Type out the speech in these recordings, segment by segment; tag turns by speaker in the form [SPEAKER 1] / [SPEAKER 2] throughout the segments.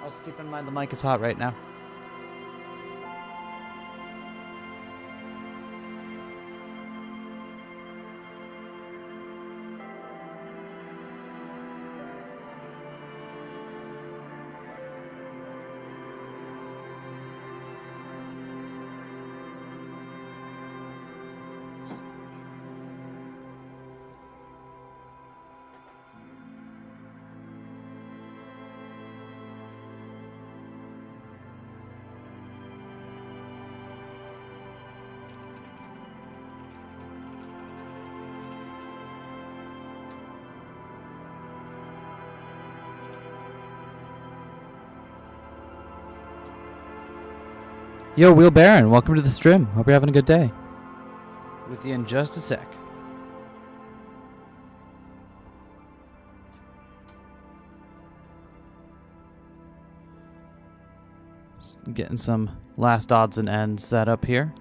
[SPEAKER 1] Also keep in mind the mic is hot right now. Yo, Wheel Baron, welcome to the stream. Hope you're having a good day. With you in just a sec. Just getting some last odds and ends set up here.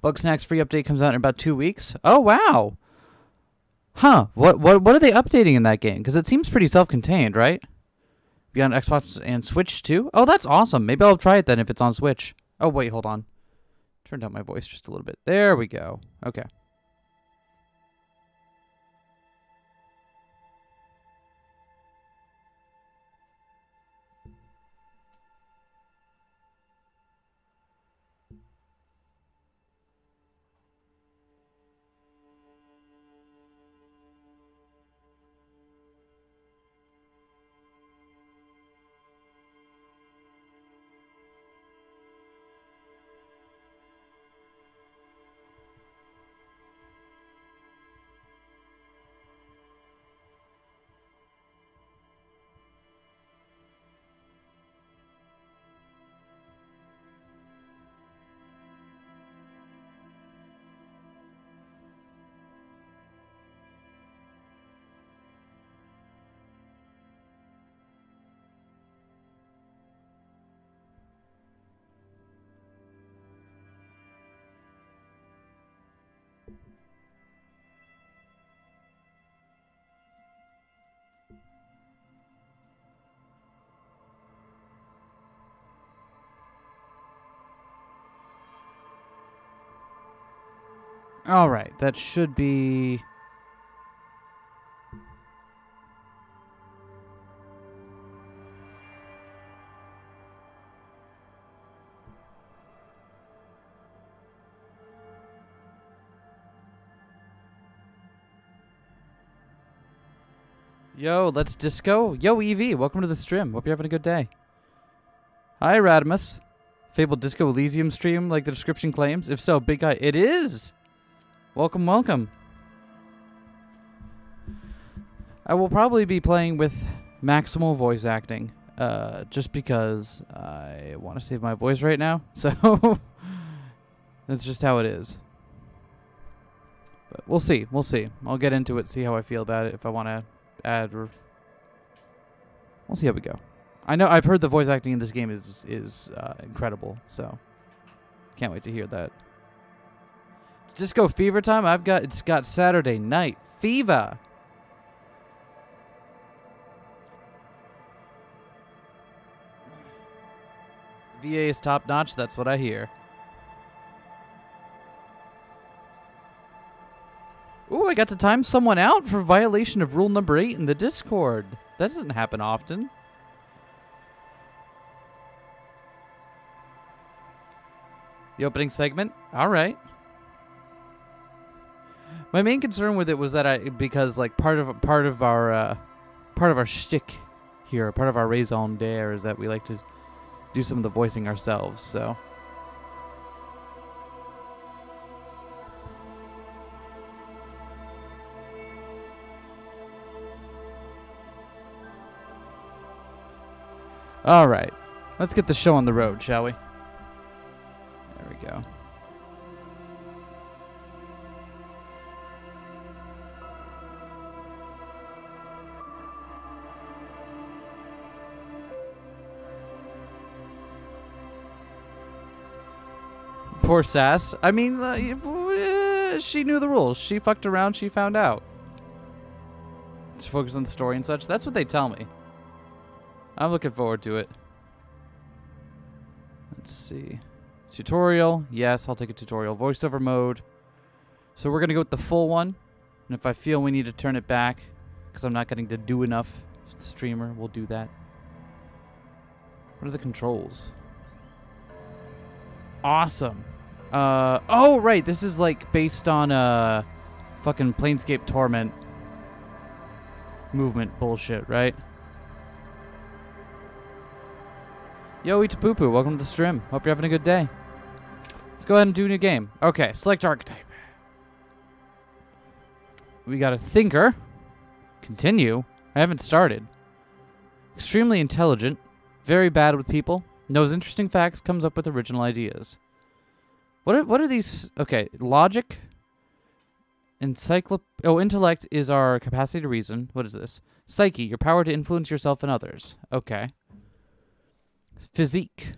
[SPEAKER 1] Bug Snacks free update comes out in about 2 weeks. Oh wow. Huh. What are they updating in that game? Because it seems pretty self-contained, right? Be on Xbox and Switch too? Oh, that's awesome. Maybe I'll try it then if it's on Switch. Oh wait, hold on. Turned down my voice just a little bit. There we go. Okay. All right, that should be... Yo, let's disco. Yo, EV, welcome to the stream. Hope you're having a good day. Hi, Radimus. Fabled Disco Elysium stream, like the description claims? If so, big guy, it is! Welcome, welcome. I will probably be playing with maximal voice acting, just because I want to save my voice right now. So, that's just how it is. But we'll see, we'll see. I'll get into it, see how I feel about it, if I want to add or... We'll see how we go. I know, I've heard the voice acting in this game is incredible, so can't wait to hear that. It's Disco Fever time. It's got Saturday Night Fever. VA is top notch. That's what I hear. Ooh, I got to time someone out for violation of rule number 8 in the Discord. That doesn't happen often. The opening segment. All right. My main concern with it was that because like part of our shtick here, part of our raison d'être is that we like to do some of the voicing ourselves. So. All right. Let's get the show on the road, shall we? There we go. Poor Sass. I mean, she knew the rules. She fucked around. She found out. Just focus on the story and such. That's what they tell me. I'm looking forward to it. Let's see. Tutorial. Yes, I'll take a tutorial. Voiceover mode. So we're going to go with the full one. And if I feel we need to turn it back, because I'm not getting to do enough with the streamer, we'll do that. What are the controls? Awesome. Oh, right. This is like based on fucking Planescape Torment movement bullshit, right? Yo, Itapupu, welcome to the stream. Hope you're having a good day. Let's go ahead and do a new game. Okay, select archetype. We got a thinker. Continue. I haven't started. Extremely intelligent. Very bad with people. Knows interesting facts. Comes up with original ideas. What are these? Okay, logic. Intellect is our capacity to reason. What is this? Psyche, your power to influence yourself and others. Okay. Physique,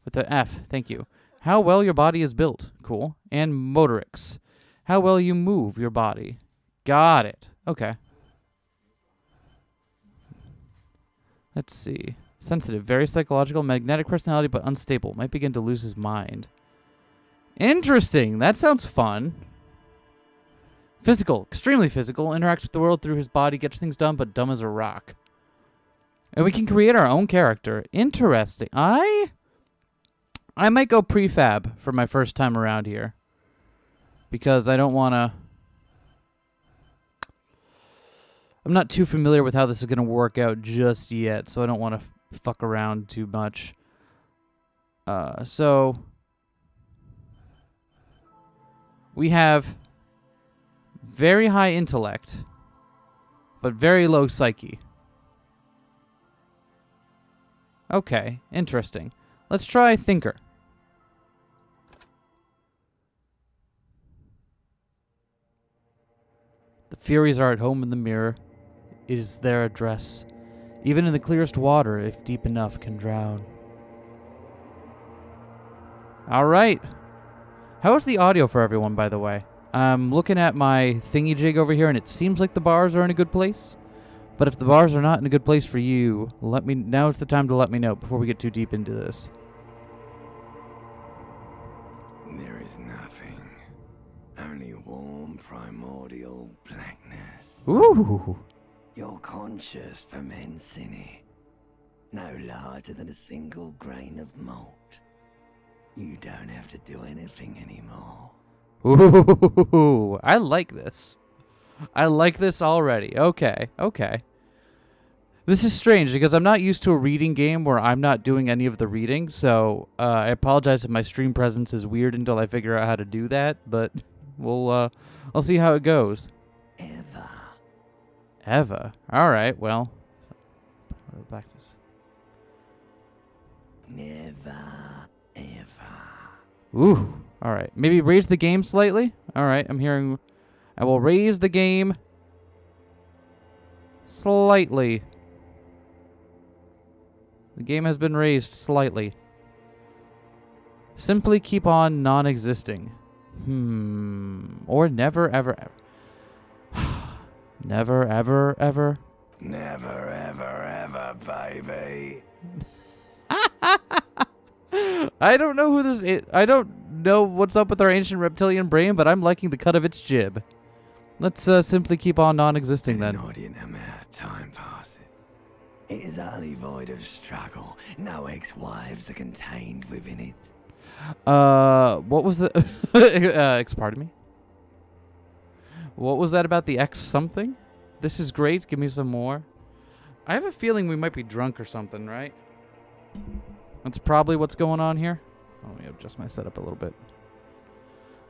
[SPEAKER 1] with the F. Thank you. How well your body is built. Cool. And motorics. How well you move your body. Got it. Okay. Let's see. Sensitive, very psychological, magnetic personality, but unstable. Might begin to lose his mind. Interesting. That sounds fun. Physical, extremely physical. Interacts with the world through his body, gets things done, but dumb as a rock. And we can create our own character. Interesting. I might go prefab for my first time around here. Because I don't want to... I'm not too familiar with how this is going to work out just yet, so I don't want to fuck around too much. So... we have very high intellect, but very low psyche. Okay, interesting. Let's try thinker. The Furies are at home in the mirror. It is their address. Even in the clearest water, if deep enough, can drown. All right. How is the audio for everyone, by the way? I'm looking at my thingy jig over here, and it seems like the bars are in a good place. But if the bars are not in a good place for you, now's the time to let me know before we get too deep into this.
[SPEAKER 2] There is nothing. Only warm, primordial blackness.
[SPEAKER 1] Ooh.
[SPEAKER 2] Your conscious ferments in it. No larger than a single grain of malt. You don't have to do anything anymore.
[SPEAKER 1] Ooh, I like this. I like this already. Okay, okay. This is strange because I'm not used to a reading game where I'm not doing any of the reading, so I apologize if my stream presence is weird until I figure out how to do that, but I'll see how it goes. Eva. All right, well. Blackness.
[SPEAKER 2] Never, ever.
[SPEAKER 1] Ooh, all right. Maybe raise the game slightly? All right, I'm hearing... I will raise the game slightly. The game has been raised slightly. Simply keep on non-existing. Or never, ever, ever. Never, ever, ever.
[SPEAKER 2] Never, ever, ever, baby.
[SPEAKER 1] I don't know who this is. I don't know what's up with our ancient reptilian brain, but I'm liking the cut of its jib. Let's simply keep on non-existing then.
[SPEAKER 2] An inordinate amount of time passes. It is utterly void of struggle. No ex-wives are contained within it.
[SPEAKER 1] What was the... pardon me? What was that about the X something? This is great. Give me some more. I have a feeling we might be drunk or something, right? That's probably what's going on here. Oh, let me adjust my setup a little bit.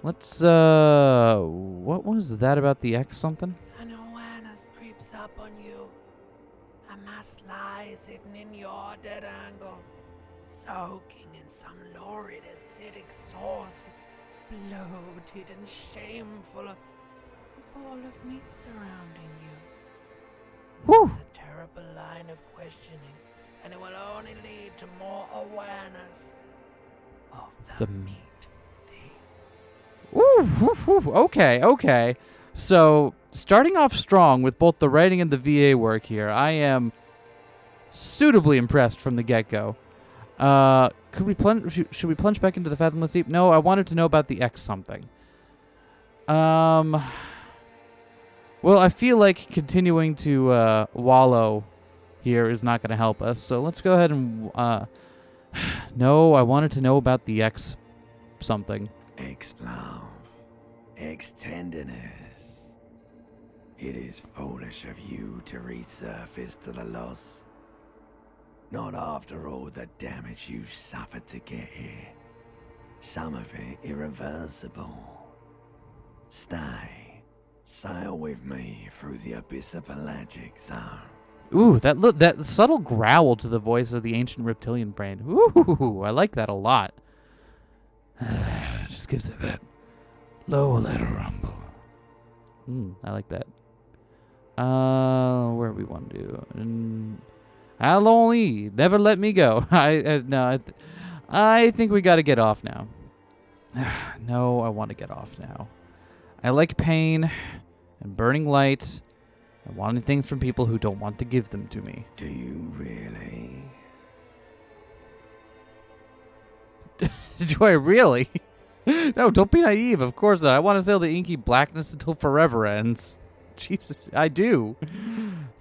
[SPEAKER 1] Let's, what was that about the X something?
[SPEAKER 3] An awareness creeps up on you. A
[SPEAKER 2] mass lies hidden in your dead angle, soaking in some lurid acidic sauce. It's bloated and shameful, a ball of meat surrounding you.
[SPEAKER 1] Whew.
[SPEAKER 2] It's a terrible line of questioning, and it will only lead to more awareness of the meat thief.
[SPEAKER 1] Ooh, okay. So, starting off strong with both the writing and the VA work here, I am suitably impressed from the get-go. Should we plunge back into the fathomless deep? No, I wanted to know about the X something. Well, I feel like continuing to wallow here is not going to help us. So let's go ahead and no, I wanted to know about the X something.
[SPEAKER 2] X love, X tenderness. It is foolish of you to resurface to the loss. Not after all the damage you suffered to get here. Some of it irreversible. Stay. Sail with me through the abyss of pelagic zone.
[SPEAKER 1] Ooh, that subtle growl to the voice of the ancient reptilian brain. Ooh, I like that a lot. Just gives it that low little rumble. I like that. Where we want to do? How lonely? Never let me go. I think we got to get off now. No, I want to get off now. I like pain and burning light and wanting things from people who don't want to give them to me.
[SPEAKER 2] Do you really?
[SPEAKER 1] Do I really? No, don't be naive. Of course not. I want to sail the inky blackness until forever ends. Jesus, I do.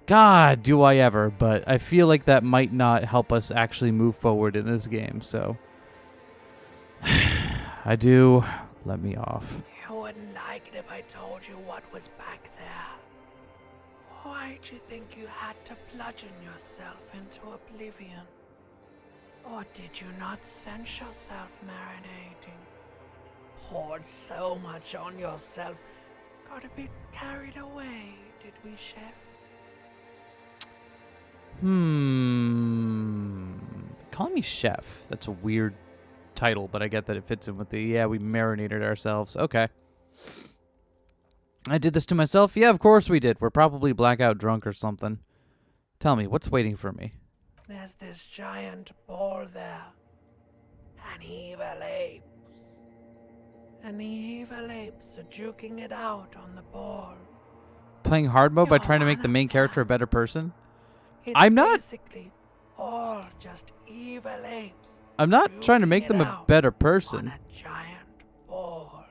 [SPEAKER 1] God, do I ever. But I feel like that might not help us actually move forward in this game, so... I do. Let me off.
[SPEAKER 2] You wouldn't like it if I told you what was back there. Why'd you think you had to bludgeon yourself into oblivion? Or did you not sense yourself marinating? Poured so much on yourself, got a bit carried away, did we, Chef?
[SPEAKER 1] Calling me Chef. That's a weird title, but I get that it fits in with the, yeah, we marinated ourselves. Okay. I did this to myself? Yeah, of course we did. We're probably blackout drunk or something. Tell me, what's waiting for me?
[SPEAKER 2] There's this giant ball there. And evil apes. And the evil apes are juking it out on the ball.
[SPEAKER 1] Playing hard mode by
[SPEAKER 2] You're
[SPEAKER 1] trying to make
[SPEAKER 2] one
[SPEAKER 1] the
[SPEAKER 2] of
[SPEAKER 1] main character a
[SPEAKER 2] them.
[SPEAKER 1] better person?
[SPEAKER 2] It's
[SPEAKER 1] I'm not-
[SPEAKER 2] basically all just evil apes.
[SPEAKER 1] I'm not trying to make them
[SPEAKER 2] Duking
[SPEAKER 1] a
[SPEAKER 2] it out
[SPEAKER 1] better
[SPEAKER 2] On
[SPEAKER 1] person.
[SPEAKER 2] a giant ball.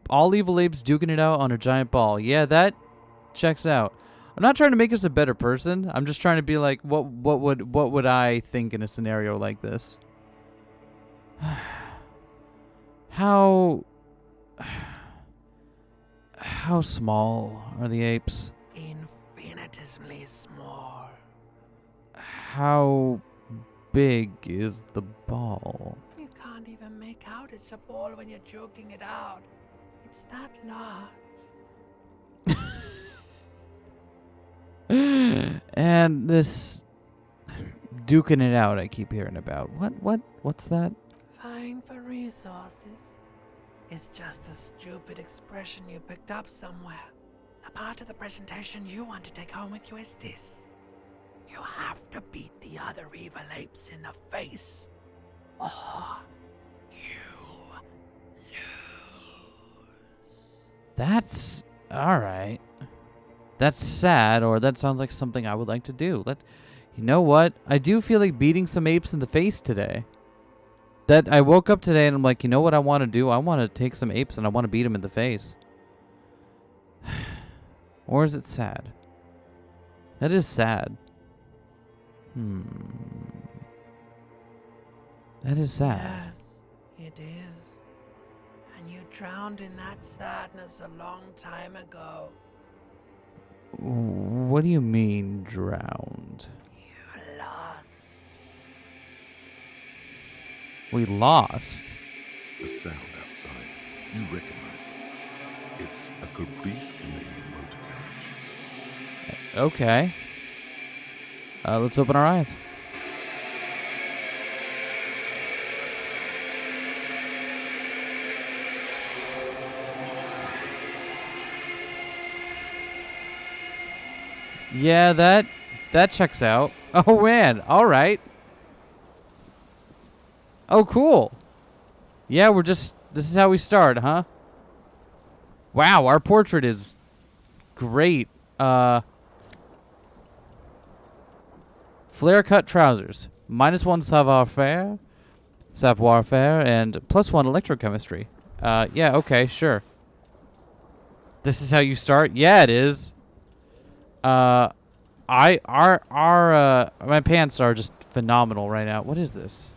[SPEAKER 1] All evil apes duking it out on a giant ball. Yeah, that checks out. I'm not trying to make us a better person. I'm just trying to be like, what would I think in a scenario like this? How small are the apes?
[SPEAKER 2] Infinitesimally small.
[SPEAKER 1] How big is the ball?
[SPEAKER 2] You can't even make out it's a ball when you're joking it out. It's that large.
[SPEAKER 1] And this duking it out I keep hearing about. What's that?
[SPEAKER 2] Vying for resources. It's just a stupid expression you picked up somewhere. The part of the presentation you want to take home with you is this. You have to beat the other evil apes in the face, or you lose.
[SPEAKER 1] That's all right. That's sad, or that sounds like something I would like to do. You know what? I do feel like beating some apes in the face today. That I woke up today and I'm like, you know what I want to do? I want to take some apes and I want to beat them in the face. Or is it sad? That is sad. That is sad.
[SPEAKER 2] Yes, it is. And you drowned in that sadness a long time ago.
[SPEAKER 1] What do you mean, drowned?
[SPEAKER 2] You lost.
[SPEAKER 1] We lost?
[SPEAKER 3] The sound outside. You recognize it. It's a Caprice Canadian motor carriage.
[SPEAKER 1] Okay. Let's open our eyes. Yeah, that checks out. Oh man, all right. Oh, cool. Yeah, this is how we start, huh? Wow, our portrait is great. Flare-cut trousers. -1 savoir-faire, and +1 electrochemistry. Yeah, okay, sure. This is how you start? Yeah, it is. My pants are just phenomenal right now. What is this?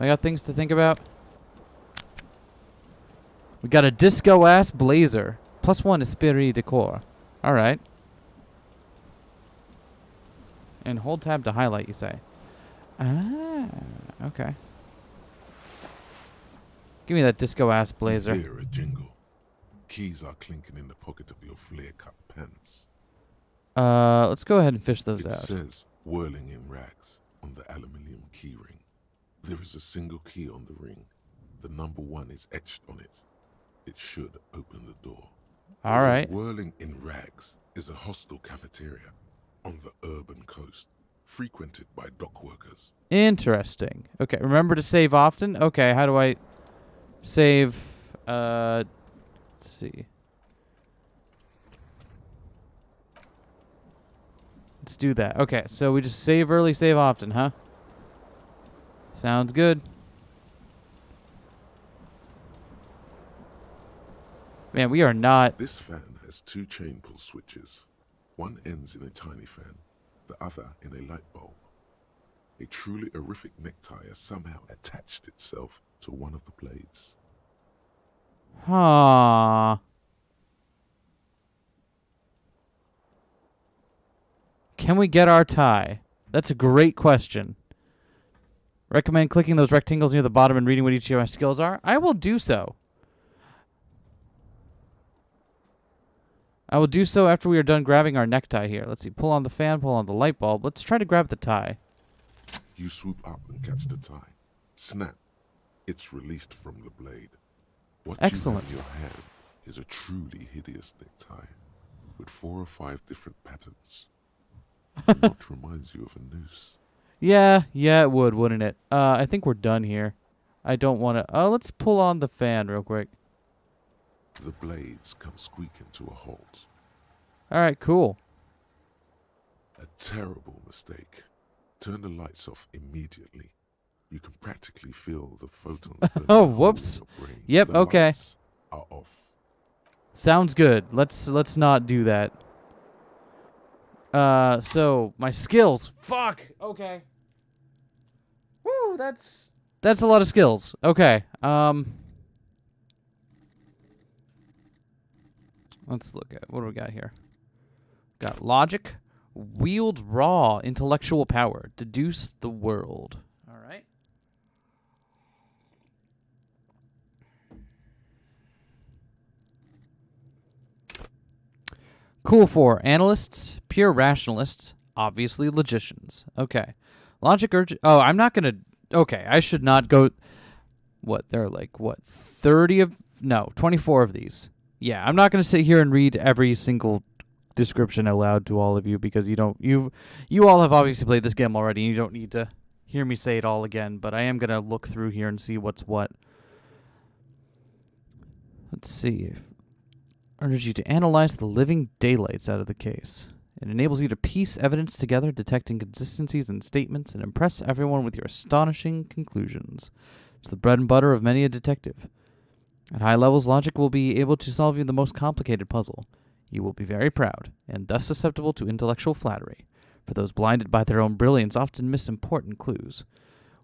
[SPEAKER 1] I got things to think about. We got a disco-ass blazer. +1 esprit de corps. All right. And hold tab to highlight, you say. Ah, okay. Give me that disco-ass blazer.
[SPEAKER 3] You hear a jingle. Keys are clinking in the pocket of your flare-cut pants.
[SPEAKER 1] Let's go ahead and fish those
[SPEAKER 3] It
[SPEAKER 1] out.
[SPEAKER 3] says whirling in rags on the aluminium key ring. There is a single key on the ring. The number 1 is etched on it. It should open the door.
[SPEAKER 1] All right.
[SPEAKER 3] Whirling in rags is a hostel cafeteria on the urban coast, frequented by dock workers.
[SPEAKER 1] Interesting. Okay, remember to save often? Okay, how do I save? Let's see. Let's do that. Okay, so we just save early, save often, huh? Sounds good. Man, we are not...
[SPEAKER 3] This fan has 2 chain pull switches. One ends in a tiny fan, the other in a light bulb. A truly horrific necktie has somehow attached itself to one of the blades.
[SPEAKER 1] Huh. Can we get our tie? That's a great question. Recommend clicking those rectangles near the bottom and reading what each of my skills are. I will do so. I will do so after we are done grabbing our necktie here. Let's see. Pull on the fan, pull on the light bulb. Let's try to grab the tie.
[SPEAKER 3] You swoop up and catch the tie. Snap. It's released from the blade. What
[SPEAKER 1] Excellent.
[SPEAKER 3] you have in your hand is a truly hideous necktie with 4 or 5 different patterns. What reminds you of a noose?
[SPEAKER 1] Yeah, it would, wouldn't it? I think we're done here. I don't want to... let's pull on the fan real quick.
[SPEAKER 3] The blades come squeaking to a halt.
[SPEAKER 1] All right, cool.
[SPEAKER 3] A terrible mistake. Turn the lights off immediately. You can practically feel the photons.
[SPEAKER 1] Oh, whoops. Yep,
[SPEAKER 3] the
[SPEAKER 1] okay.
[SPEAKER 3] Lights are off.
[SPEAKER 1] Sounds good. Let's not do that. So my skills. Fuck. Okay. Woo, that's a lot of skills. Okay. Let's look at what do we got here. Got logic, wield raw intellectual power, deduce the world. All right. Cool 4. Analysts, pure rationalists, obviously logicians. Okay. Logic oh, I'm not going to... Okay, I should not go... What? There are like, what, 30 of... No, 24 of these. Yeah, I'm not going to sit here and read every single description aloud to all of you because you don't... You all have obviously played this game already and you don't need to hear me say it all again, but I am going to look through here and see what's what. Let's see. Urges you to analyze the living daylights out of the case. It enables you to piece evidence together, detect inconsistencies in statements, and impress everyone with your astonishing conclusions. It's the bread and butter of many a detective. At high levels, logic will be able to solve you the most complicated puzzle. You will be very proud, and thus susceptible to intellectual flattery, for those blinded by their own brilliance often miss important clues.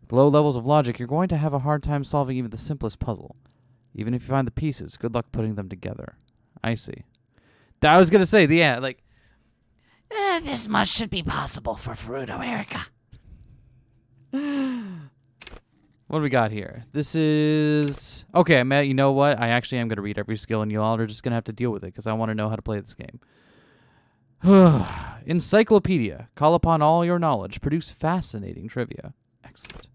[SPEAKER 1] With low levels of logic, you're going to have a hard time solving even the simplest puzzle. Even if you find the pieces, good luck putting them together. I see. I was going to say, yeah, like...
[SPEAKER 4] This much should be possible for Furloughed America.
[SPEAKER 1] What do we got here? This is... Okay, Matt, you know what? I actually am going to read every skill, and you all are just going to have to deal with it, because I want to know how to play this game. Encyclopedia. Call upon all your knowledge. Produce fascinating trivia. Excellent.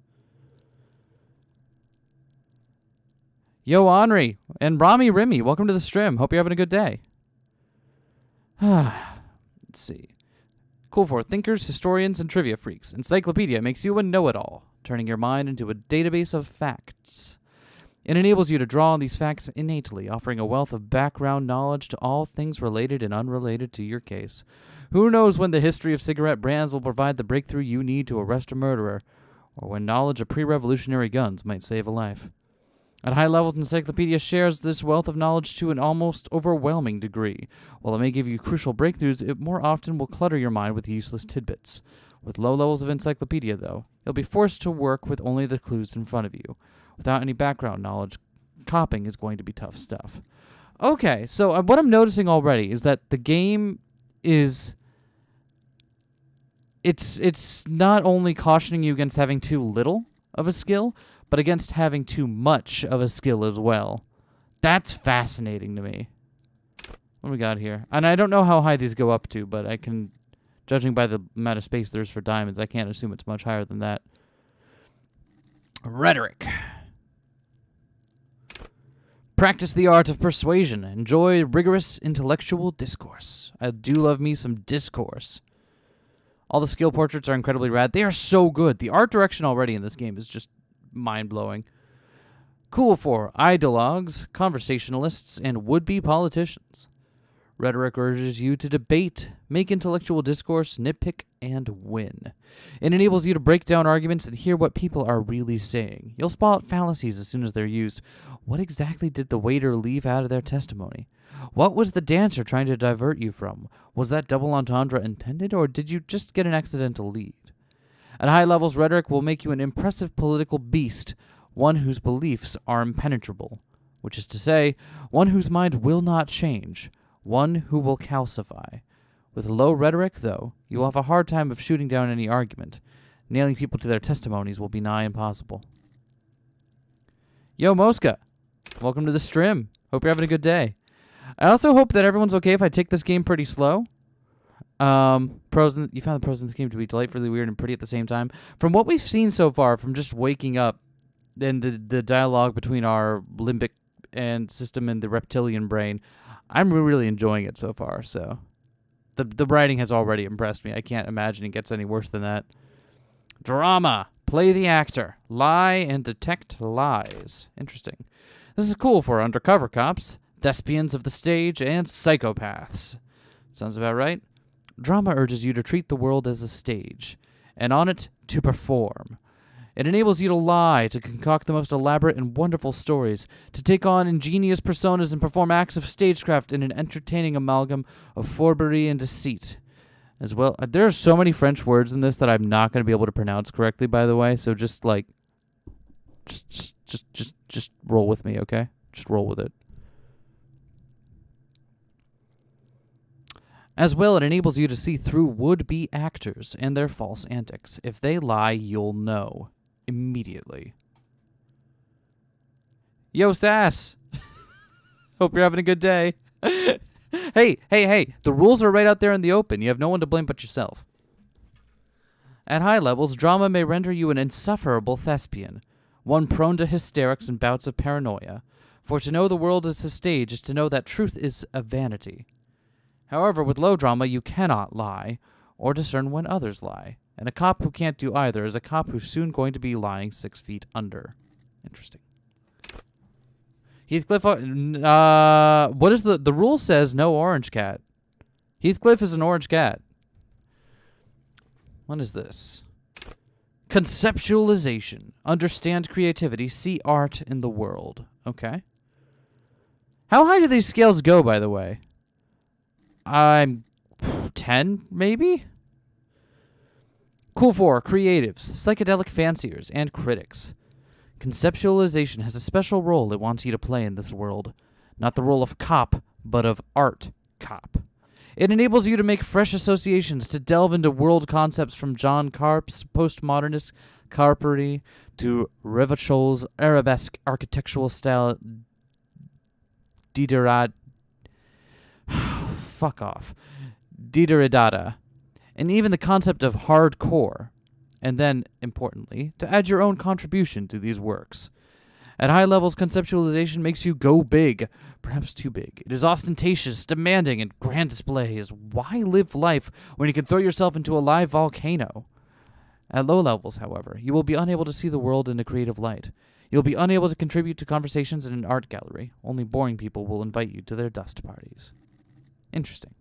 [SPEAKER 1] Yo, Henri and Rami Rimi, welcome to the stream. Hope you're having a good day. Let's see. Cool for thinkers, historians, and trivia freaks. Encyclopedia makes you a know-it-all, turning your mind into a database of facts. It enables you to draw on these facts innately, offering a wealth of background knowledge to all things related and unrelated to your case. Who knows when the history of cigarette brands will provide the breakthrough you need to arrest a murderer, or when knowledge of pre-revolutionary guns might save a life. At high levels, Encyclopedia shares this wealth of knowledge to an almost overwhelming degree. While it may give you crucial breakthroughs, it more often will clutter your mind with useless tidbits. With low levels of Encyclopedia, though, you'll be forced to work with only the clues in front of you. Without any background knowledge, copying is going to be tough stuff. Okay, so what I'm noticing already is that the game is... It's not only cautioning you against having too little of a skill, but against having too much of a skill as well. That's fascinating to me. What do we got here? And I don't know how high these go up to, but I can, judging by the amount of space there's for diamonds, I can't assume it's much higher than that. Rhetoric. Practice the art of persuasion. Enjoy rigorous intellectual discourse. I do love me some discourse. All the skill portraits are incredibly rad. They are so good. The art direction already in this game is just mind-blowing. Cool for ideologues, conversationalists, and would-be politicians. Rhetoric urges you to debate, make intellectual discourse, nitpick, and win. It enables you to break down arguments and hear what people are really saying. You'll spot fallacies as soon as they're used. What exactly did the waiter leave out of their testimony? What was the dancer trying to divert you from? Was that double entendre intended, or did you just get an accidental lead? At high levels, rhetoric will make you an impressive political beast, one whose beliefs are impenetrable, which is to say, one whose mind will not change, one who will calcify. With low rhetoric, though, you will have a hard time of shooting down any argument. Nailing people to their testimonies will be nigh impossible. Yo, Mosca! Welcome to the stream. Hope you're having a good day. I also hope that everyone's okay if I take this game pretty slow. You found the pros in this game to be delightfully weird and pretty at the same time. From what we've seen so far, from just waking up, and the dialogue between our limbic and system and the reptilian brain, I'm really enjoying it so far. So, the writing has already impressed me. I can't imagine it gets any worse than that. Drama. Play the actor. Lie and detect lies. Interesting. This is cool for undercover cops, thespians of the stage, and psychopaths. Sounds about right. Drama urges you to treat the world as a stage, and on it, to perform. It enables you to lie, to concoct the most elaborate and wonderful stories, to take on ingenious personas and perform acts of stagecraft in an entertaining amalgam of forbery and deceit. As well, there are so many French words in this that I'm not going to be able to pronounce correctly, by the way, so just roll with me, okay? Just roll with it. As well, it enables you to see through would-be actors and their false antics. If they lie, you'll know immediately. Yo, Sass! Hope you're having a good day. Hey! The rules are right out there in the open. You have no one to blame but yourself. At high levels, drama may render you an insufferable thespian, one prone to hysterics and bouts of paranoia. For to know the world is a stage is to know that truth is a vanity. However, with low drama, you cannot lie, or discern when others lie. And a cop who can't do either is a cop who's soon going to be lying 6 feet under. Interesting. Heathcliff, what is the rule says no orange cat. Heathcliff is an orange cat. What is this? Conceptualization. Understand creativity. See art in the world. Okay. How high do these scales go, by the way? I'm 10, maybe? Cool for creatives, psychedelic fanciers, and critics. Conceptualization has a special role it wants you to play in this world. Not the role of cop, but of art cop. It enables you to make fresh associations, to delve into world concepts from John Carp's postmodernist carpery to Revachol's arabesque architectural style Diderot. Fuck off. desiderata, and even the concept of hardcore, and then, importantly, to add your own contribution to these works. At high levels, conceptualization makes you go big, perhaps too big. It is ostentatious, demanding, and grand display is why live life when you can throw yourself into a live volcano. At low levels, however, you will be unable to see the world in a creative light. You'll be unable to contribute to conversations in an art gallery. Only boring people will invite you to their dust parties. Interesting.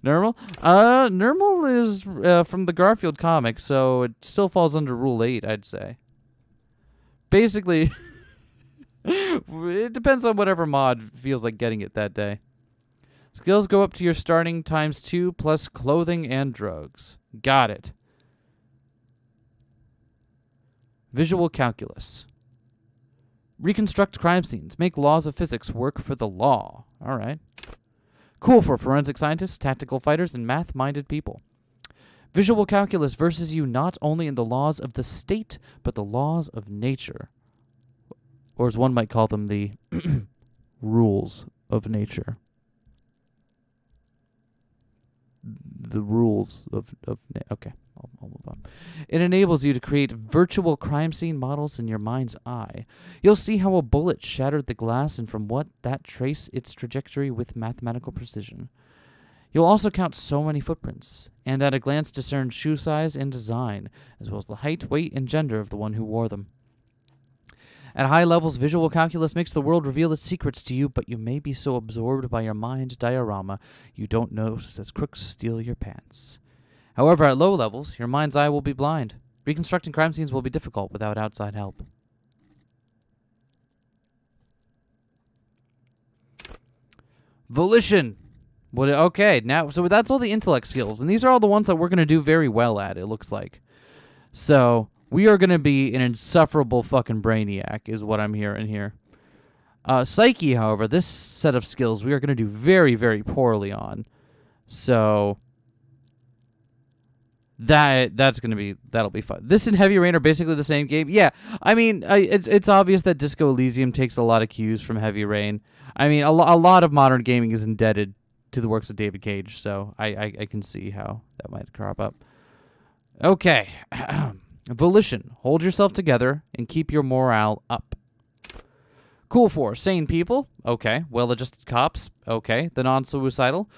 [SPEAKER 1] Normal? Normal is from the Garfield comic, so it still falls under Rule 8, I'd say. Basically, it depends on whatever mod feels like getting it that day. Skills go up to your starting ×2 plus clothing and drugs. Got it. Visual calculus. Reconstruct crime scenes. Make laws of physics work for the law. All right. Cool for forensic scientists, tactical fighters, and math-minded people. Visual calculus versus you not only in the laws of the state, but the laws of nature. Or as one might call them, the rules of nature. The rules of okay, I'll move on. It enables you to create virtual crime scene models in your mind's eye. You'll see how a bullet shattered the glass and from what that trace its trajectory with mathematical precision. You'll also count so many footprints, and at a glance discern shoe size and design, as well as the height, weight, and gender of the one who wore them. At high levels, visual calculus makes the world reveal its secrets to you, but you may be so absorbed by your mind diorama you don't notice as crooks steal your pants. However, at low levels, your mind's eye will be blind. Reconstructing crime scenes will be difficult without outside help. Volition. Okay, now, so that's all the intellect skills, and these are all the ones that we're going to do very well at, it looks like. So we are going to be an insufferable fucking brainiac, is what I'm hearing here. Psyche, however, this set of skills we are going to do very, very poorly on. So that'll be fun. This and Heavy Rain are basically the same game. Yeah, I mean, it's obvious that Disco Elysium takes a lot of cues from Heavy Rain. I mean, a lot of modern gaming is indebted to the works of David Cage, so I can see how that might crop up. Okay. Volition. Hold yourself together and keep your morale up. Cool for sane people. Okay. Well-adjusted cops. Okay. The non-suicidal.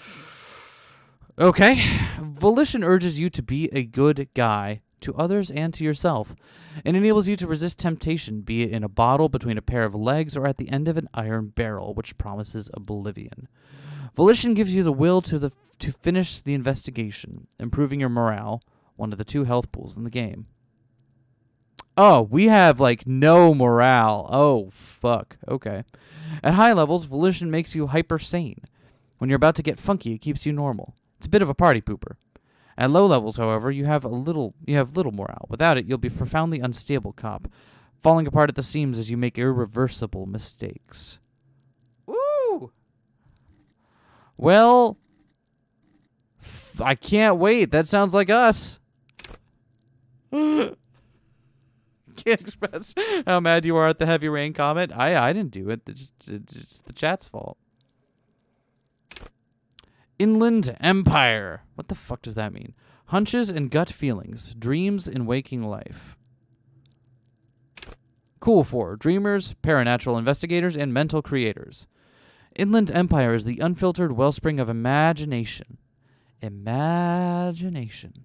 [SPEAKER 1] Okay. Volition urges you to be a good guy to others and to yourself, and enables you to resist temptation, be it in a bottle, between a pair of legs, or at the end of an iron barrel, which promises oblivion. Volition gives you the will to finish the investigation, improving your morale, one of the 2 health pools in the game. Oh, we have, like, no morale. Oh, fuck. Okay. At high levels, Volition makes you hyper sane. When you're about to get funky, it keeps you normal. It's a bit of a party pooper. At low levels, however, you have little morale. Without it, you'll be a profoundly unstable cop, falling apart at the seams as you make irreversible mistakes. Woo! Well, I can't wait. That sounds like us. Can't express how mad you are at the Heavy Rain comment. I didn't do it. It's the chat's fault. Inland Empire. What the fuck does that mean? Hunches and gut feelings. Dreams in waking life. Cool for dreamers, paranatural investigators, and mental creators. Inland Empire is the unfiltered wellspring of imagination. Imagination.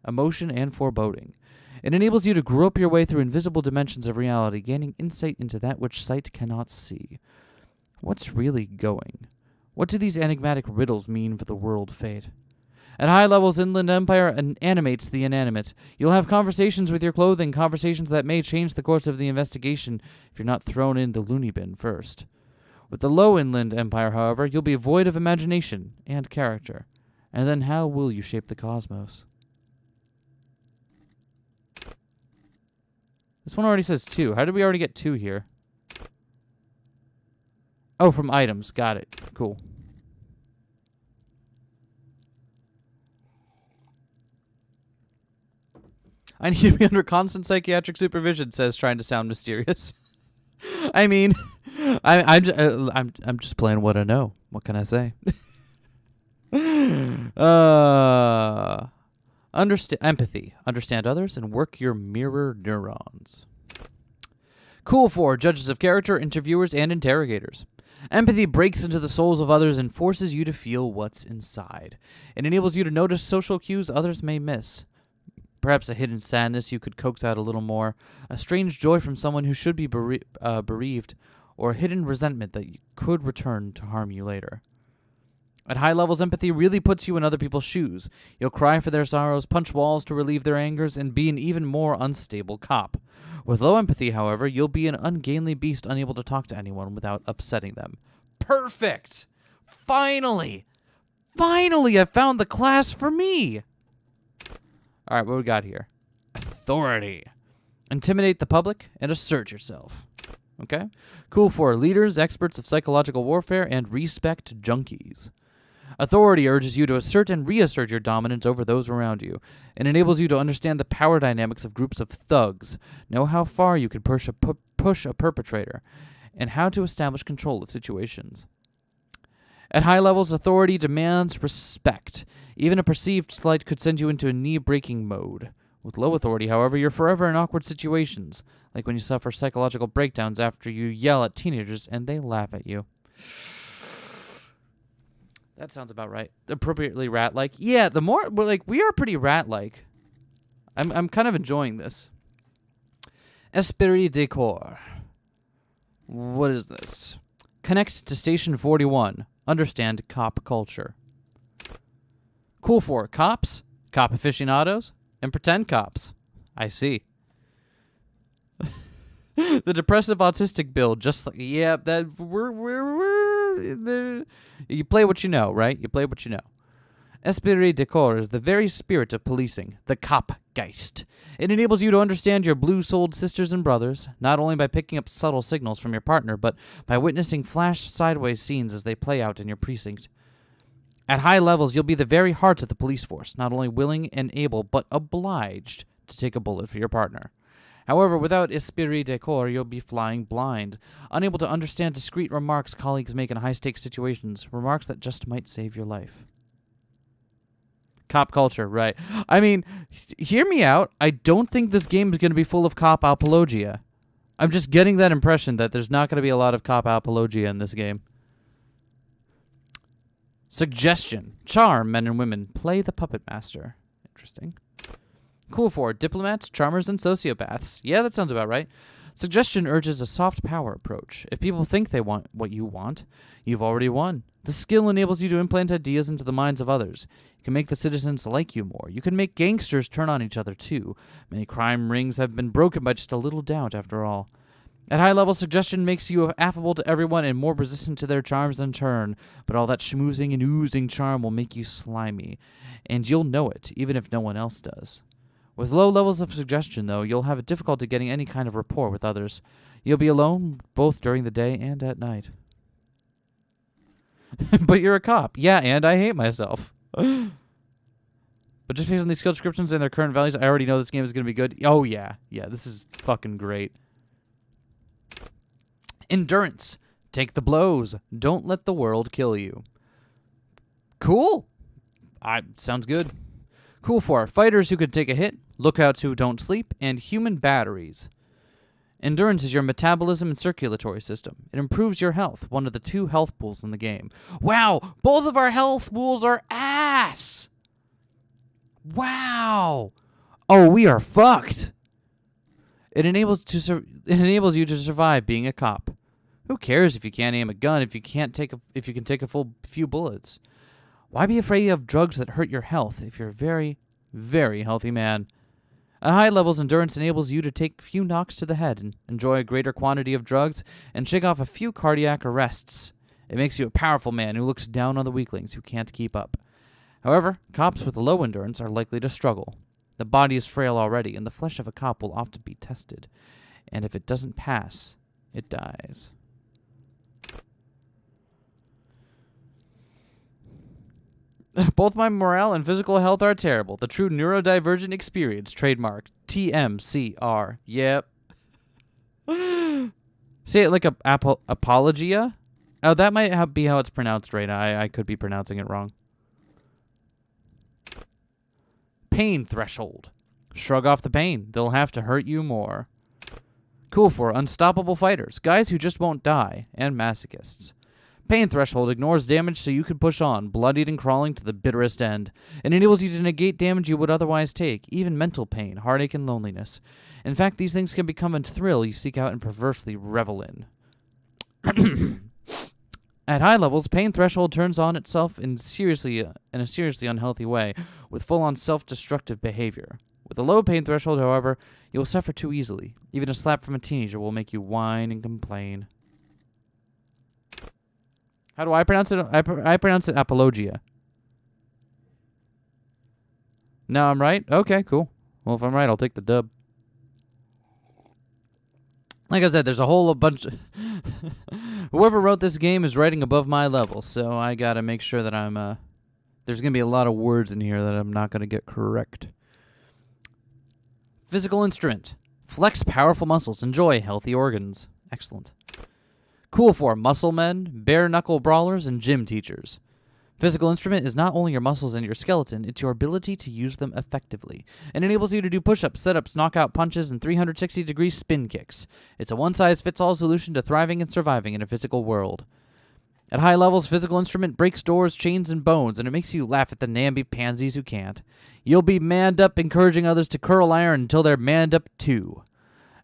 [SPEAKER 1] Emotion and foreboding. It enables you to grope your way through invisible dimensions of reality, gaining insight into that which sight cannot see. What's really going? What do these enigmatic riddles mean for the world fate? At high levels, Inland Empire animates the inanimate. You'll have conversations with your clothing, conversations that may change the course of the investigation if you're not thrown in the loony bin first. With the low Inland Empire, however, you'll be void of imagination and character. And then how will you shape the cosmos? This one already says 2. How did we already get 2 here? Oh, from items. Got it. Cool. I need to be under constant psychiatric supervision, says trying to sound mysterious. I mean, I'm just playing what I know. What can I say? Empathy. Understand others and work your mirror neurons. Cool for judges of character, interviewers, and interrogators. Empathy breaks into the souls of others and forces you to feel what's inside. It enables you to notice social cues others may miss. Perhaps a hidden sadness you could coax out a little more, a strange joy from someone who should be bereaved, or a hidden resentment that could return to harm you later. At high levels, empathy really puts you in other people's shoes. You'll cry for their sorrows, punch walls to relieve their angers, and be an even more unstable cop. With low empathy, however, you'll be an ungainly beast unable to talk to anyone without upsetting them. Perfect! Finally! Finally, I found the class for me! Alright, what we got here? Authority. Intimidate the public and assert yourself. Okay? Cool for leaders, experts of psychological warfare, and respect junkies. Authority urges you to assert and reassert your dominance over those around you. It enables you to understand the power dynamics of groups of thugs, know how far you can push a perpetrator, and how to establish control of situations. At high levels, authority demands respect. Even a perceived slight could send you into a knee-breaking mode. With low authority, however, you're forever in awkward situations, like when you suffer psychological breakdowns after you yell at teenagers and they laugh at you. That sounds about right. Appropriately rat-like. Yeah, the more we are pretty rat-like. I'm kind of enjoying this. Esprit de corps. What is this? Connect to Station 41. Understand cop culture. Cool for cops, cop aficionados, and pretend cops. I see. The depressive autistic build, just like that you play what you know, right? You play what you know. Esprit de corps is the very spirit of policing, the cop-geist. It enables you to understand your blue-souled sisters and brothers, not only by picking up subtle signals from your partner, but by witnessing flash sideways scenes as they play out in your precinct. At high levels, you'll be the very heart of the police force, not only willing and able, but obliged to take a bullet for your partner. However, without esprit de corps, you'll be flying blind, unable to understand discreet remarks colleagues make in high-stakes situations, remarks that just might save your life. Cop culture, right. I mean, hear me out. I don't think this game is going to be full of cop apologia. I'm just getting that impression that there's not going to be a lot of cop apologia in this game. Suggestion. Charm men and women. Play the puppet master. Interesting. Cool for diplomats, charmers, and sociopaths. Yeah, that sounds about right. Suggestion urges a soft power approach. If people think they want what you want, you've already won. The skill enables you to implant ideas into the minds of others. You can make the citizens like you more. You can make gangsters turn on each other, too. Many crime rings have been broken by just a little doubt, after all. At high level, suggestion makes you affable to everyone and more resistant to their charms in turn, but all that schmoozing and oozing charm will make you slimy, and you'll know it, even if no one else does. With low levels of suggestion, though, you'll have difficulty getting any kind of rapport with others. You'll be alone both during the day and at night. But you're a cop. Yeah, and I hate myself. But just based on these skill descriptions and their current values, I already know this game is going to be good. Oh, yeah. Yeah, this is fucking great. Endurance. Take the blows. Don't let the world kill you. Cool. Sounds good. Cool for fighters who could take a hit, lookouts who don't sleep, and human batteries. Endurance is your metabolism and circulatory system. It improves your health, one of the 2 health pools in the game. Wow, both of our health pools are ass! Wow! Oh, we are fucked! It enables you to survive being a cop. Who cares if you can't aim a gun if you can take a full few bullets? Why be afraid of drugs that hurt your health if you're a very, very healthy man? At high levels, endurance enables you to take few knocks to the head and enjoy a greater quantity of drugs and shake off a few cardiac arrests. It makes you a powerful man who looks down on the weaklings who can't keep up. However, cops with low endurance are likely to struggle. The body is frail already, and the flesh of a cop will often be tested. And if it doesn't pass, it dies. Both my morale and physical health are terrible. The true neurodivergent experience, trademark. TMCR. Yep. Say it like a apologia. Oh, that might be how it's pronounced, right? I could be pronouncing it wrong. Pain threshold. Shrug off the pain. They'll have to hurt you more. Cool for unstoppable fighters, guys who just won't die, and masochists. Pain threshold ignores damage so you can push on, bloodied and crawling to the bitterest end. It enables you to negate damage you would otherwise take, even mental pain, heartache, and loneliness. In fact, these things can become a thrill you seek out and perversely revel in. At high levels, pain threshold turns on itself in a seriously unhealthy way, with full-on self-destructive behavior. With a low pain threshold, however, you'll suffer too easily. Even a slap from a teenager will make you whine and complain. How do I pronounce it? I pronounce it apologia. No, I'm right? Okay, cool. Well, if I'm right, I'll take the dub. Like I said, there's a whole bunch of... Whoever wrote this game is writing above my level, so I gotta make sure that I'm... There's gonna be a lot of words in here that I'm not gonna get correct. Physical instrument. Flex powerful muscles. Enjoy healthy organs. Excellent. Cool for muscle men, bare-knuckle brawlers, and gym teachers. Physical instrument is not only your muscles and your skeleton, it's your ability to use them effectively. It enables you to do push-ups, sit-ups, knockout punches, and 360-degree spin kicks. It's a one-size-fits-all solution to thriving and surviving in a physical world. At high levels, physical instrument breaks doors, chains, and bones, and it makes you laugh at the namby-pansies who can't. You'll be manned up, encouraging others to curl iron until they're manned up too.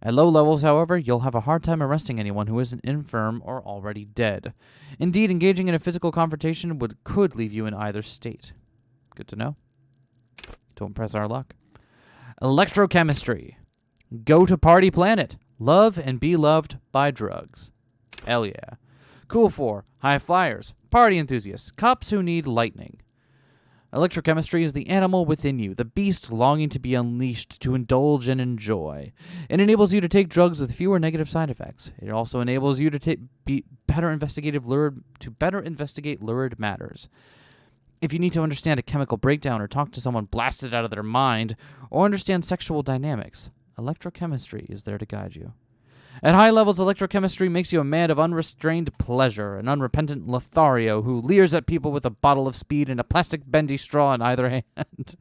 [SPEAKER 1] At low levels, however, you'll have a hard time arresting anyone who isn't infirm or already dead. Indeed, engaging in a physical confrontation could leave you in either state. Good to know. Don't press our luck. Electrochemistry. Go to party planet. Love and be loved by drugs. Hell yeah. Cool for high flyers, party enthusiasts, cops who need lightning. Electrochemistry is the animal within you, the beast longing to be unleashed, to indulge and enjoy. It enables you to take drugs with fewer negative side effects. It also enables you to better investigate lurid matters. If you need to understand a chemical breakdown or talk to someone blasted out of their mind, or understand sexual dynamics, electrochemistry is there to guide you. At high levels, electrochemistry makes you a man of unrestrained pleasure, an unrepentant Lothario who leers at people with a bottle of speed and a plastic bendy straw in either hand.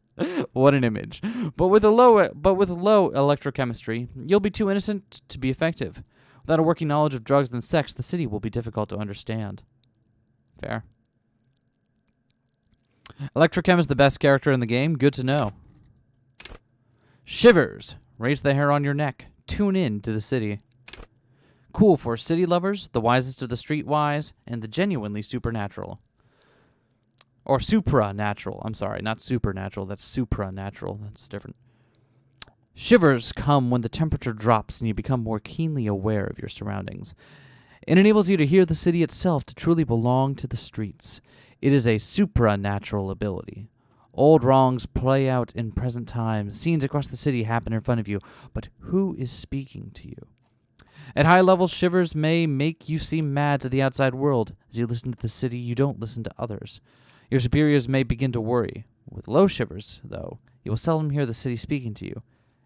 [SPEAKER 1] What an image. But with low electrochemistry, you'll be too innocent to be effective. Without a working knowledge of drugs and sex, the city will be difficult to understand. Fair. Electrochem is the best character in the game. Good to know. Shivers. Raise the hair on your neck. Tune in to the city. Cool for city lovers, the wisest of the streetwise, and the genuinely supernatural. Or supranatural. I'm sorry, not supernatural. That's supranatural. That's different. Shivers come when the temperature drops and you become more keenly aware of your surroundings. It enables you to hear the city itself to truly belong to the streets. It is a supranatural ability. Old wrongs play out in present time. Scenes across the city happen in front of you. But who is speaking to you? At high levels, shivers may make you seem mad to the outside world. As you listen to the city, you don't listen to others. Your superiors may begin to worry. With low shivers, though, you will seldom hear the city speaking to you.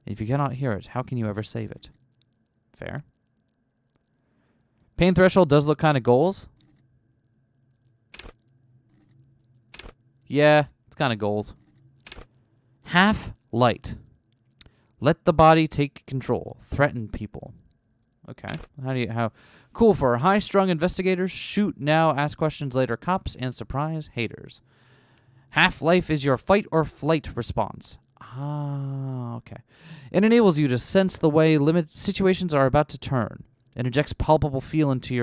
[SPEAKER 1] And if you cannot hear it, how can you ever save it? Fair. Pain threshold does look kind of goals. Yeah, it's kind of goals. Half light. Let the body take control. Threaten people. Okay. How cool for high-strung investigators. Shoot now, ask questions later. Cops and surprise haters. Half-life is your fight or flight response. Ah, okay. It enables you to sense the way situations are about to turn. It injects palpable fear into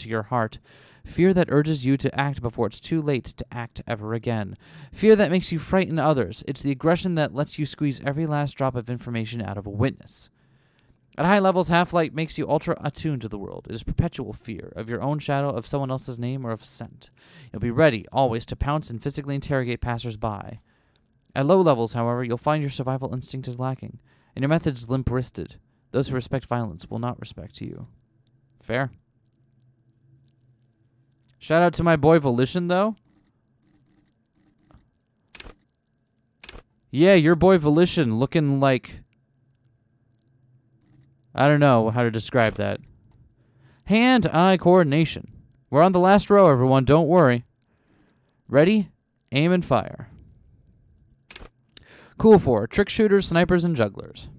[SPEAKER 1] your heart. Fear that urges you to act before it's too late to act ever again. Fear that makes you frighten others. It's the aggression that lets you squeeze every last drop of information out of a witness. At high levels, half-light makes you ultra-attuned to the world. It is perpetual fear of your own shadow, of someone else's name, or of scent. You'll be ready, always, to pounce and physically interrogate passers-by. At low levels, however, you'll find your survival instinct is lacking, and your methods limp-wristed. Those who respect violence will not respect you. Fair. Shout out to my boy Volition, though. Yeah, your boy Volition looking like... I don't know how to describe that. Hand-eye coordination. We're on the last row, everyone. Don't worry. Ready? Aim and fire. Cool 4. Trick shooters, snipers, and jugglers.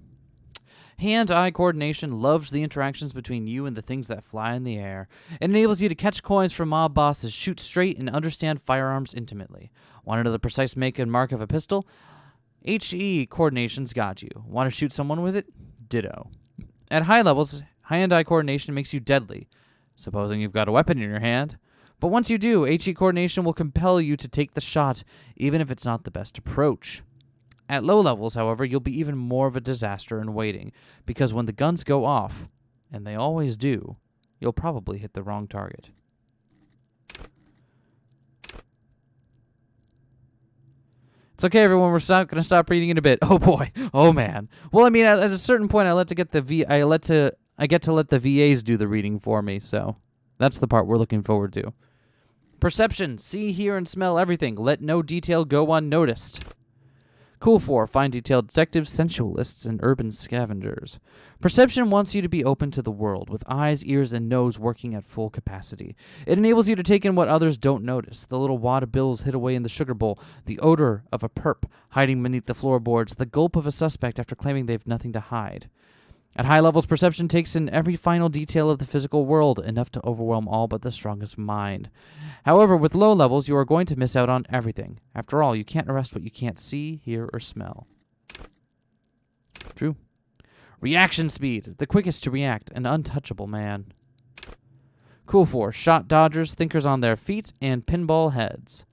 [SPEAKER 1] Hand-eye coordination loves the interactions between you and the things that fly in the air. It enables you to catch coins from mob bosses, shoot straight, and understand firearms intimately. Want to know the precise make and mark of a pistol? HE coordination's got you. Want to shoot someone with it? Ditto. At high levels, hand-eye coordination makes you deadly, supposing you've got a weapon in your hand. But once you do, HE coordination will compel you to take the shot, even if it's not the best approach. At low levels, however, you'll be even more of a disaster in waiting, because when the guns go off, and they always do, you'll probably hit the wrong target. It's okay, everyone. We're going to stop reading in a bit. Oh boy. Oh man. Well, I mean, at a certain point, I get to let the VAs do the reading for me. So that's the part we're looking forward to. Perception: see, hear, and smell everything. Let no detail go unnoticed. Cool 4. Fine detailed detectives, sensualists, and urban scavengers. Perception wants you to be open to the world, with eyes, ears, and nose working at full capacity. It enables you to take in what others don't notice. The little wad of bills hid away in the sugar bowl, the odor of a perp hiding beneath the floorboards, the gulp of a suspect after claiming they've nothing to hide. At high levels, perception takes in every final detail of the physical world, enough to overwhelm all but the strongest mind. However, with low levels, you are going to miss out on everything. After all, you can't arrest what you can't see, hear, or smell. True. Reaction speed: the quickest to react, an untouchable man. Cool 4. Shot dodgers, thinkers on their feet, and pinball heads.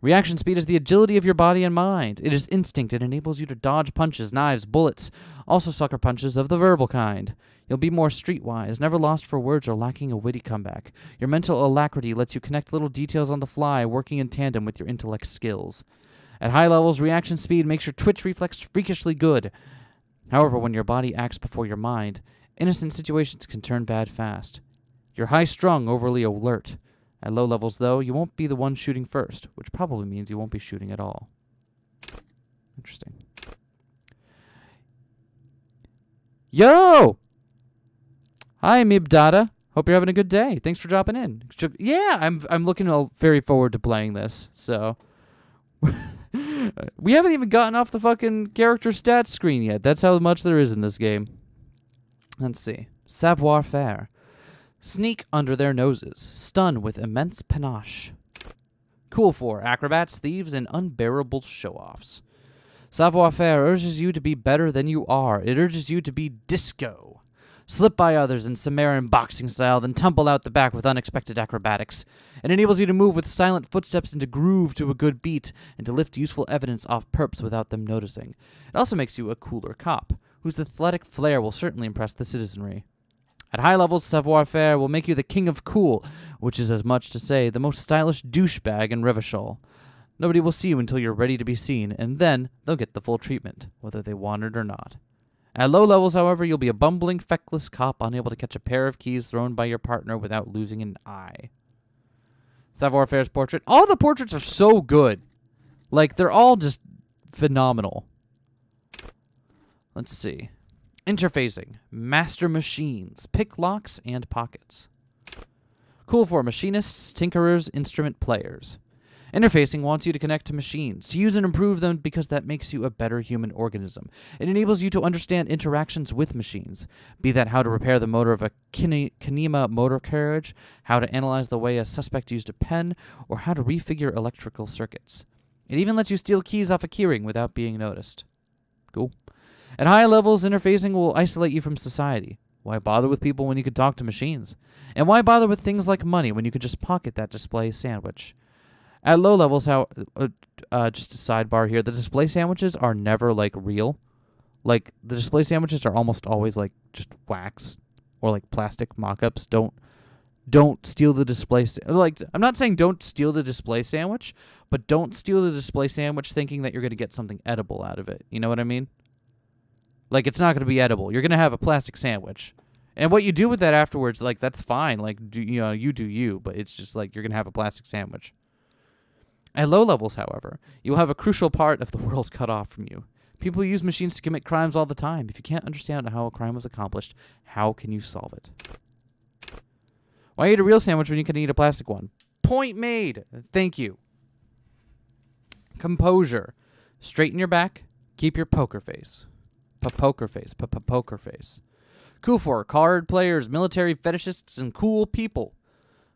[SPEAKER 1] Reaction speed is the agility of your body and mind. It is instinct. It enables you to dodge punches, knives, bullets, also sucker punches of the verbal kind. You'll be more streetwise, never lost for words or lacking a witty comeback. Your mental alacrity lets you connect little details on the fly, working in tandem with your intellect skills. At high levels, reaction speed makes your twitch reflex freakishly good. However, when your body acts before your mind, innocent situations can turn bad fast. You're high-strung, overly alert. At low levels, though, you won't be the one shooting first, which probably means you won't be shooting at all. Interesting. Yo! Hi, Mibdada. Hope you're having a good day. Thanks for dropping in. Yeah, I'm looking very forward to playing this, so... We haven't even gotten off the fucking character stats screen yet. That's how much there is in this game. Let's see. Savoir-faire. Sneak under their noses. Stun with immense panache. Cool 4. Acrobats, thieves, and unbearable show-offs. Savoir-faire urges you to be better than you are. It urges you to be disco. Slip by others in Sumerian boxing style, then tumble out the back with unexpected acrobatics. It enables you to move with silent footsteps and to groove to a good beat, and to lift useful evidence off perps without them noticing. It also makes you a cooler cop, whose athletic flair will certainly impress the citizenry. At high levels, savoir-faire will make you the king of cool, which is as much to say the most stylish douchebag in Revachol. Nobody will see you until you're ready to be seen, and then they'll get the full treatment, whether they want it or not. At low levels, however, you'll be a bumbling, feckless cop unable to catch a pair of keys thrown by your partner without losing an eye. Savoir-faire's portrait. All the portraits are so good. Like, they're all just phenomenal. Let's see. Interfacing. Master machines. Pick locks and pockets. Cool 4. Machinists, tinkerers, instrument players. Interfacing wants you to connect to machines, to use and improve them because that makes you a better human organism. It enables you to understand interactions with machines, be that how to repair the motor of a Kinema motor carriage, how to analyze the way a suspect used a pen, or how to refigure electrical circuits. It even lets you steal keys off a keyring without being noticed. Cool. At high levels, interfacing will isolate you from society. Why bother with people when you could talk to machines? And why bother with things like money when you could just pocket that display sandwich? At low levels, just a sidebar here, the display sandwiches are never, like, real. Like, the display sandwiches are almost always, like, just wax or, like, plastic mock-ups. Don't steal the display like, I'm not saying don't steal the display sandwich, but don't steal the display sandwich thinking that you're going to get something edible out of it. You know what I mean? Like, it's not going to be edible. You're going to have a plastic sandwich. And what you do with that afterwards, like, that's fine. Like, you do you, but it's just, like, you're going to have a plastic sandwich. At low levels, however, you will have a crucial part of the world cut off from you. People use machines to commit crimes all the time. If you can't understand how a crime was accomplished, how can you solve it? Why eat a real sandwich when you can eat a plastic one? Point made. Thank you. Composure. Straighten your back. Keep your poker face. Poker face. Poker face. Cool for card players, military fetishists, and cool people.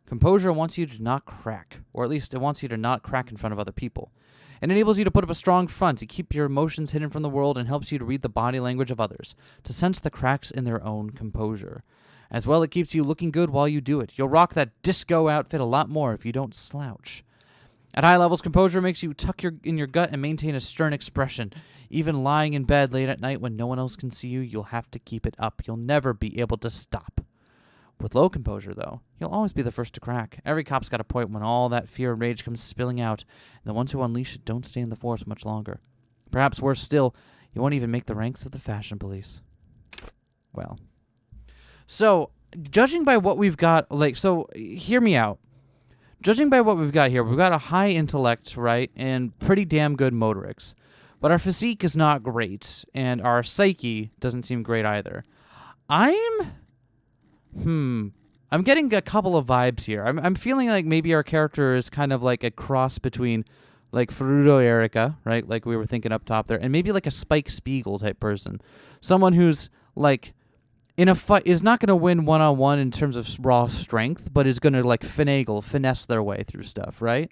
[SPEAKER 1] Composure wants you to not crack, or at least it wants you to not crack in front of other people. It enables you to put up a strong front, to keep your emotions hidden from the world, and helps you to read the body language of others, to sense the cracks in their own composure. As well, it keeps you looking good while you do it. You'll rock that disco outfit a lot more if you don't slouch. At high levels, composure makes you tuck in your gut and maintain a stern expression. Even lying in bed late at night when no one else can see you, you'll have to keep it up. You'll never be able to stop. With low composure, though, you'll always be the first to crack. Every cop's got a point when all that fear and rage comes spilling out, and the ones who unleash it don't stay in the force much longer. Perhaps worse still, you won't even make the ranks of the fashion police. Well. So, judging by what we've got, hear me out. Judging by what we've got here, we've got a high intellect, right, and pretty damn good motorics. But our physique is not great, and our psyche doesn't seem great either. I'm getting a couple of vibes here. I'm feeling like maybe our character is kind of like a cross between, like, Fruto Erica, right, like we were thinking up top there, and maybe like a Spike Spiegel type person. Someone who's, like, in a fight is not going to win one-on-one in terms of raw strength, but is going to, like, finesse their way through stuff, right?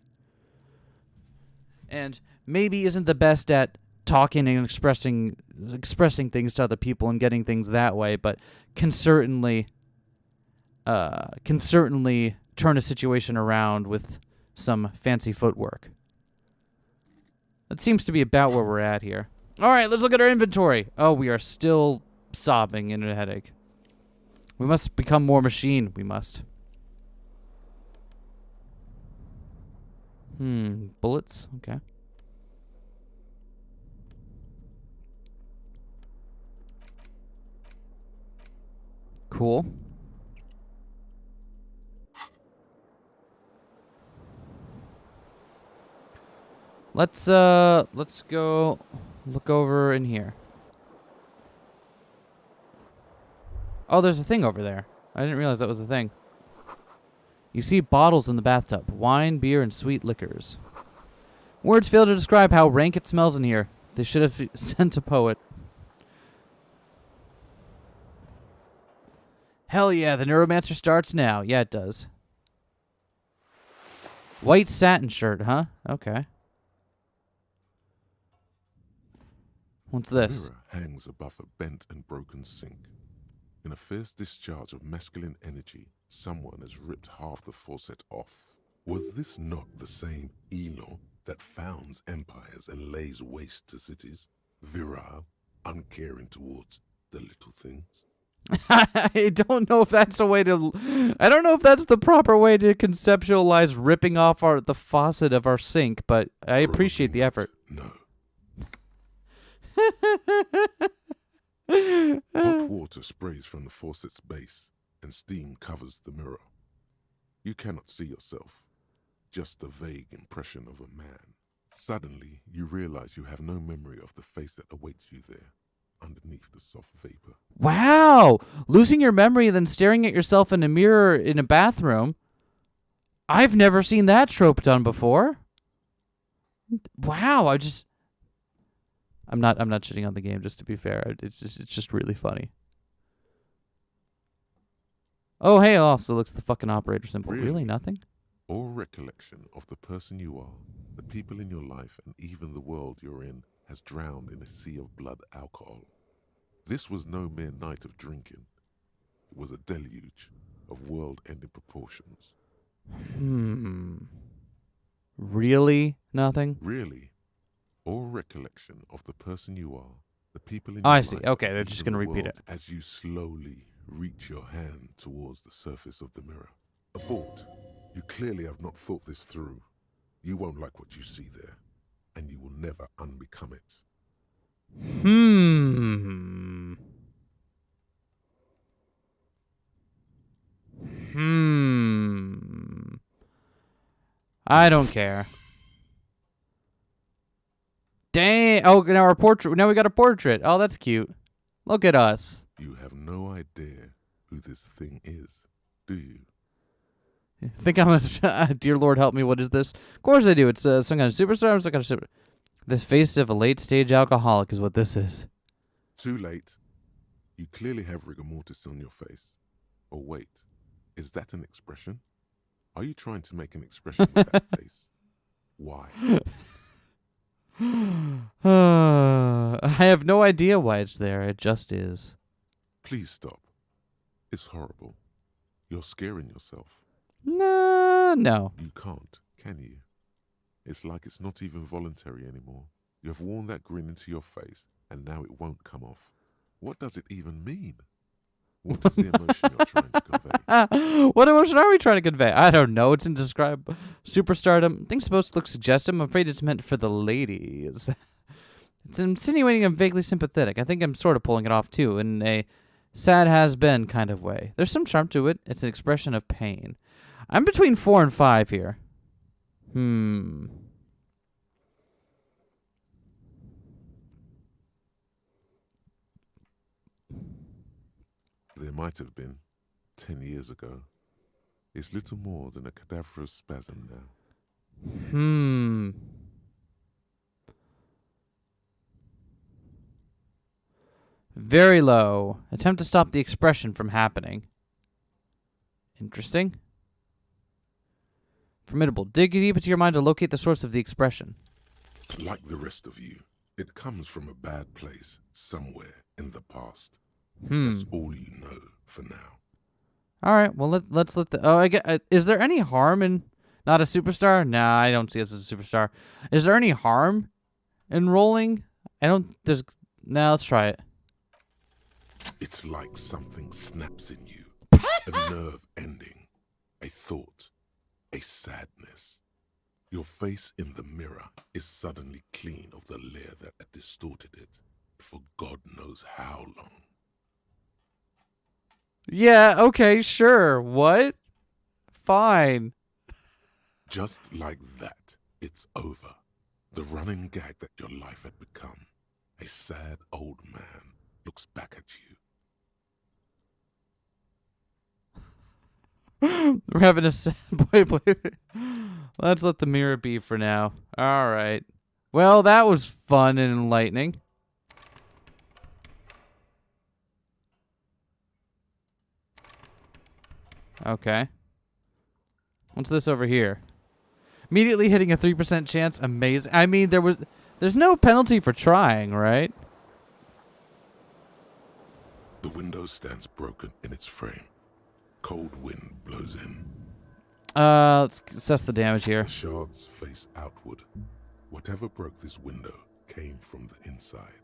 [SPEAKER 1] And maybe isn't the best at talking and expressing things to other people and getting things that way, but can certainly turn a situation around with some fancy footwork. That seems to be about where we're at here. All right, let's look at our inventory. Oh, we are still sobbing in a headache. We must become more machine. We must. Bullets. Okay. Cool. Let's go look over in here. Oh, there's a thing over there. I didn't realize that was a thing. You see bottles in the bathtub. Wine, beer, and sweet liquors. Words fail to describe how rank it smells in here. They should have sent a poet. Hell yeah, the Neuromancer starts now. Yeah, it does. White satin shirt, huh? Okay. What's this?
[SPEAKER 3] The mirror hangs above a bent and broken sink. In a fierce discharge of masculine energy, someone has ripped half the faucet off. Was this not the same Elo that founds empires and lays waste to cities? Virile, uncaring towards the little things?
[SPEAKER 1] I don't know if that's a way to... I don't know if that's the proper way to conceptualize ripping off the faucet of our sink, but I appreciate the effort.
[SPEAKER 3] No. Hot water sprays from the faucet's base, and steam covers the mirror. You cannot see yourself, just a vague impression of a man. Suddenly, you realize you have no memory of the face that awaits you there, underneath the soft vapor.
[SPEAKER 1] Wow! Losing your memory and then staring at yourself in a mirror in a bathroom. I've never seen that trope done before. Wow, I'm not shitting on the game, just to be fair. It's just really funny. Oh, hey, also looks the fucking operator symbol. Really? Nothing?
[SPEAKER 3] All recollection of the person you are, the people in your life, and even the world you're in has drowned in a sea of blood alcohol. This was no mere night of drinking. It was a deluge of world-ending proportions.
[SPEAKER 1] Really? Nothing?
[SPEAKER 3] Really? All recollection of the person you are, the people in your
[SPEAKER 1] I
[SPEAKER 3] life,
[SPEAKER 1] see. Okay, they're
[SPEAKER 3] and
[SPEAKER 1] just
[SPEAKER 3] even
[SPEAKER 1] going to
[SPEAKER 3] the
[SPEAKER 1] repeat
[SPEAKER 3] world
[SPEAKER 1] it.
[SPEAKER 3] as you slowly reach your hand towards the surface of the mirror. Abort. You clearly have not thought this through. You won't like what you see there, and you will never unbecome it.
[SPEAKER 1] I don't care. Dang. Oh, now our portrait. Now we got a portrait. Oh, that's cute. Look at us.
[SPEAKER 3] You have no idea who this thing is, do you?
[SPEAKER 1] Think I'm a dear Lord help me, what is this? Of course I do. It's some kind of superstar, some kind of super. This face of a late stage alcoholic is what this is.
[SPEAKER 3] Too late. You clearly have rigor mortis on your face. Oh wait, is that an expression? Are you trying to make an expression with that face? Why?
[SPEAKER 1] I have no idea why it's there. It just is.
[SPEAKER 3] Please stop. It's horrible. You're scaring yourself.
[SPEAKER 1] No.
[SPEAKER 3] You can't, can you? It's like it's not even voluntary anymore. You have worn that grin into your face, and now it won't come off. What does it even mean? What is the emotion you're trying to convey?
[SPEAKER 1] What emotion are we trying to convey? I don't know. It's indescribable. Superstardom. Thing's supposed to look suggestive. I'm afraid it's meant for the ladies. It's insinuating I'm vaguely sympathetic. I think I'm sort of pulling it off, too, in a sad has-been kind of way. There's some charm to it. It's an expression of pain. I'm between 4 and 5 here.
[SPEAKER 3] There might have been 10 years ago. It's little more than a cadaverous spasm now.
[SPEAKER 1] Very low. Attempt to stop the expression from happening. Interesting. Formidable. Dig deep into your mind to locate the source of the expression.
[SPEAKER 3] Like the rest of you, it comes from a bad place somewhere in the past. That's all you know for now.
[SPEAKER 1] All right. Well, let's let the. Oh, I get. Is there any harm in not a superstar? Nah, I don't see us as a superstar. Is there any harm in rolling? I don't. There's. Nah, let's try it.
[SPEAKER 3] It's like something snaps in you. A nerve ending. A thought. A sadness. Your face in the mirror is suddenly clean of the layer that had distorted it for God knows how long.
[SPEAKER 1] Yeah, okay, sure. What? Fine.
[SPEAKER 3] Just like that, it's over. The running gag that your life had become. A sad old man looks back at you.
[SPEAKER 1] We're having a sad boy play. Let's let the mirror be for now. All right. Well, that was fun and enlightening. Okay. What's this over here? Immediately hitting a 3% chance. Amazing. I mean, there's no penalty for trying, right?
[SPEAKER 3] The window stands broken in its frame. Cold wind blows in.
[SPEAKER 1] Let's assess the damage here.
[SPEAKER 3] The shards face outward. Whatever broke this window came from the inside.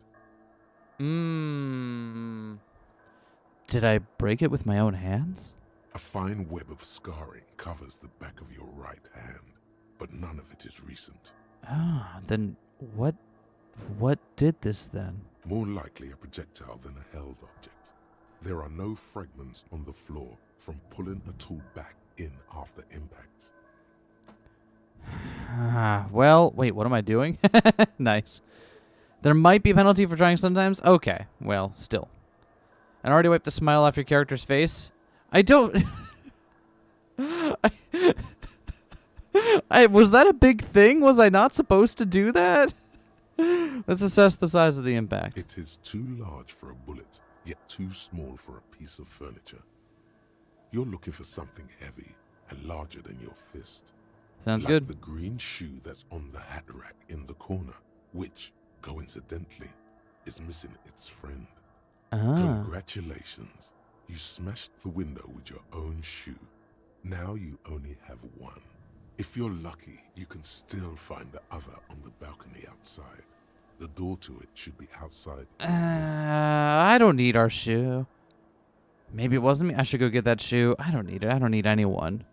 [SPEAKER 1] Did I break it with my own hands?
[SPEAKER 3] A fine web of scarring covers the back of your right hand, but none of it is recent.
[SPEAKER 1] Ah, then what did this then?
[SPEAKER 3] More likely a projectile than a held object. There are no fragments on the floor from pulling a tool back in after impact.
[SPEAKER 1] Well, wait, what am I doing? Nice. There might be a penalty for trying sometimes? Okay, well, still. And already wiped the smile off your character's face? I don't... was that a big thing? Was I not supposed to do that? Let's assess the size of the impact.
[SPEAKER 3] It is too large for a bullet, yet too small for a piece of furniture. You're looking for something heavy and larger than your fist.
[SPEAKER 1] Sounds
[SPEAKER 3] like
[SPEAKER 1] good.
[SPEAKER 3] The green shoe that's on the hat rack in the corner, which, coincidentally, is missing its friend. Congratulations. You smashed the window with your own shoe. Now you only have one. If you're lucky, you can still find the other on the balcony outside. The door to it should be outside.
[SPEAKER 1] I don't need our shoe. Maybe it wasn't me. I should go get that shoe. I don't need it. I don't need anyone.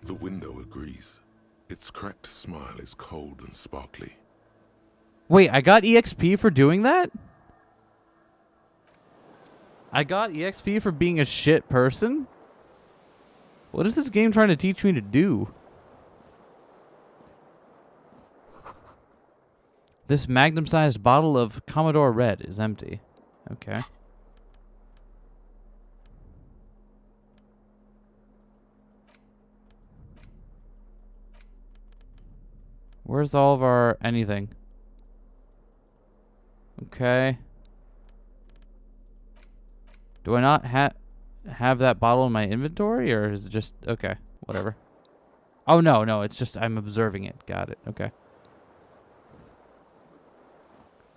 [SPEAKER 3] The window agrees. Its cracked smile is cold and sparkly.
[SPEAKER 1] Wait, I got EXP for doing that? I got EXP for being a shit person? What is this game trying to teach me to do? This magnum-sized bottle of Commodore Red is empty. Okay. Where's all of our anything? Okay. Do I not have that bottle in my inventory, or is it just okay? Whatever. Oh no, it's just I'm observing it. Got it. Okay.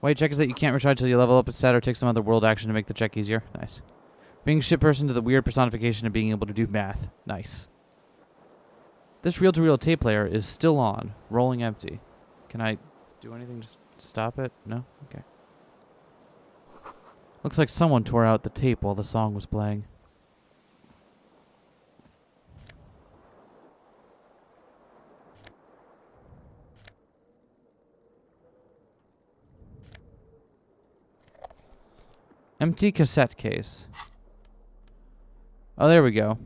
[SPEAKER 1] Wait, check is that you can't recharge till you level up a set or take some other world action to make the check easier. Nice. Being a shit person to the weird personification of being able to do math. Nice. This reel-to-reel tape player is still on, rolling empty. Can I do anything to stop it? No? Okay. Looks like someone tore out the tape while the song was playing. Empty cassette case. Oh, there we go.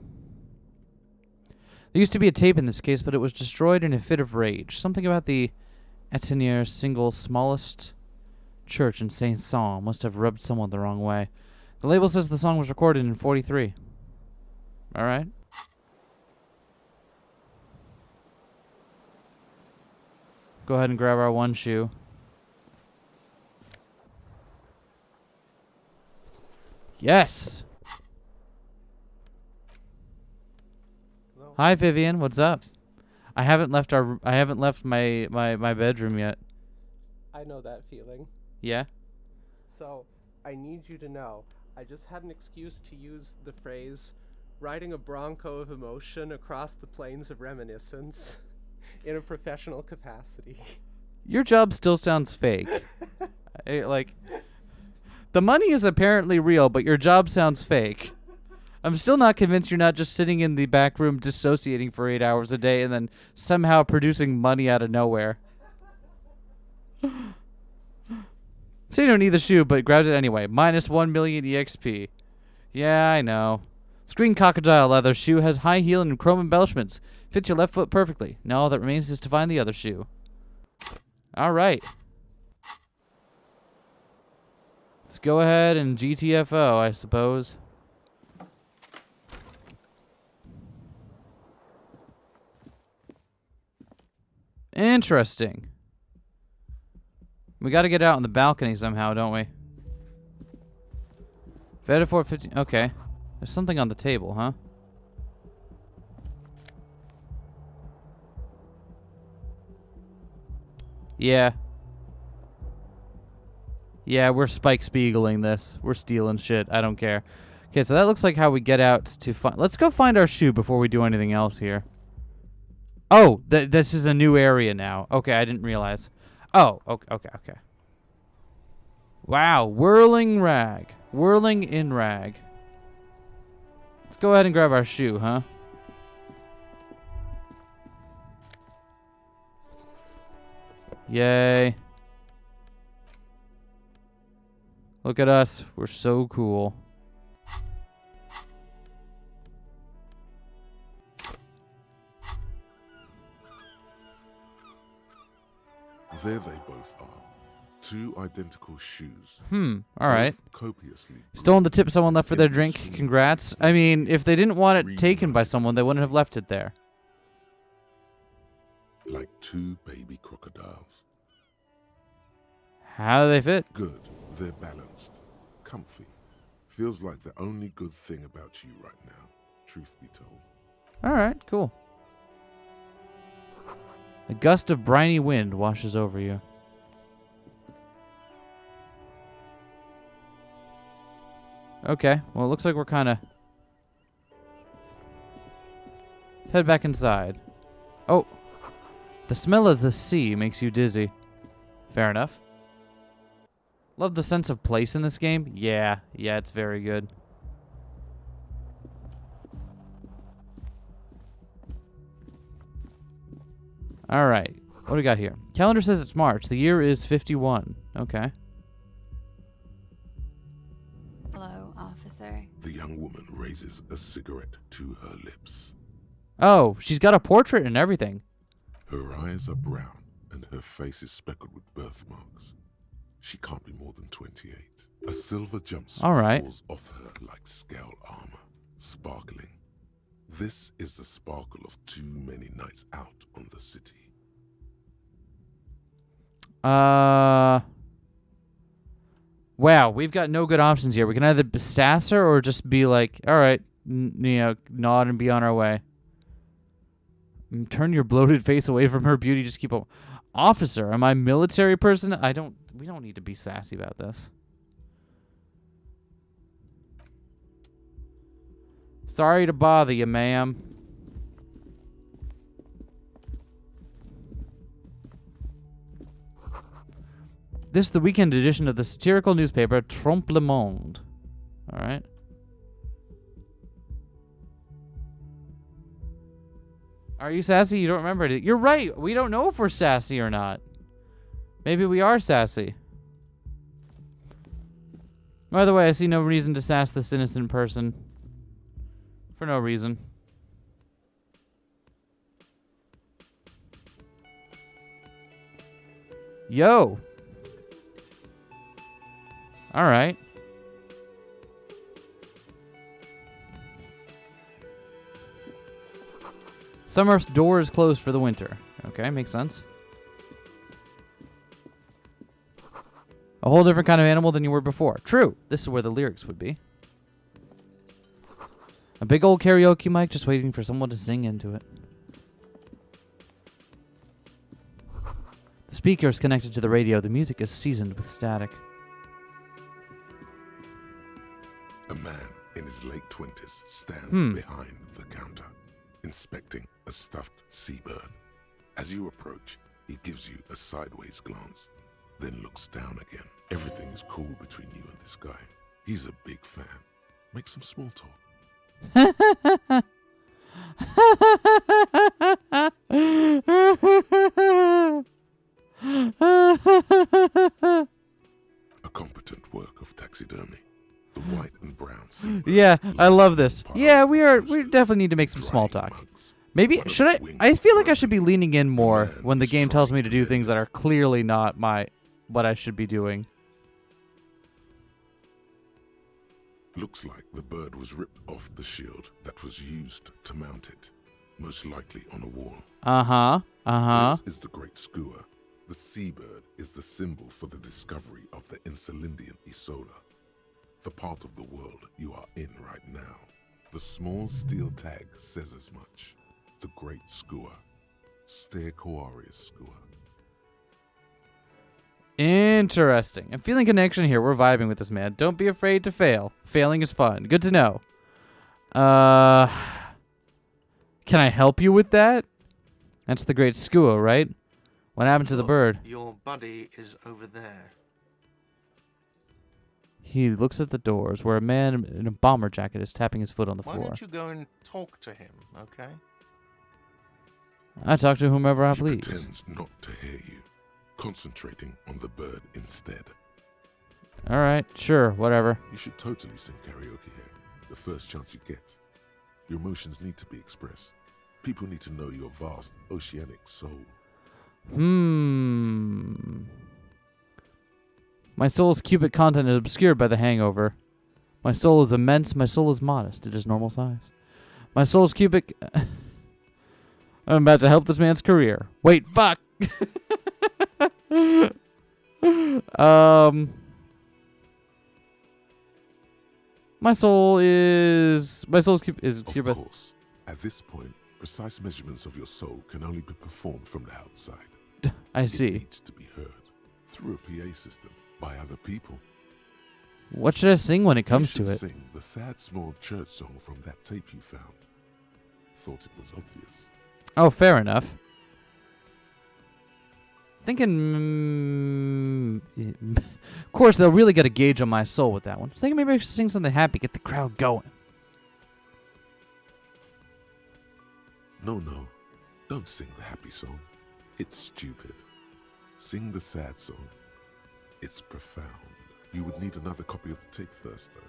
[SPEAKER 1] There used to be a tape in this case, but it was destroyed in a fit of rage. Something about the Etienne single smallest church in Saint Saul must have rubbed someone the wrong way. The label says the song was recorded in 43. All right. Go ahead and grab our one shoe. Yes.
[SPEAKER 5] Hello.
[SPEAKER 1] Hi, Vivian. What's up? I haven't left my bedroom yet.
[SPEAKER 5] I know that feeling.
[SPEAKER 1] Yeah.
[SPEAKER 5] So, I need you to know, I just had an excuse to use the phrase, riding a bronco of emotion across the plains of reminiscence in a professional capacity.
[SPEAKER 1] Your job still sounds fake. Like, the money is apparently real, but your job sounds fake. I'm still not convinced you're not just sitting in the back room dissociating for 8 hours a day and then somehow producing money out of nowhere. So you don't need the shoe, but grabbed it anyway. Minus 1 million EXP. Yeah, I know. Screen crocodile leather shoe has high heel and chrome embellishments. Fits your left foot perfectly. Now all that remains is to find the other shoe. All right. Let's go ahead and GTFO, I suppose. Interesting. We got to get out on the balcony somehow, don't we? Fed at 450. Okay. There's something on the table, huh? Yeah. Yeah, we're Spike Spiegeling this. We're stealing shit. I don't care. Okay, so that looks like how we get out to find... Let's go find our shoe before we do anything else here. Oh, this is a new area now. Okay, I didn't realize. Oh, okay. Wow, whirling rag. Whirling in rag. Let's go ahead and grab our shoe, huh? Yay. Look at us. We're so cool.
[SPEAKER 3] There they both are. Two identical shoes.
[SPEAKER 1] All right.
[SPEAKER 3] Both copiously
[SPEAKER 1] Stolen the tip someone left for their
[SPEAKER 3] in
[SPEAKER 1] drink.
[SPEAKER 3] small
[SPEAKER 1] Congrats. I mean, if they didn't want it taken by someone, they wouldn't have left it there.
[SPEAKER 3] like two baby crocodiles.
[SPEAKER 1] How do they fit?
[SPEAKER 3] Good. They're balanced. Comfy. Feels like the only good thing about you right now, truth be told.
[SPEAKER 1] All right, cool. A gust of briny wind washes over you. Okay, well, it looks like we're kind of... Let's head back inside. Oh, the smell of the sea makes you dizzy. Fair enough. Love the sense of place in this game. Yeah, it's very good. All right, what do we got here? Calendar says it's March. The year is 51. Okay.
[SPEAKER 6] Hello, officer.
[SPEAKER 3] The young woman raises a cigarette to her lips.
[SPEAKER 1] Oh, she's got a portrait and everything.
[SPEAKER 3] Her eyes are brown and her face is speckled with birthmarks. She can't be more than 28. A silver jumpsuit falls off her like scale armor, sparkling. This is the sparkle of too many nights out on the city.
[SPEAKER 1] Wow, we've got no good options here. We can either sass her or just be like, all right, nod and be on our way. Turn your bloated face away from her beauty. Just keep on. Officer, am I a military person? We don't need to be sassy about this. Sorry to bother you, ma'am. This is the weekend edition of the satirical newspaper Trompe le Monde. All right. Are you sassy? You don't remember it. You're right. We don't know if we're sassy or not. Maybe we are sassy. By the way, I see no reason to sass this innocent person. For no reason. Yo. All right. Summer door is closed for the winter. Okay, makes sense. A whole different kind of animal than you were before. True. This is where the lyrics would be. A big old karaoke mic just waiting for someone to sing into it. The speaker is connected to the radio. The music is seasoned with static.
[SPEAKER 3] A man in his late 20s stands behind the counter, inspecting a stuffed seabird. As you approach, he gives you a sideways glance, then looks down again. Everything is cool between you and this guy. He's a big fan. Make some small talk. A competent work of taxidermy. The white and brown seabird.
[SPEAKER 1] Yeah, I love this. Yeah, we definitely need to make some small talk. Maybe should I feel like I should be leaning in more when the game tells me to do things that are clearly not what I should be doing.
[SPEAKER 3] Looks like the bird was ripped off the shield that was used to mount it, most likely on a wall. This is the great skua. The seabird is the symbol for the discovery of the Insulindian Isola, the part of the world you are in right now. The small steel tag says as much. The great skua. Stercoarius skua.
[SPEAKER 1] Interesting. I'm feeling connection here. We're vibing with this man. Don't be afraid to fail. Failing is fun. Good to know. Can I help you with that? That's the great skua, right? What happened to the bird?
[SPEAKER 7] Your buddy is over there.
[SPEAKER 1] He looks at the doors where a man in a bomber jacket is tapping his foot on the
[SPEAKER 7] Why
[SPEAKER 1] floor.
[SPEAKER 7] don't you go and talk to him, okay?
[SPEAKER 1] I talk to whomever I
[SPEAKER 3] He
[SPEAKER 1] please.
[SPEAKER 3] pretends not to hear you, concentrating on the bird instead.
[SPEAKER 1] All right, sure, whatever.
[SPEAKER 3] You should totally sing karaoke here, the first chance you get. Your emotions need to be expressed. People need to know your vast oceanic soul.
[SPEAKER 1] My soul's cubic content is obscured by the hangover. My soul is immense. My soul is modest. It is normal size. My soul's cubic... I'm about to help this man's career. Wait, fuck! My soul's cubic...
[SPEAKER 3] Of course, at this point, precise measurements of your soul can only be performed from the outside.
[SPEAKER 1] I
[SPEAKER 3] It
[SPEAKER 1] see.
[SPEAKER 3] needs to be heard through a PA system by other people.
[SPEAKER 1] What should I sing when it comes
[SPEAKER 3] You
[SPEAKER 1] to
[SPEAKER 3] should
[SPEAKER 1] it?
[SPEAKER 3] sing the sad small church song from that tape you found. Thought it was obvious.
[SPEAKER 1] Oh, fair enough. Thinking... of course, they'll really get a gauge on my soul with that one. Thinking maybe I should sing something happy, get the crowd going.
[SPEAKER 3] No, don't sing the happy song. It's stupid. Sing the sad song. It's profound. You would need another copy of the tape first, though.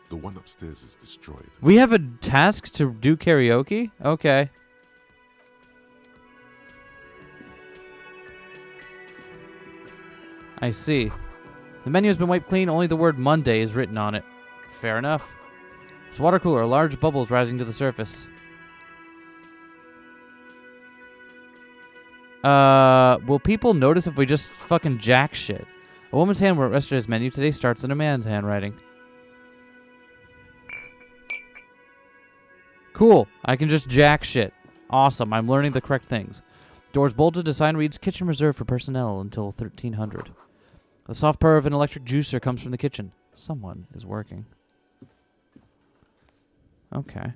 [SPEAKER 3] The one upstairs is destroyed.
[SPEAKER 1] We have a task to do karaoke? Okay. I see. The menu has been wiped clean. Only the word Monday is written on it. Fair enough. This water cooler, large bubbles rising to the surface. Will people notice if we just fucking jack shit? A woman's hand wrote yesterday's menu today starts in a man's handwriting. Cool. I can just jack shit. Awesome. I'm learning the correct things. Doors bolted. A sign reads kitchen reserved for personnel until 1300. The soft purr of an electric juicer comes from the kitchen. Someone is working. Okay.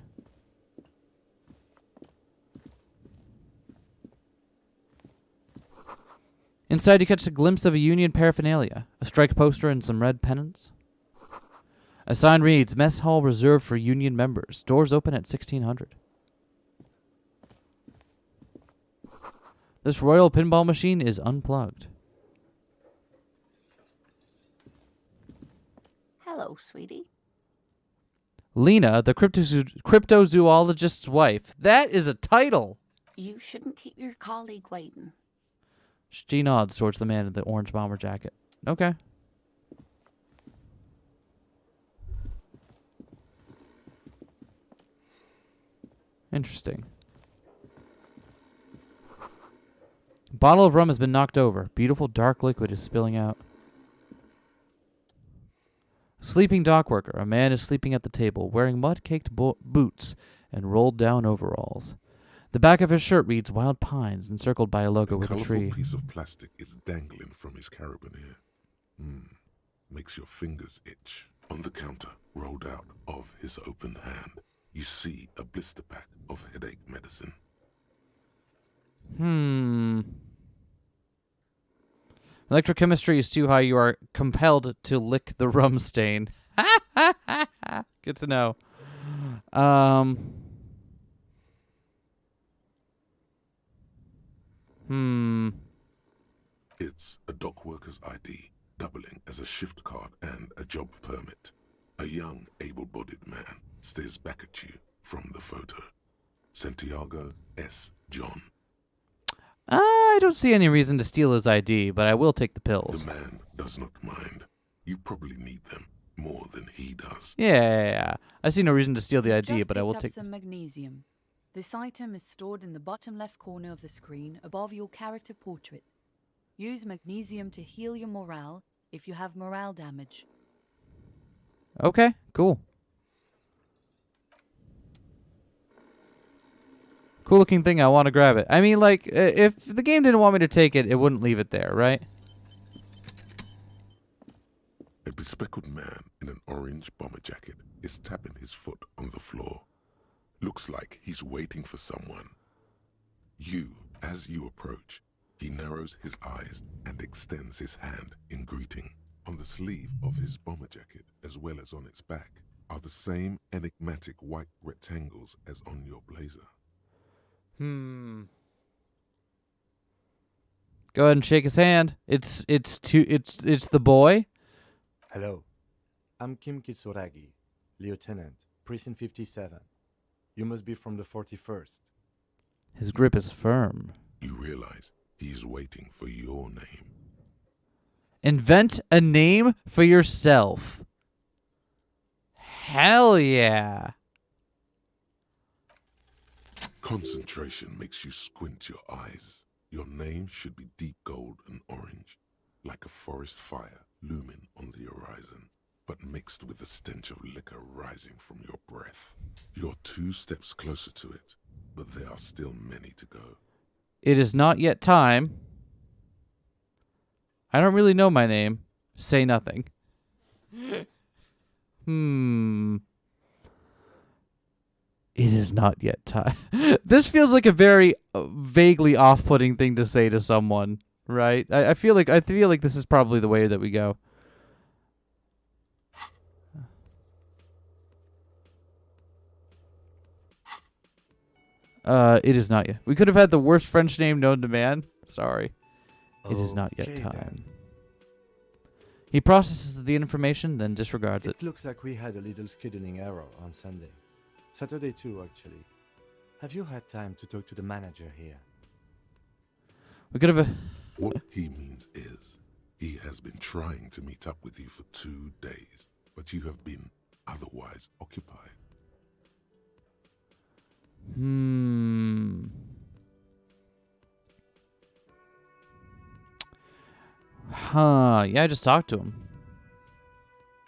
[SPEAKER 1] Inside, you catch a glimpse of a union paraphernalia, a strike poster and some red pennants. A sign reads, Mess Hall reserved for union members. Doors open at 1600. This royal pinball machine is unplugged.
[SPEAKER 8] Hello, sweetie.
[SPEAKER 1] Lena, the cryptozoologist's wife. That is a title.
[SPEAKER 8] You shouldn't keep your colleague waiting.
[SPEAKER 1] She nods towards the man in the orange bomber jacket. Okay. Interesting. Bottle of rum has been knocked over. Beautiful dark liquid is spilling out. Sleeping dock worker. A man is sleeping at the table, wearing mud-caked boots and rolled-down overalls. The back of his shirt reads Wild Pines, encircled by a logo with a tree.
[SPEAKER 3] A piece of plastic is dangling from his carabiner. Makes your fingers itch. On the counter, rolled out of his open hand, you see a blister pack of headache medicine.
[SPEAKER 1] Electrochemistry is too high. You are compelled to lick the rum stain. Good to know.
[SPEAKER 3] It's a dock worker's ID, doubling as a shift card and a job permit. A young, able-bodied man stares back at you from the photo. Santiago S. John.
[SPEAKER 1] I don't see any reason to steal his ID, but I will take the pills.
[SPEAKER 3] The man does not mind. You probably need them more than he does.
[SPEAKER 1] Yeah. I see no reason to steal the ID, but I will take...
[SPEAKER 9] some magnesium. This item is stored in the bottom left corner of the screen above your character portrait. Use magnesium to heal your morale if you have morale damage.
[SPEAKER 1] Okay, cool. Cool looking thing, I want to grab it. I mean, like, if the game didn't want me to take it, it wouldn't leave it there, right?
[SPEAKER 3] A bespectacled man in an orange bomber jacket is tapping his foot on the floor. Looks like he's waiting for someone. As you approach, he narrows his eyes and extends his hand in greeting. On the sleeve of his bomber jacket, as well as on its back, are the same enigmatic white rectangles as on your blazer.
[SPEAKER 1] Go ahead and shake his hand. It's the boy.
[SPEAKER 10] Hello. I'm Kim Kitsuragi, Lieutenant, Precinct 57. You must be from the 41st.
[SPEAKER 1] His grip is firm.
[SPEAKER 3] You realize he's waiting for your name.
[SPEAKER 1] Invent a name for yourself. Hell yeah.
[SPEAKER 3] Concentration makes you squint your eyes. Your name should be deep gold and orange, like a forest fire looming on the horizon, but mixed with the stench of liquor rising from your breath. You're 2 steps closer to it, but there are still many to go.
[SPEAKER 1] It is not yet time. I don't really know my name. Say nothing. It is not yet time. This feels like a very vaguely off-putting thing to say to someone, right? I feel like this is probably the way that we go. It is not yet. We could have had the worst French name known to man. Sorry. It is not yet time.
[SPEAKER 10] Then.
[SPEAKER 1] He processes the information, then disregards it.
[SPEAKER 10] It looks like we had a little scheduling error on Sunday. Saturday too, actually. Have you had time to talk to the manager here?
[SPEAKER 1] We could have...
[SPEAKER 3] What he means is, he has been trying to meet up with you for 2 days, but you have been otherwise occupied.
[SPEAKER 1] Huh, yeah, I just talked to him.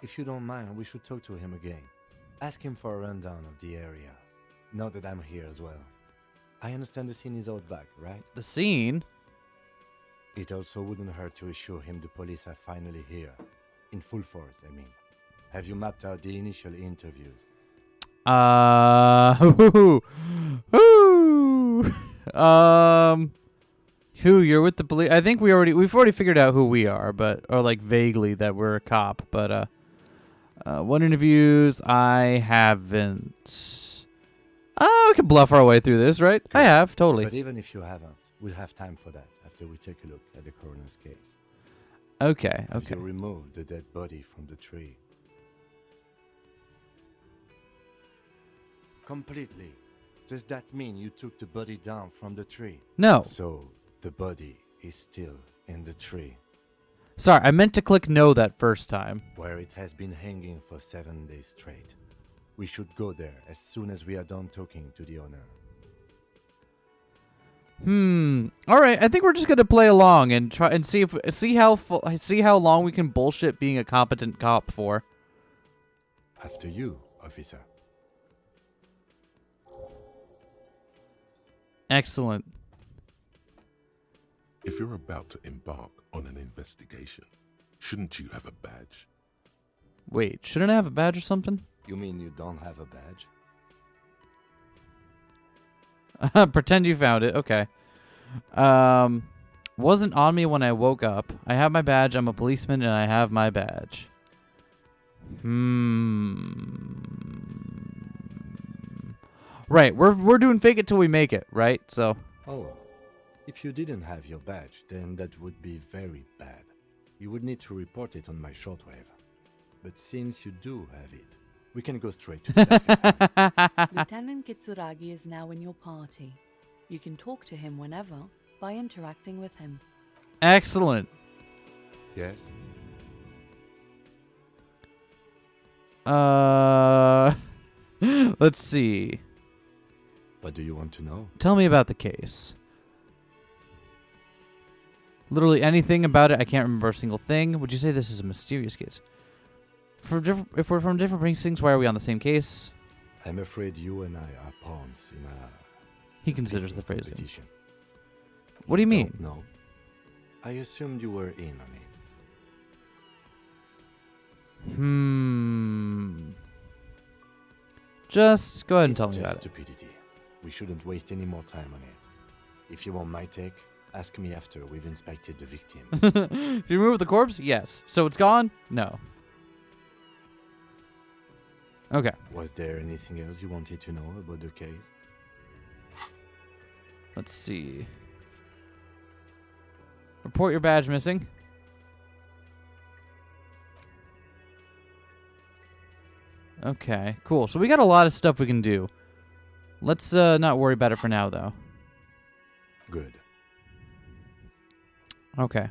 [SPEAKER 10] If you don't mind, we should talk to him again. Ask him for a rundown of the area. Now that I'm here as well. I understand the scene is out back, right?
[SPEAKER 1] The scene?
[SPEAKER 10] It also wouldn't hurt to assure him the police are finally here. In full force, I mean. Have you mapped out the initial interviews?
[SPEAKER 1] Who you're with the police? I think we've already figured out who we are, or like vaguely that we're a cop. But what interviews? I haven't. We can bluff our way through this, right?
[SPEAKER 10] Good.
[SPEAKER 1] I have totally.
[SPEAKER 10] But even if you haven't, we'll have time for that after we take a look at the coroner's case.
[SPEAKER 1] Okay.
[SPEAKER 10] Have
[SPEAKER 1] Okay.
[SPEAKER 10] you removed the dead body from the tree? Completely. Does that mean you took the body down from the tree?
[SPEAKER 1] No.
[SPEAKER 10] So, the body is still in the tree.
[SPEAKER 1] Sorry, I meant to click no that first time.
[SPEAKER 10] Where it has been hanging for 7 days straight. We should go there as soon as we are done talking to the owner.
[SPEAKER 1] All right. I think we're just gonna play along and try and see how long we can bullshit being a competent cop for.
[SPEAKER 10] After you, officer.
[SPEAKER 1] Excellent.
[SPEAKER 3] If you're about to embark on an investigation, shouldn't you have a badge?
[SPEAKER 1] Wait, shouldn't I have a badge or something?
[SPEAKER 10] You mean you don't have a badge?
[SPEAKER 1] Pretend you found it. Okay. Wasn't on me when I woke up. I have my badge. I'm a policeman, and I have my badge. Right. We're doing fake it till we make it, right? So.
[SPEAKER 10] Oh, if you didn't have your badge, then that would be very bad. You would need to report it on my shortwave. But since you do have it, we can go straight to the
[SPEAKER 9] Lieutenant Kitsuragi is now in your party. You can talk to him whenever by interacting with him.
[SPEAKER 1] Excellent.
[SPEAKER 10] Yes?
[SPEAKER 1] Let's see.
[SPEAKER 10] What do you want to know?
[SPEAKER 1] Tell me about the case. Literally anything about it. I can't remember a single thing. Would you say this is a mysterious case? If we're from different precincts, why are we on the same case?
[SPEAKER 10] I'm afraid you and I are pawns in a...
[SPEAKER 1] He considers the phrasing.
[SPEAKER 10] competition.
[SPEAKER 1] What do you mean?
[SPEAKER 10] No. I assumed you were in on it.
[SPEAKER 1] Just go ahead and
[SPEAKER 10] It's
[SPEAKER 1] tell me
[SPEAKER 10] just
[SPEAKER 1] about it.
[SPEAKER 10] stupidity. We shouldn't waste any more time on it. If you want my take, ask me after we've inspected the victim.
[SPEAKER 1] If you remove the corpse, yes. So it's gone? No. Okay.
[SPEAKER 10] Was there anything else you wanted to know about the case?
[SPEAKER 1] Let's see. Report your badge missing. Okay, cool. So we got a lot of stuff we can do. Let's not worry about it for now, though.
[SPEAKER 10] Good.
[SPEAKER 1] Okay.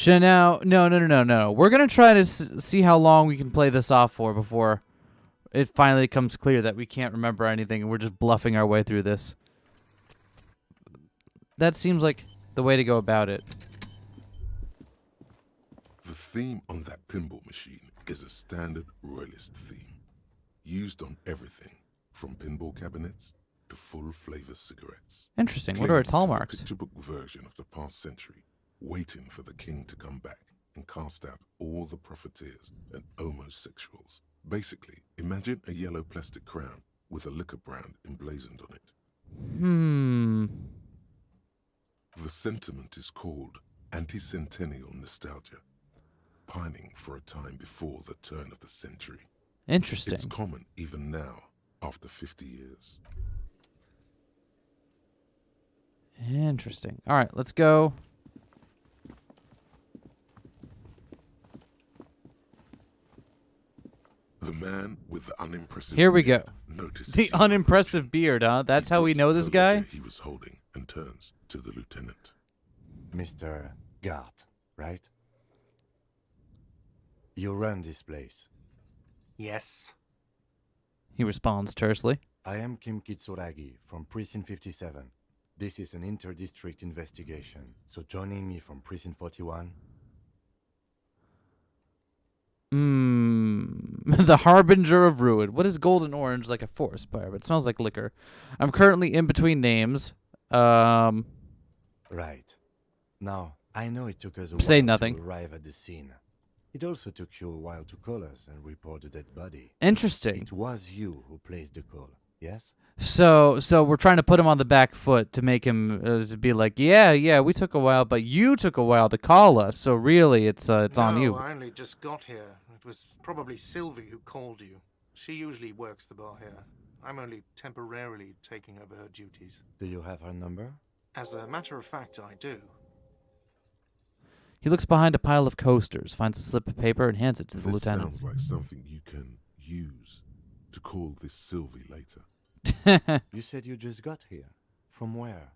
[SPEAKER 1] Now, no. We're gonna try to see how long we can play this off for before it finally becomes clear that we can't remember anything and we're just bluffing our way through this. That seems like the way to go about it.
[SPEAKER 3] The theme on that pinball machine is a standard royalist theme, used on everything from pinball cabinets to full-flavor cigarettes.
[SPEAKER 1] Interesting. What are its
[SPEAKER 3] Clinging to
[SPEAKER 1] hallmarks?
[SPEAKER 3] A picture book version of the past century, waiting for the king to come back and cast out all the profiteers and homosexuals. Basically, imagine a yellow plastic crown with a liquor brand emblazoned on it. The sentiment is called anti-centennial nostalgia, pining for a time before the turn of the century.
[SPEAKER 1] Interesting.
[SPEAKER 3] It's common even now, after 50 years.
[SPEAKER 1] Interesting. All right, let's go.
[SPEAKER 3] The man with the unimpressive
[SPEAKER 1] Here we go.
[SPEAKER 3] beard notices
[SPEAKER 1] The
[SPEAKER 3] you
[SPEAKER 1] unimpressive beard, huh? That's
[SPEAKER 3] He
[SPEAKER 1] how we
[SPEAKER 3] drops
[SPEAKER 1] know
[SPEAKER 3] the
[SPEAKER 1] this guy?
[SPEAKER 3] ledger he was holding and turns to the lieutenant.
[SPEAKER 10] Mr. Gart, right? You run this place.
[SPEAKER 7] Yes.
[SPEAKER 1] He responds tersely.
[SPEAKER 10] I am Kim Kitsuragi from Precinct 57. This is an inter-district investigation, so joining me from Precinct 41...
[SPEAKER 1] The Harbinger of Ruin. What is golden orange like a forest fire, but it smells like liquor? I'm currently in between names.
[SPEAKER 10] Right. Now, I know it took us a
[SPEAKER 1] Say
[SPEAKER 10] while
[SPEAKER 1] nothing.
[SPEAKER 10] to arrive at the scene. It also took you a while to call us and report the dead body.
[SPEAKER 1] Interesting.
[SPEAKER 10] It was you who placed the call, yes?
[SPEAKER 1] So we're trying to put him on the back foot to make him to be like, yeah, we took a while, but you took a while to call us. So really, it's on you.
[SPEAKER 7] No, I only just got here. It was probably Sylvie who called you. She usually works the bar here. I'm only temporarily taking over her duties.
[SPEAKER 10] Do you have her number?
[SPEAKER 7] As a matter of fact, I do.
[SPEAKER 1] He looks behind a pile of coasters, finds a slip of paper, and hands it to the
[SPEAKER 3] This
[SPEAKER 1] lieutenant.
[SPEAKER 3] sounds like something you can use to call this Sylvie later.
[SPEAKER 10] You said you just got here. From where?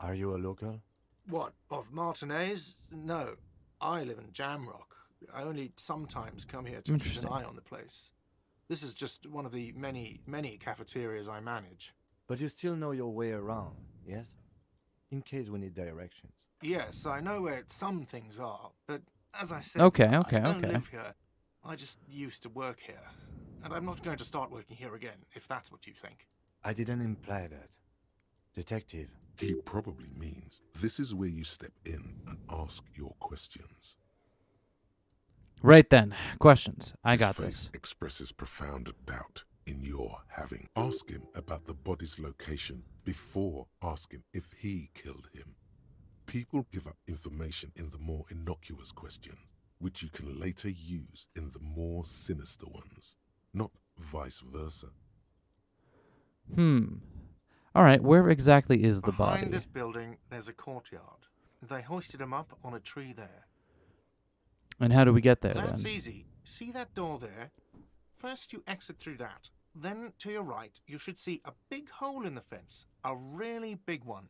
[SPEAKER 10] Are you a local?
[SPEAKER 7] What, of Martinez? No, I live in Jamrock. I only sometimes come here to keep an
[SPEAKER 1] Interesting.
[SPEAKER 7] eye on the place. This is just one of the many cafeterias I manage.
[SPEAKER 10] But you still know your way around, yes? In case we need directions.
[SPEAKER 7] Yes, I know where some things are, but as I said,
[SPEAKER 1] Okay.
[SPEAKER 7] I don't live here. I just used to work here, and I'm not going to start working here again, if that's what you think.
[SPEAKER 10] I didn't imply that. Detective.
[SPEAKER 3] He probably means this is where you step in and ask your questions.
[SPEAKER 1] Right then. Questions. I
[SPEAKER 3] His
[SPEAKER 1] got
[SPEAKER 3] face
[SPEAKER 1] this.
[SPEAKER 3] expresses profound doubt in your having. Ask him about the body's location before asking if he killed him. People give up information in the more innocuous questions, which you can later use in the more sinister ones, not vice versa.
[SPEAKER 1] All right, where exactly is the body?
[SPEAKER 7] Behind this building, there's a courtyard. They hoisted him up on a tree there.
[SPEAKER 1] And how do we get there
[SPEAKER 7] That's
[SPEAKER 1] then?
[SPEAKER 7] easy. See that door there? First you exit through that. Then to your right, you should see a big hole in the fence. A really big one.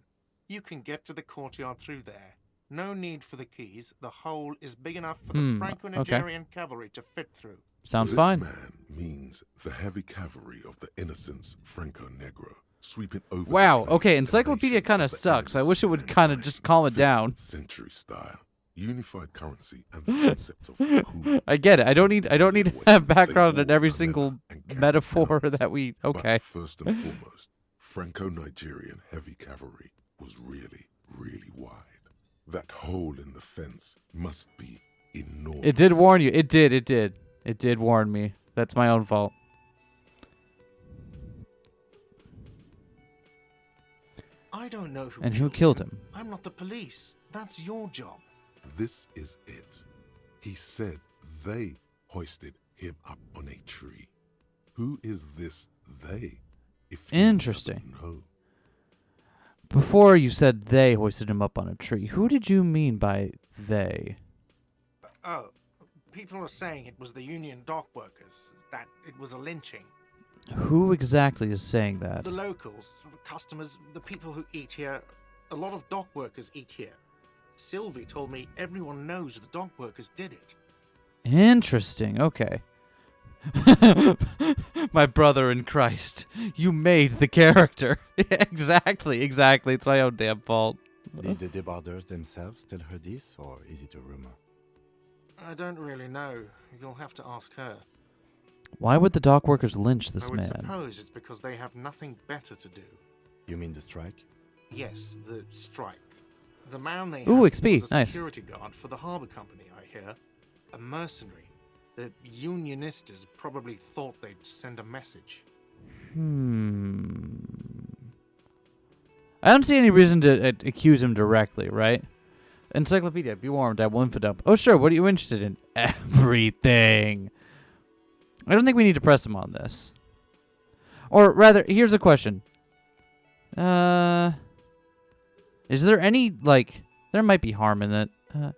[SPEAKER 7] You can get to the courtyard through there. No need for the keys. The hole is big enough for the Franco-Nigerian cavalry to fit through.
[SPEAKER 1] Sounds
[SPEAKER 3] This
[SPEAKER 1] fine.
[SPEAKER 3] man means the heavy cavalry of the innocents Franco-Negro, sweeping over.
[SPEAKER 1] Wow,
[SPEAKER 3] the
[SPEAKER 1] okay,
[SPEAKER 3] plains and
[SPEAKER 1] Encyclopedia
[SPEAKER 3] nations
[SPEAKER 1] kind of
[SPEAKER 3] of the
[SPEAKER 1] sucks. I
[SPEAKER 3] enemy's
[SPEAKER 1] wish it would
[SPEAKER 3] mankind.
[SPEAKER 1] kind of just calm it down.
[SPEAKER 3] 5th century style, unified currency, and the concept of coup.
[SPEAKER 1] I get it. I don't need to have background in every
[SPEAKER 3] They
[SPEAKER 1] single
[SPEAKER 3] wore and carried
[SPEAKER 1] metaphor
[SPEAKER 3] guns.
[SPEAKER 1] that we.
[SPEAKER 3] But
[SPEAKER 1] Okay.
[SPEAKER 3] first and foremost, Franco-Nigerian heavy cavalry was really, really wide. That hole in the fence must be enormous.
[SPEAKER 1] It did warn you. It did. It did warn me. That's my own fault.
[SPEAKER 7] I don't know who
[SPEAKER 1] And who killed him?
[SPEAKER 7] I'm not the police. That's your job.
[SPEAKER 3] This is it. He said they hoisted him up on a tree. Who is this they? If he
[SPEAKER 1] Interesting.
[SPEAKER 3] doesn't know.
[SPEAKER 1] Before you said they hoisted him up on a tree. Who did you mean by they?
[SPEAKER 7] Oh, people are saying it was the union dock workers, that it was a lynching.
[SPEAKER 1] Who exactly is saying that?
[SPEAKER 7] The locals, customers, the people who eat here, a lot of dock workers eat here. Sylvie told me everyone knows the dock workers did it.
[SPEAKER 1] Interesting. Okay. My brother in Christ. You made the character. Exactly. It's my own damn fault.
[SPEAKER 10] Did the debarders themselves tell her this, or is it a rumor?
[SPEAKER 7] I don't really know. You'll have to ask her.
[SPEAKER 1] Why would the dock workers lynch this
[SPEAKER 7] I would
[SPEAKER 1] man?
[SPEAKER 7] suppose it's because they have nothing better to do.
[SPEAKER 10] You mean the strike?
[SPEAKER 7] Yes, the strike. The man they
[SPEAKER 1] Ooh,
[SPEAKER 7] had
[SPEAKER 1] XP,
[SPEAKER 7] was a
[SPEAKER 1] nice.
[SPEAKER 7] security guard for the harbour company, I hear. A mercenary. The unionistas probably thought they'd send a message.
[SPEAKER 1] I don't see any reason to accuse him directly, right? Encyclopedia, be warned, I will infodump. Oh, sure, what are you interested in? Everything. I don't think we need to press him on this. Or rather, here's a question. Is there any, there might be harm in it.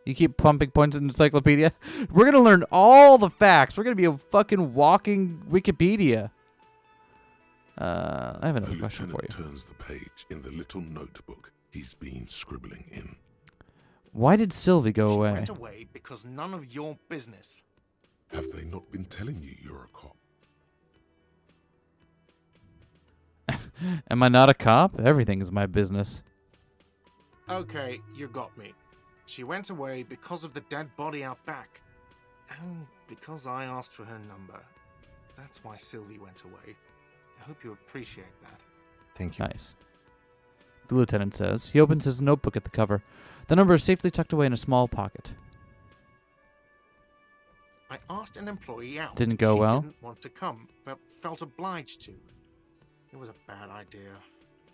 [SPEAKER 1] You keep pumping points in Encyclopedia. We're going to learn all the facts. We're going to be a fucking walking Wikipedia. I have another
[SPEAKER 3] The
[SPEAKER 1] question for
[SPEAKER 3] lieutenant
[SPEAKER 1] you.
[SPEAKER 3] turns the page in the little notebook he's been scribbling in.
[SPEAKER 1] Why did Sylvie go
[SPEAKER 7] She
[SPEAKER 1] away?
[SPEAKER 7] went away because none of your business.
[SPEAKER 3] Have they not been telling you you're a cop?
[SPEAKER 1] Am I not a cop? Everything is my business.
[SPEAKER 7] Okay, you got me. She went away because of the dead body out back. And because I asked for her number. That's why Sylvie went away. I hope you appreciate that.
[SPEAKER 10] Thank you.
[SPEAKER 1] Nice. The lieutenant says. He opens his notebook at the cover. The number is safely tucked away in a small pocket.
[SPEAKER 7] I asked an employee out.
[SPEAKER 1] Didn't go
[SPEAKER 7] she
[SPEAKER 1] well.
[SPEAKER 7] Didn't want to come, but felt obliged to. It was a bad idea.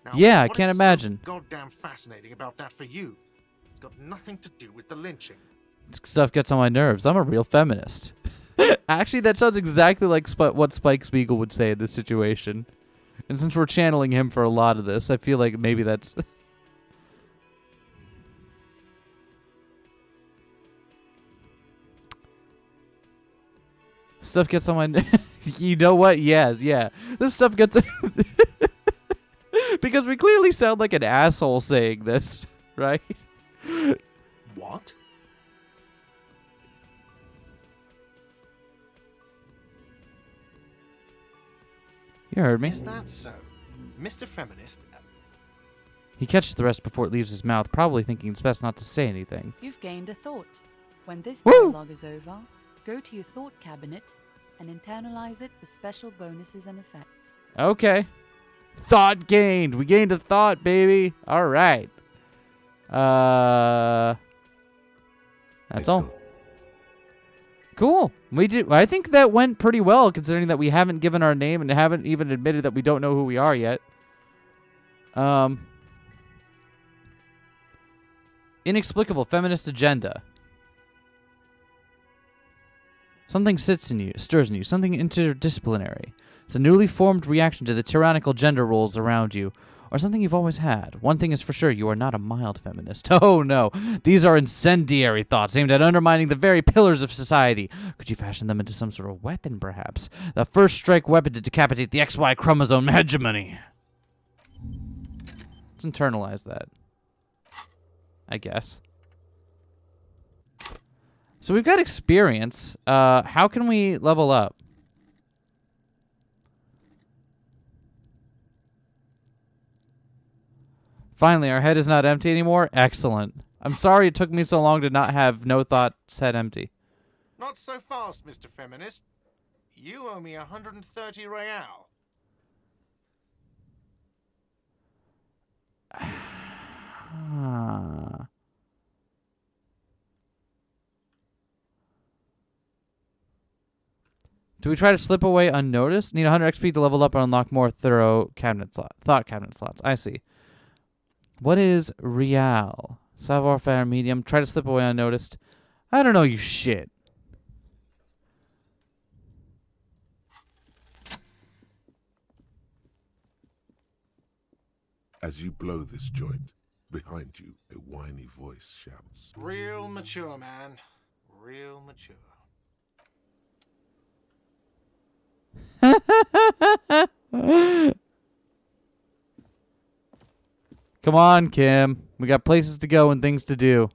[SPEAKER 7] Now,
[SPEAKER 1] Yeah, I
[SPEAKER 7] what
[SPEAKER 1] can't
[SPEAKER 7] is
[SPEAKER 1] imagine.
[SPEAKER 7] So goddamn fascinating about that for you? It's got nothing to do with the lynching.
[SPEAKER 1] This stuff gets on my nerves. I'm a real feminist. Actually, that sounds exactly like what Spike Spiegel would say in this situation. And since we're channeling him for a lot of this, I feel like maybe that's... Stuff gets on my... You know what? Yes, yeah. This stuff gets... Because we clearly sound like an asshole saying this, right?
[SPEAKER 7] What?
[SPEAKER 1] You heard me.
[SPEAKER 7] Is that so? Mr. Feminist?
[SPEAKER 1] He catches the rest before it leaves his mouth, probably thinking it's best not to say anything.
[SPEAKER 9] You've gained a thought. When this
[SPEAKER 1] Woo!
[SPEAKER 9] dialogue is over, go to your thought cabinet and internalize it for special bonuses and effects.
[SPEAKER 1] Okay. Thought gained. We gained a thought, baby. All right. That's all. Cool. We did. I think that went pretty well, considering that we haven't given our name and haven't even admitted that we don't know who we are yet. Inexplicable feminist agenda. Something sits in you, stirs in you, something interdisciplinary. It's a newly formed reaction to the tyrannical gender roles around you, or something you've always had. One thing is for sure, you are not a mild feminist. Oh no, these are incendiary thoughts aimed at undermining the very pillars of society. Could you fashion them into some sort of weapon, perhaps? The first strike weapon to decapitate the XY chromosome hegemony. Let's internalize that, I guess. So we've got experience. How can we level up? Finally, our head is not empty anymore. Excellent. I'm sorry it took me so long to not have no thoughts head empty.
[SPEAKER 7] Not so fast, Mr. Feminist. You owe me 130 real.
[SPEAKER 1] Do we try to slip away unnoticed? Need 100 XP to level up and unlock more thorough thought cabinet slots. I see. What is real? Savoir-faire medium. Try to slip away unnoticed. I don't know, you shit.
[SPEAKER 3] As you blow this joint, behind you, a whiny voice shouts.
[SPEAKER 7] Real mature, man. Real mature.
[SPEAKER 1] Come on, Kim. We got places to go and things to do.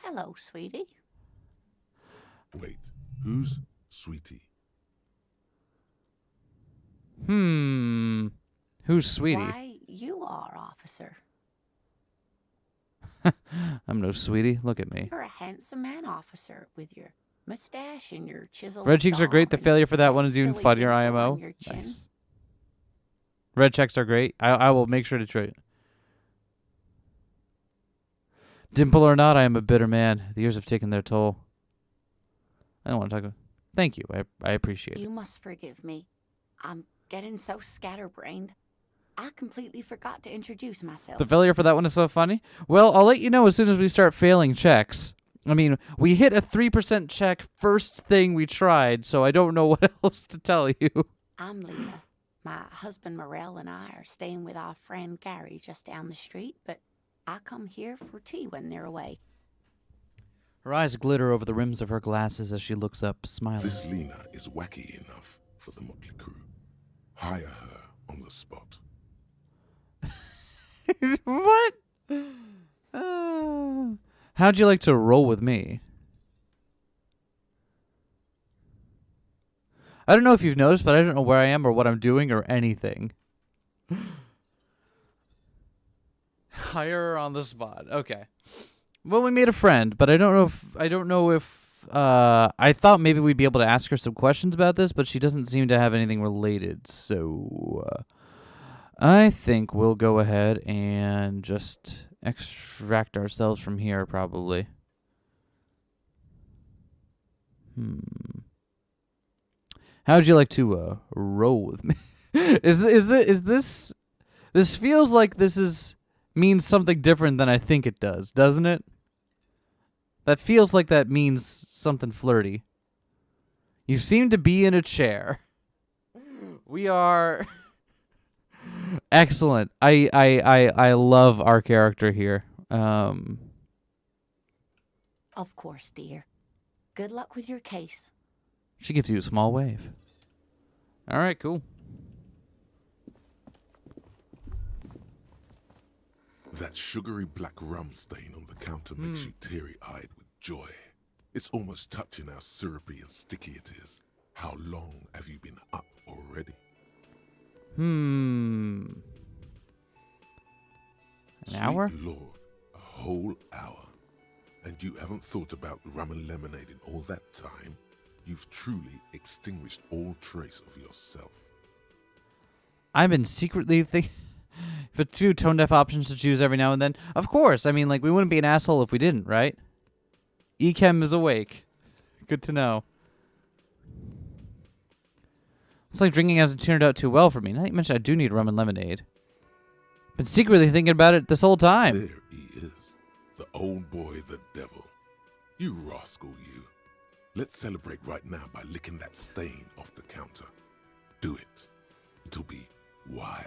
[SPEAKER 8] Hello, sweetie.
[SPEAKER 3] Wait, who's Sweetie?
[SPEAKER 1] Who's Sweetie?
[SPEAKER 8] Why, you are, officer.
[SPEAKER 1] I'm no Sweetie. Look at me.
[SPEAKER 8] You're a handsome man, officer, with your mustache and your chiseled
[SPEAKER 1] Red cheeks are
[SPEAKER 8] jaw
[SPEAKER 1] great. The
[SPEAKER 8] and
[SPEAKER 1] failure for that one
[SPEAKER 8] that
[SPEAKER 1] is even
[SPEAKER 8] silly
[SPEAKER 1] funnier,
[SPEAKER 8] dimple
[SPEAKER 1] IMO.
[SPEAKER 8] on your chin.
[SPEAKER 1] Nice. Red checks are great. I will make sure to try it. Dimple or not, I am a bitter man. The years have taken their toll. I don't want to talk about... Thank you. I appreciate it.
[SPEAKER 8] You must forgive me. I'm getting so scatterbrained. I completely forgot to introduce myself.
[SPEAKER 1] The failure for that one is so funny. Well, I'll let you know as soon as we start failing checks. I mean, we hit a 3% check first thing we tried, so I don't know what else to tell you.
[SPEAKER 8] I'm Lena. My husband Morel and I are staying with our friend Gary just down the street, but I come here for tea when they're away.
[SPEAKER 1] Her eyes glitter over the rims of her glasses as she looks up, smiling.
[SPEAKER 3] This Lena is wacky enough for the motley crew. Hire her on the spot.
[SPEAKER 1] What? How'd you like to roll with me? I don't know if you've noticed, but I don't know where I am or what I'm doing or anything. Hire her on the spot. Okay. Well, we made a friend, but I don't know if I thought maybe we'd be able to ask her some questions about this, but she doesn't seem to have anything related. So I think we'll go ahead and just extract ourselves from here probably. How would you like to roll with me? This feels like this means something different than I think it does, doesn't it? That feels like that means something flirty. You seem to be in a chair. We are excellent. I love our character here.
[SPEAKER 8] Of course, dear. Good luck with your case.
[SPEAKER 1] She gives you a small wave. All right, cool.
[SPEAKER 3] That sugary black rum stain on the counter makes you teary-eyed with joy. It's almost touching how syrupy and sticky it is. How long have you been up already?
[SPEAKER 1] An hour?
[SPEAKER 3] Sweet Lord, a whole hour. And you haven't thought about rum and lemonade in all that time? You've truly extinguished all trace of yourself.
[SPEAKER 1] I've been secretly thinking for two tone-deaf options to choose every now and then. Of course. I mean, like, we wouldn't be an asshole if we didn't, right? Echem is awake. Good to know. Looks like drinking hasn't turned out too well for me. Now that you mentioned I do need rum and lemonade. Been secretly thinking about it this whole time.
[SPEAKER 3] There he is. The old boy, the devil. You rascal, you. Let's celebrate right now by licking that stain off the counter. Do it. It'll be wild.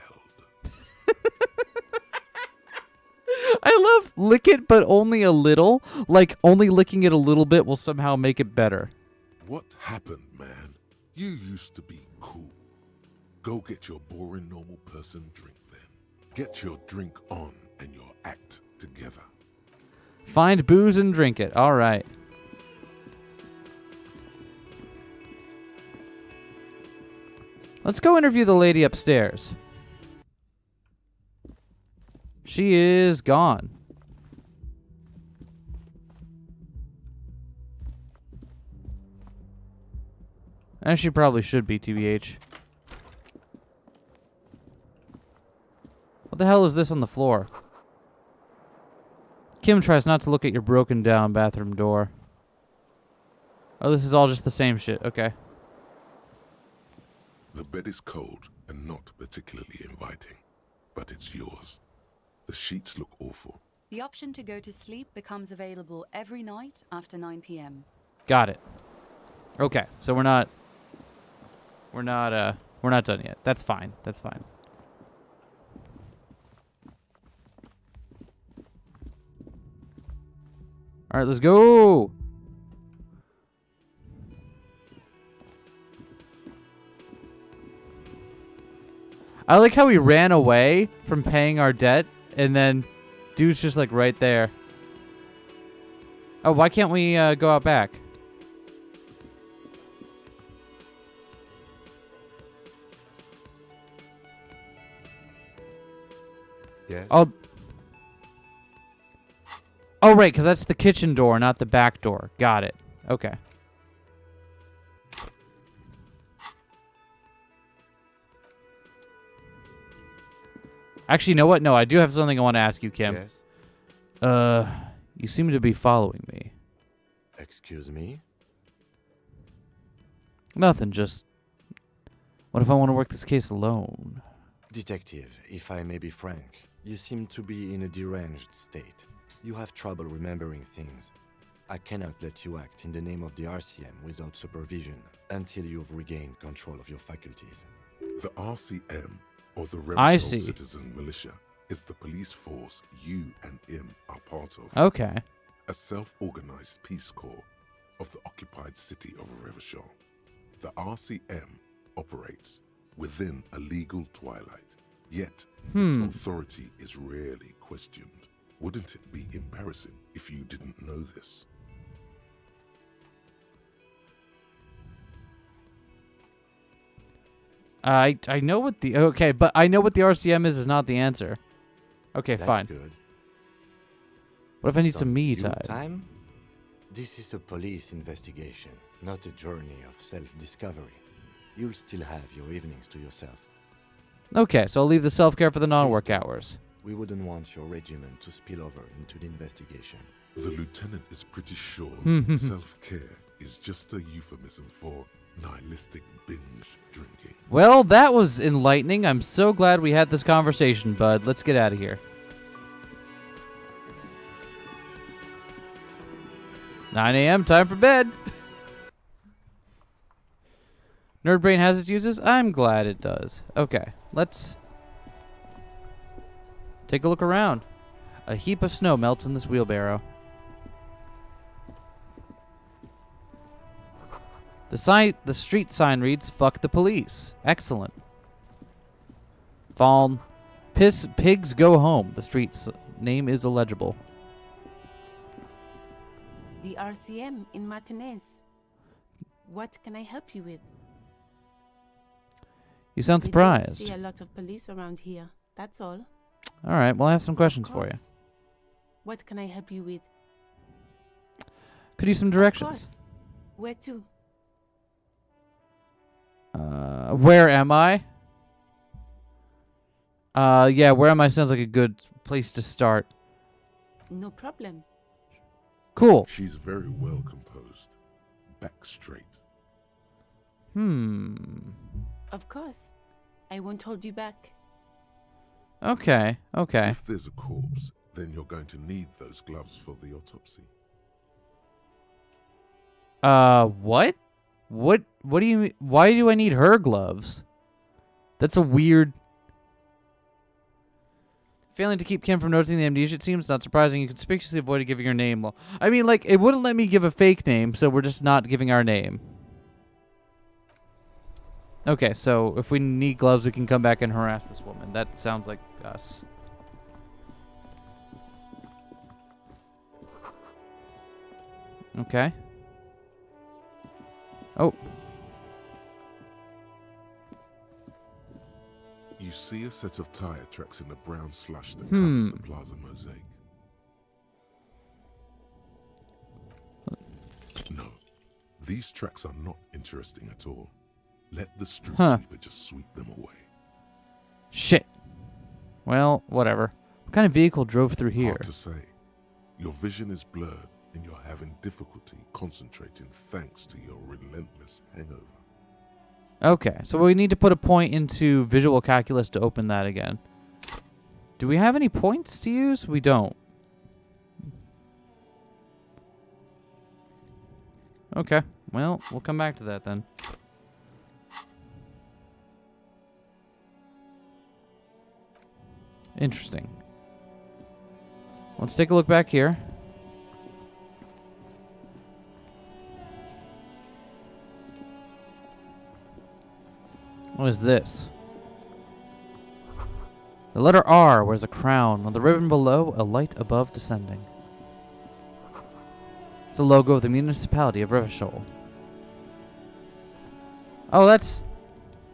[SPEAKER 1] I love lick it, but only a little. Like, only licking it a little bit will somehow make it better.
[SPEAKER 3] What happened, man? You used to be cool. Go get your boring normal person drink then. Get your drink on and your act together.
[SPEAKER 1] Find booze and drink it. All right. Let's go interview the lady upstairs. She is gone. And she probably should be, TBH. What the hell is this on the floor? Kim tries not to look at your broken down bathroom door. Oh, this is all just the same shit. Okay.
[SPEAKER 3] The bed is cold and not particularly inviting, but it's yours. The sheets look awful.
[SPEAKER 9] The option to go to sleep becomes available every night after 9 p.m.
[SPEAKER 1] Got it. Okay, so we're not done yet. That's fine. That's fine. All right, let's go. I like how we ran away from paying our debt, and then dude's just like right there. Oh, why can't we go out back?
[SPEAKER 10] Yes.
[SPEAKER 1] Oh, right, because that's the kitchen door, not the back door. Got it. Okay. Actually, you know what? No, I do have something I want to ask you, Kim.
[SPEAKER 10] Yes.
[SPEAKER 1] You seem to be following me.
[SPEAKER 10] Excuse me?
[SPEAKER 1] Nothing, just... What if I want to work this case alone?
[SPEAKER 10] Detective, if I may be frank, you seem to be in a deranged state. You have trouble remembering things. I cannot let you act in the name of the RCM without supervision until you've regained control of your faculties.
[SPEAKER 3] The RCM, or the
[SPEAKER 1] I
[SPEAKER 3] Rebel
[SPEAKER 1] see.
[SPEAKER 3] Citizen Militia, is the police force you and him are part of.
[SPEAKER 1] Okay.
[SPEAKER 3] A self-organized peace corps of the occupied city of Revachol. The RCM operates within a legal twilight, yet its authority is rarely questioned. Wouldn't it be embarrassing if you didn't know this?
[SPEAKER 1] I know what the but I know what the RCM is not the answer. Okay,
[SPEAKER 10] That's
[SPEAKER 1] fine.
[SPEAKER 10] good.
[SPEAKER 1] What if I need some me
[SPEAKER 10] you
[SPEAKER 1] time?
[SPEAKER 10] time? This is a police investigation, not a journey of self-discovery. You'll still have your evenings to yourself.
[SPEAKER 1] Okay, so I'll leave the self-care for the non-work
[SPEAKER 10] Please.
[SPEAKER 1] hours.
[SPEAKER 10] We wouldn't want your regiment to spill over into the investigation.
[SPEAKER 3] The lieutenant is pretty sure self-care is just a euphemism for nihilistic binge drinking.
[SPEAKER 1] Well, that was enlightening. I'm so glad we had this conversation, bud. Let's get out of here. 9 a.m., time for bed. Nerd Brain has its uses? I'm glad it does. Okay, let's take a look around. A heap of snow melts in this wheelbarrow. The street sign reads, "Fuck the police." Excellent. Fallen. Pigs go home. The street's name is illegible.
[SPEAKER 11] The RCM in Martinez. What can I help you with?
[SPEAKER 1] You sound
[SPEAKER 11] We
[SPEAKER 1] surprised.
[SPEAKER 11] don't see a lot of police around here. That's all.
[SPEAKER 1] All right, well, I have some questions for you.
[SPEAKER 11] Course. What can I help you with?
[SPEAKER 1] Could use some
[SPEAKER 11] Of
[SPEAKER 1] directions.
[SPEAKER 11] course. Where to?
[SPEAKER 1] Where am I? Yeah, where am I sounds like a good place to start.
[SPEAKER 11] No problem.
[SPEAKER 1] Cool.
[SPEAKER 3] She's very well composed. Back straight.
[SPEAKER 11] Of course. I won't hold you back.
[SPEAKER 1] Okay, okay.
[SPEAKER 3] If there's a corpse, then you're going to need those gloves for the autopsy.
[SPEAKER 1] What? What do you mean? Why do I need her gloves? That's a weird... Failing to keep Kim from noticing the amnesia, it seems not surprising. You conspicuously avoided giving your name. Well, I mean, like, it wouldn't let me give a fake name, so we're just not giving our name. Okay, so if we need gloves, we can come back and harass this woman. That sounds like us. Okay. Oh.
[SPEAKER 3] You see a set of tire tracks in the brown slush that covers the plaza mosaic. No, these tracks are not interesting at all. Let the street sweeper just sweep them away.
[SPEAKER 1] Shit. Well, whatever. What kind of vehicle drove through here?
[SPEAKER 3] Hard to say. Your vision is blurred and you're having difficulty concentrating thanks to your relentless hangover.
[SPEAKER 1] Okay, so we need to put a point into visual calculus to open that again. Do we have any points to use? We don't. Okay, well, we'll come back to that then. Interesting. Let's take a look back here. What is this? The letter R wears a crown. On the ribbon below, a light above descending. It's the logo of the municipality of Revachol. Oh, that's...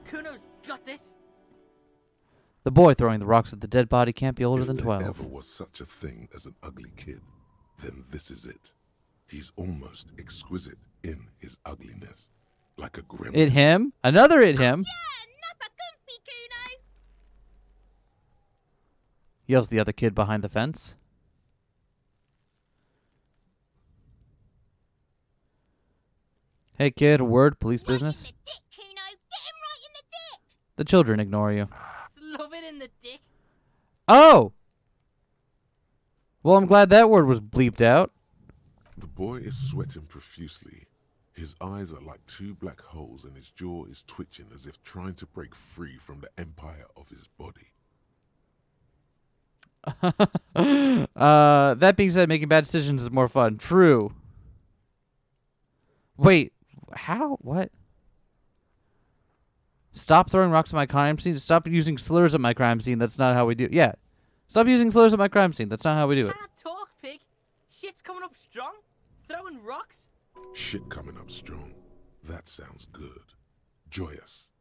[SPEAKER 4] Kuno's got this.
[SPEAKER 1] The boy throwing the rocks at the dead body can't be older than
[SPEAKER 3] If
[SPEAKER 1] 12.
[SPEAKER 3] there ever was such a thing as an ugly kid, then this is it. He's almost exquisite in his ugliness. Like a gremlin.
[SPEAKER 1] It him? Another it him? Yells the other kid behind the fence. Hey kid, a word, police business.
[SPEAKER 4] Dick, Kuno. Get him right in the dick.
[SPEAKER 1] The children ignore you.
[SPEAKER 4] Love it in the dick.
[SPEAKER 1] Oh! Well, I'm glad that word was bleeped out.
[SPEAKER 3] The boy is sweating profusely. His eyes are like two black holes and his jaw is twitching as if trying to break free from the empire of his body.
[SPEAKER 1] That being said, making bad decisions is more fun. True. Wait, how? What? Stop throwing rocks at my crime scene. Stop using slurs at my crime scene. That's not how we do it. Yeah. Stop using slurs at my crime scene. That's not how we do it.
[SPEAKER 4] Can't talk, pig. Shit's coming up strong. Throwing rocks.
[SPEAKER 3] Shit coming up strong. That sounds good. Joyous.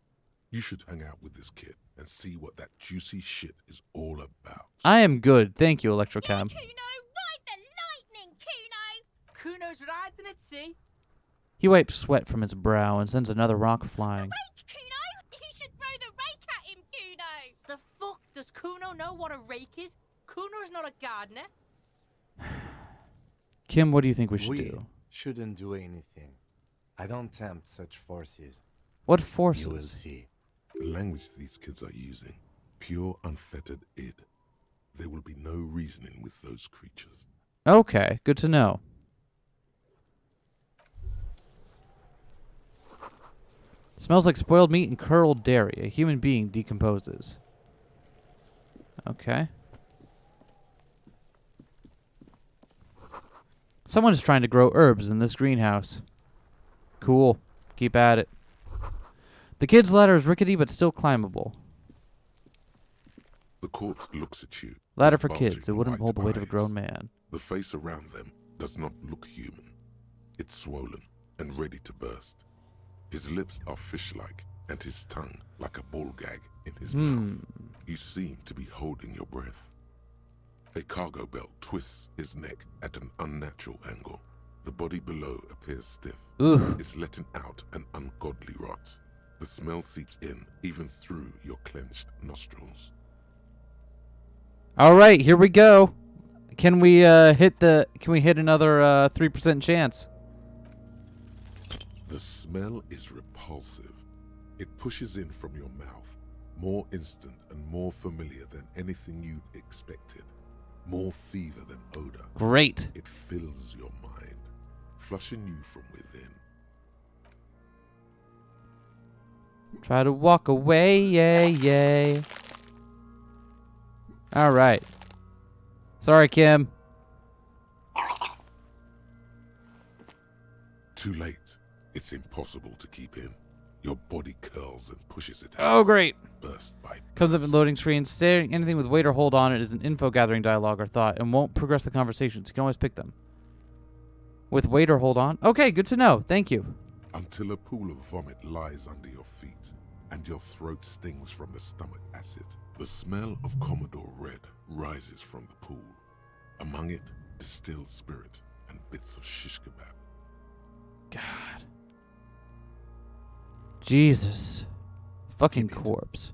[SPEAKER 3] You should hang out with this kid and see what that juicy shit is all about.
[SPEAKER 1] I am good. Thank you, Electrocam.
[SPEAKER 12] Kuno, ride the lightning, Kuno!
[SPEAKER 13] Kuno's riding it, see?
[SPEAKER 1] He wipes sweat from his brow and sends another rock flying.
[SPEAKER 12] Rake, Kuno! You should throw the rake at him, Kuno!
[SPEAKER 13] The fuck? Does Kuno know what a rake is? Kuno's not a gardener.
[SPEAKER 1] Kim, what do you think we should
[SPEAKER 10] We
[SPEAKER 1] do?
[SPEAKER 10] shouldn't do anything. I don't tempt such forces.
[SPEAKER 1] What
[SPEAKER 10] You will
[SPEAKER 1] forces?
[SPEAKER 10] see.
[SPEAKER 3] The language these kids are using, pure unfettered id. There will be no reasoning with those creatures.
[SPEAKER 1] Okay, good to know. Smells like spoiled meat and curdled dairy. A human being decomposes. Okay. Someone is trying to grow herbs in this greenhouse. Cool. Keep at it. The kid's ladder is rickety but still climbable.
[SPEAKER 3] The corpse looks at you.
[SPEAKER 1] Ladder
[SPEAKER 3] with
[SPEAKER 1] for
[SPEAKER 3] bulging
[SPEAKER 1] kids. It wouldn't hold the weight of a
[SPEAKER 3] eyes.
[SPEAKER 1] grown man.
[SPEAKER 3] The face around them does not look human. It's swollen and ready to burst. His lips are fish-like, and his tongue like a ball gag in his mouth. You seem to be holding your breath. A cargo belt twists his neck at an unnatural angle. The body below appears stiff.
[SPEAKER 1] Ooh.
[SPEAKER 3] It's letting out an ungodly rot. The smell seeps in, even through your clenched nostrils.
[SPEAKER 1] All right, here we go. Can we hit another 3% chance?
[SPEAKER 3] The smell is repulsive. It pushes in from your mouth, more instant and more familiar than anything you'd expected. More fever than odor.
[SPEAKER 1] Great.
[SPEAKER 3] It fills your mind, flushing you from within.
[SPEAKER 1] Try to walk away, yay, yay. All right. Sorry, Kim.
[SPEAKER 3] Too late. It's impossible to keep in. Your body curls and pushes it
[SPEAKER 1] Oh,
[SPEAKER 3] out.
[SPEAKER 1] great.
[SPEAKER 3] Burst by
[SPEAKER 1] Comes up in
[SPEAKER 3] burst.
[SPEAKER 1] loading screen. Staring anything with wait or hold on it is an info gathering dialogue or thought and won't progress the conversations. You can always pick them. With wait or hold on? Okay, good to know. Thank you.
[SPEAKER 3] Until a pool of vomit lies under your feet and your throat stings from the stomach acid. The smell of Commodore Red rises from the pool. Among it, distilled spirit and bits of shish kebab.
[SPEAKER 1] God. Jesus. Fucking corpse.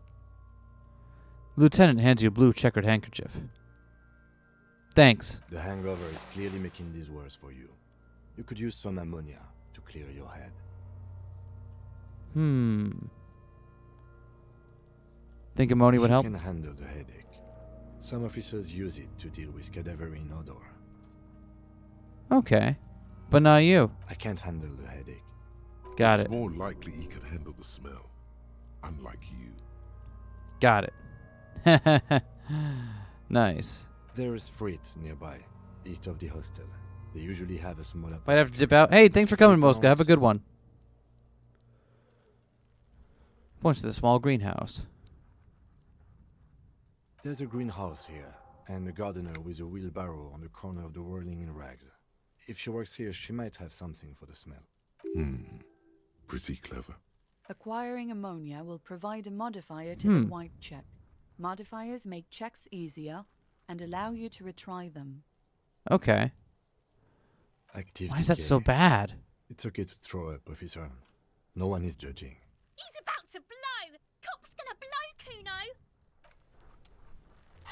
[SPEAKER 1] Lieutenant hands you a blue checkered handkerchief. Thanks.
[SPEAKER 10] The hangover is clearly making this worse for you. You could use some ammonia to clear your head.
[SPEAKER 1] Think ammonia would help?
[SPEAKER 10] She can handle the headache. Some officers use it to deal with cadaverine odor.
[SPEAKER 1] Okay. But not you.
[SPEAKER 10] I can't handle the headache.
[SPEAKER 1] Got
[SPEAKER 3] It's
[SPEAKER 1] it.
[SPEAKER 3] more likely he can handle the smell, unlike you.
[SPEAKER 1] Got it. Nice.
[SPEAKER 10] There is Frit nearby, east of the hostel. They usually have a small
[SPEAKER 1] Might have to dip out. Hey, thanks for coming, Mosca. Have a good one. Points to the small greenhouse.
[SPEAKER 10] There's a greenhouse here, and a gardener with a wheelbarrow on the corner of the whirling in rags. If she works here, she might have something for the smell.
[SPEAKER 3] Pretty clever.
[SPEAKER 9] Acquiring ammonia will provide a modifier to the white check. Modifiers make checks easier and allow you to retry them.
[SPEAKER 1] Okay.
[SPEAKER 10] Active
[SPEAKER 1] Why is that so
[SPEAKER 10] decay.
[SPEAKER 1] bad?
[SPEAKER 10] It's okay to throw up, officer. No one is judging.
[SPEAKER 12] He's about to blow! Cop's gonna blow, Kuno!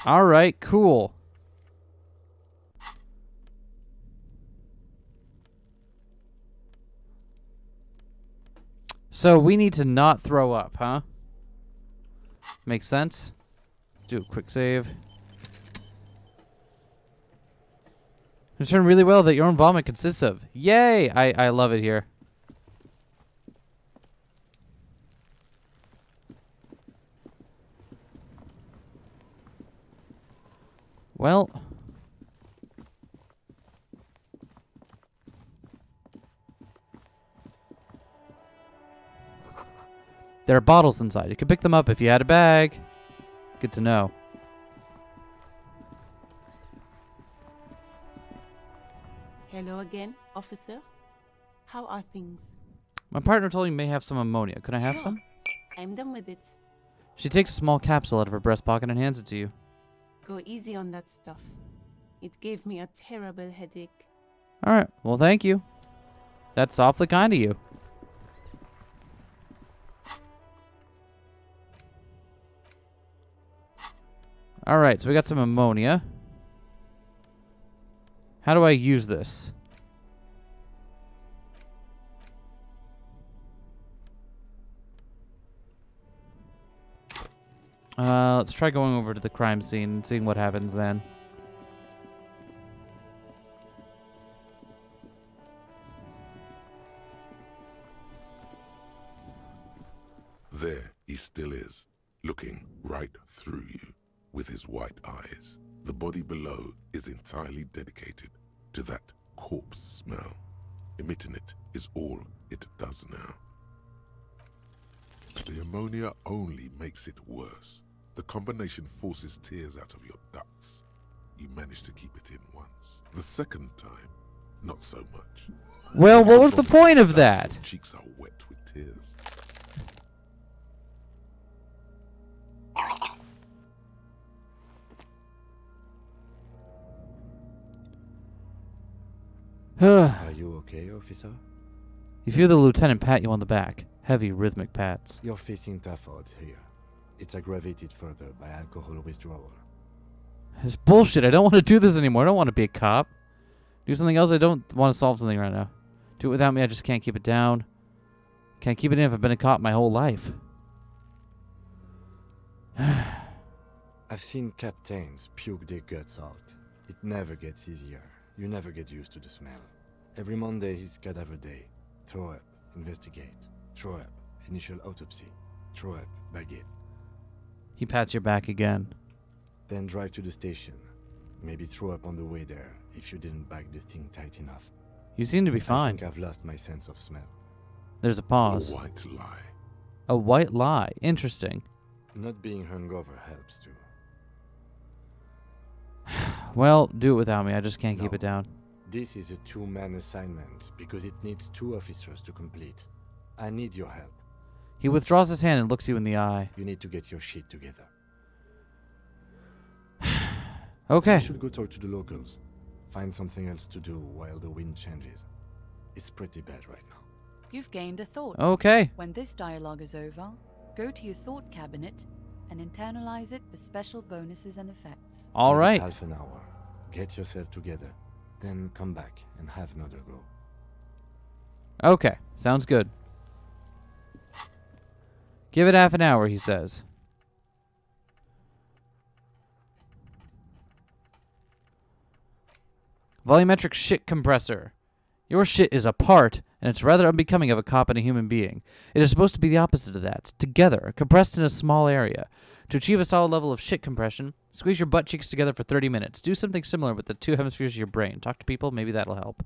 [SPEAKER 1] All right, cool. So we need to not throw up, huh? Makes sense. Let's do a quick save. Return really well that your own vomit consists of. Yay! I love it here. Well. There are bottles inside. You could pick them up if you had a bag. Good to know.
[SPEAKER 11] Hello again, officer. How are things?
[SPEAKER 1] My partner told me you may have some ammonia. Could I have some?
[SPEAKER 11] I'm done with it.
[SPEAKER 1] She takes a small capsule out of her breast pocket and hands it to you.
[SPEAKER 11] Go easy on that stuff. It gave me a terrible headache.
[SPEAKER 1] Alright, well thank you. That's awfully kind of you. Alright, so we got some ammonia. How do I use this? Let's try going over to the crime scene and seeing what happens then.
[SPEAKER 3] There he still is, looking right through you with his white eyes. The body below is entirely dedicated to that corpse smell. Emitting it is all it does now. The ammonia only makes it worse. The combination forces tears out of your ducts. You manage to keep it in once. The second time, not so much.
[SPEAKER 1] Well, what was the point of that?
[SPEAKER 3] Your cheeks are wet with tears.
[SPEAKER 10] Are you okay, officer?
[SPEAKER 1] You feel the lieutenant pat you on the back. Heavy, rhythmic pats.
[SPEAKER 10] You're facing tough odds here. It's aggravated further by alcohol withdrawal.
[SPEAKER 1] It's bullshit. I don't want to do this anymore. I don't want to be a cop. Do something else. I don't want to solve something right now. Do it without me. I just can't keep it down. Can't keep it in if I've been a cop my whole life.
[SPEAKER 10] I've seen captains puke their guts out. It never gets easier. You never get used to the smell. Every Monday is cadaver day. Throw up, investigate. Throw up, initial autopsy. Throw up, bag it.
[SPEAKER 1] He pats your back again.
[SPEAKER 10] Then drive to the station. Maybe throw up on the way there if you didn't bag the thing tight enough.
[SPEAKER 1] You seem to be
[SPEAKER 10] I
[SPEAKER 1] fine.
[SPEAKER 10] think I've lost my sense of smell.
[SPEAKER 1] There's a pause.
[SPEAKER 3] A white lie.
[SPEAKER 1] A white lie. Interesting.
[SPEAKER 10] Not being hungover helps too.
[SPEAKER 1] Well, do it without me. I just can't keep it down.
[SPEAKER 10] This is a two-man assignment because it needs 2 officers to complete. I need your help.
[SPEAKER 1] He withdraws his hand and looks you in the eye.
[SPEAKER 10] You need to get your shit together.
[SPEAKER 1] Okay.
[SPEAKER 10] I should go talk to the locals. Find something else to do while the wind changes. It's pretty bad right now.
[SPEAKER 9] You've gained a thought.
[SPEAKER 1] Okay.
[SPEAKER 9] When this dialogue is over, go to your thought cabinet and internalize it for special bonuses and effects.
[SPEAKER 1] All right.
[SPEAKER 10] Half an hour. Get yourself together. Then come back and have another go.
[SPEAKER 1] Okay. Sounds good. Give it half an hour, he says. Volumetric shit compressor. Your shit is apart, and it's rather unbecoming of a cop and a human being. It is supposed to be the opposite of that. Together, compressed in a small area. To achieve a solid level of shit compression, squeeze your butt cheeks together for 30 minutes. Do something similar with the 2 hemispheres of your brain. Talk to people, maybe that'll help.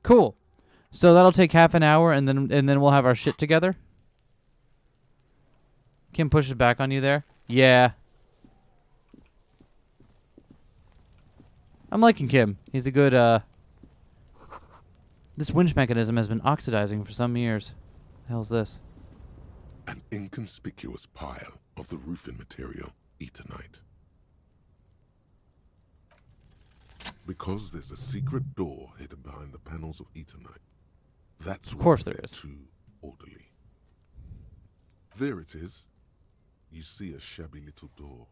[SPEAKER 1] Cool. So that'll take half an hour, and then we'll have our shit together. Kim pushes back on you there. Yeah. I'm liking Kim. He's a good, This winch mechanism has been oxidizing for some years. The hell's this?
[SPEAKER 3] An inconspicuous pile of the roofing material, Eternite. Because there's a secret door hidden behind the panels of Eternite. That's
[SPEAKER 1] of course
[SPEAKER 3] why
[SPEAKER 1] there is.
[SPEAKER 3] Too orderly. There it is. You see a shabby little door.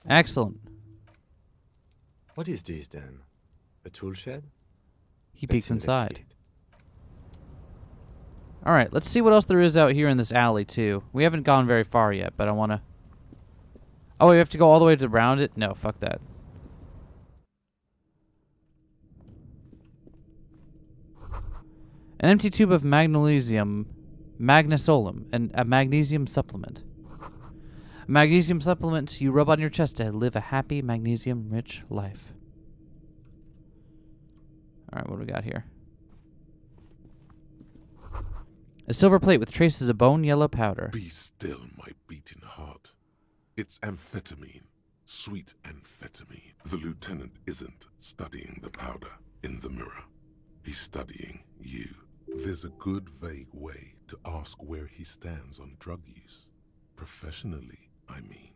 [SPEAKER 1] Excellent.
[SPEAKER 10] What is this then? A tool shed?
[SPEAKER 1] He peeks
[SPEAKER 10] Let's
[SPEAKER 1] inside.
[SPEAKER 10] investigate.
[SPEAKER 1] All right, let's see what else there is out here in this alley, too. We haven't gone very far yet, but I want to... Oh, we have to go all the way around it? No, fuck that. An empty tube of magnesolum, and a magnesium supplement. A magnesium supplement you rub on your chest to live a happy, magnesium-rich life. All right, what do we got here? A silver plate with traces of bone yellow powder.
[SPEAKER 3] Be still, my beating heart. It's amphetamine. Sweet amphetamine. The lieutenant isn't studying the powder in the mirror. He's studying you. There's a good vague way to ask where he stands on drug use. Professionally, I mean.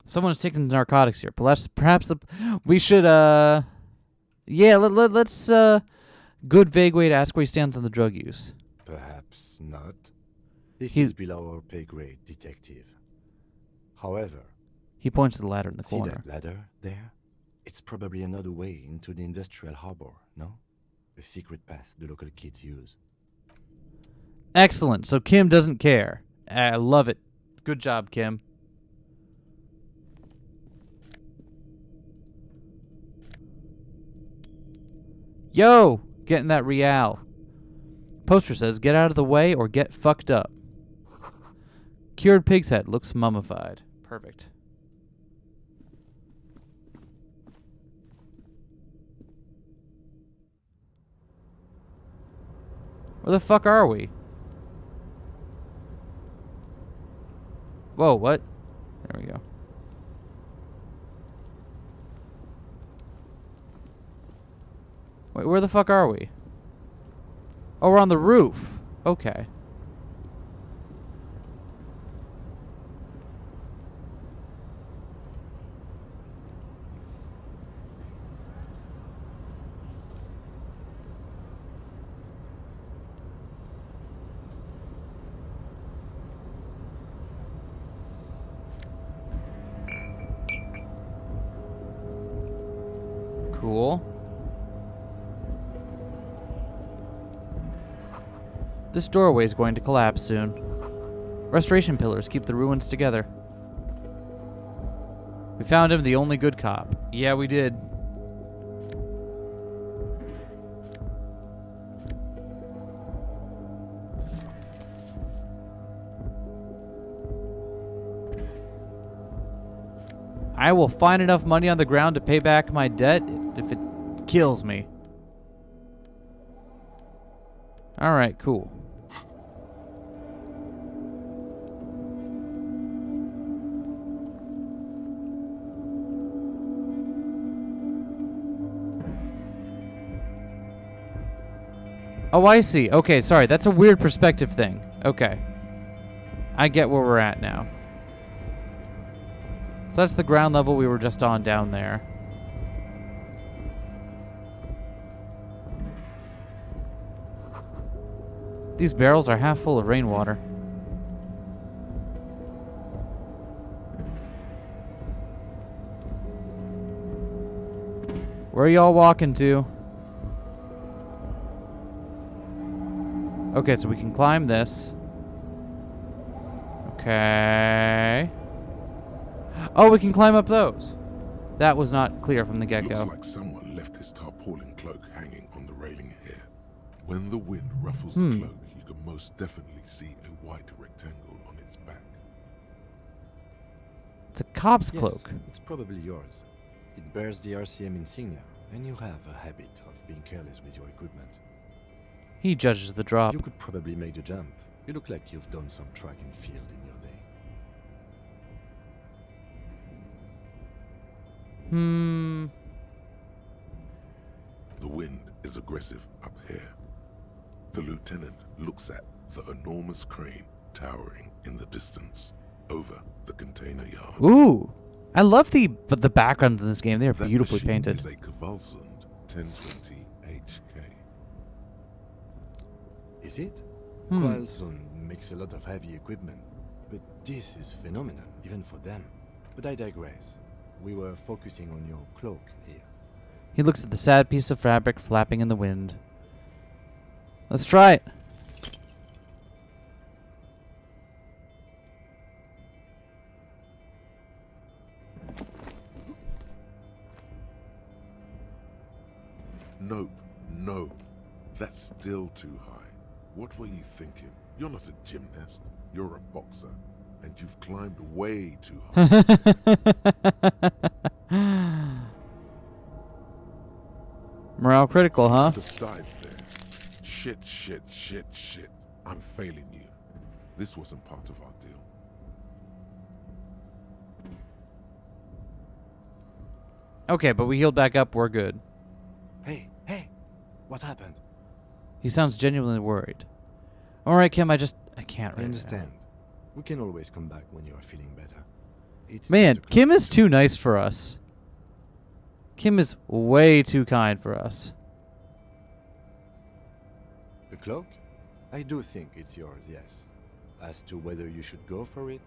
[SPEAKER 1] Someone's taking narcotics here. Perhaps we should, yeah, let's, good vague way to ask where he stands on the drug use.
[SPEAKER 10] Perhaps not. This is below our pay grade, detective. However,
[SPEAKER 1] he points to the ladder in the
[SPEAKER 10] see
[SPEAKER 1] corner.
[SPEAKER 10] that ladder there? It's probably another way into the industrial harbor, no? A secret path the local kids use.
[SPEAKER 1] Excellent. So Kim doesn't care. I love it. Good job, Kim. Yo! Getting that real. Poster says, get out of the way or get fucked up. Cured pig's head. Looks mummified. Perfect. Where the fuck are we? Whoa, what? There we go. Wait, where the fuck are we? Oh, we're on the roof. Okay. Cool. This doorway is going to collapse soon. Restoration pillars keep the ruins together. We found him, the only good cop. Yeah, we did. I will find enough money on the ground to pay back my debt if it kills me. Alright, cool. Oh, I see. Okay, sorry. That's a weird perspective thing. Okay. I get where we're at now. So that's the ground level we were just on down there. These barrels are half full of rainwater. Where are y'all walking to? Okay, so we can climb this. Okay. Oh, we can climb up those. That was not clear from the get-go.
[SPEAKER 3] Looks like someone left his tarpaulin cloak hanging on the railing here. When the wind ruffles the cloak, you can most definitely see a white rectangle on its back.
[SPEAKER 1] It's a cop's
[SPEAKER 10] Yes,
[SPEAKER 1] cloak.
[SPEAKER 10] it's probably yours. It bears the RCM insignia, and you have a habit of being careless with your equipment.
[SPEAKER 1] He judges the drop.
[SPEAKER 10] You could probably make the jump. You look like you've done some track and field in your day.
[SPEAKER 3] The wind is aggressive up here. The lieutenant looks at the enormous crane towering in the distance over the container yard.
[SPEAKER 1] Ooh. I love the backgrounds in this game. They are
[SPEAKER 3] That
[SPEAKER 1] beautifully
[SPEAKER 3] machine
[SPEAKER 1] painted.
[SPEAKER 3] is a Kvalsund 1020 HK.
[SPEAKER 10] Is it? Kvalsund makes a lot of heavy equipment, but this is phenomenal, even for them. But I digress. We were focusing on your cloak here.
[SPEAKER 1] He looks at the sad piece of fabric flapping in the wind. Let's try it.
[SPEAKER 3] Nope, no. That's still too high. What were you thinking? You're not a gymnast. You're a boxer. And you've climbed way too high.
[SPEAKER 1] How critical, huh?
[SPEAKER 3] Just died there. Shit, shit, shit, shit. I'm failing you. This wasn't part of our deal.
[SPEAKER 1] Okay, but we healed back up. We're good.
[SPEAKER 10] Hey, what happened?
[SPEAKER 1] He sounds genuinely worried. All right, Kim, I can't
[SPEAKER 10] I
[SPEAKER 1] right
[SPEAKER 10] understand. We can always come back when you are feeling better. It's
[SPEAKER 1] Man,
[SPEAKER 10] just a
[SPEAKER 1] Kim is too nice for us. Kim is way too kind for us.
[SPEAKER 10] The cloak? I do think it's yours, yes. As to whether you should go for it?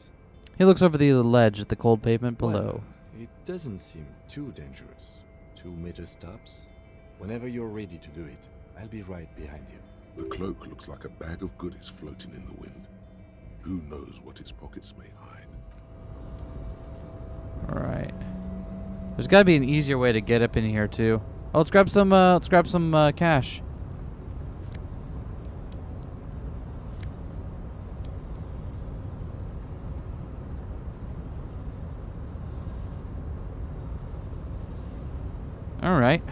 [SPEAKER 1] He looks over the ledge at the cold pavement below.
[SPEAKER 10] Well, it doesn't seem too dangerous. 2 meters tops. Whenever you're ready to do it, I'll be right behind you.
[SPEAKER 3] The cloak looks like a bag of goodies floating in the wind. Who knows what its pockets may hide?
[SPEAKER 1] All right. There's got to be an easier way to get up in here too. Oh, let's grab some. Cash. All right.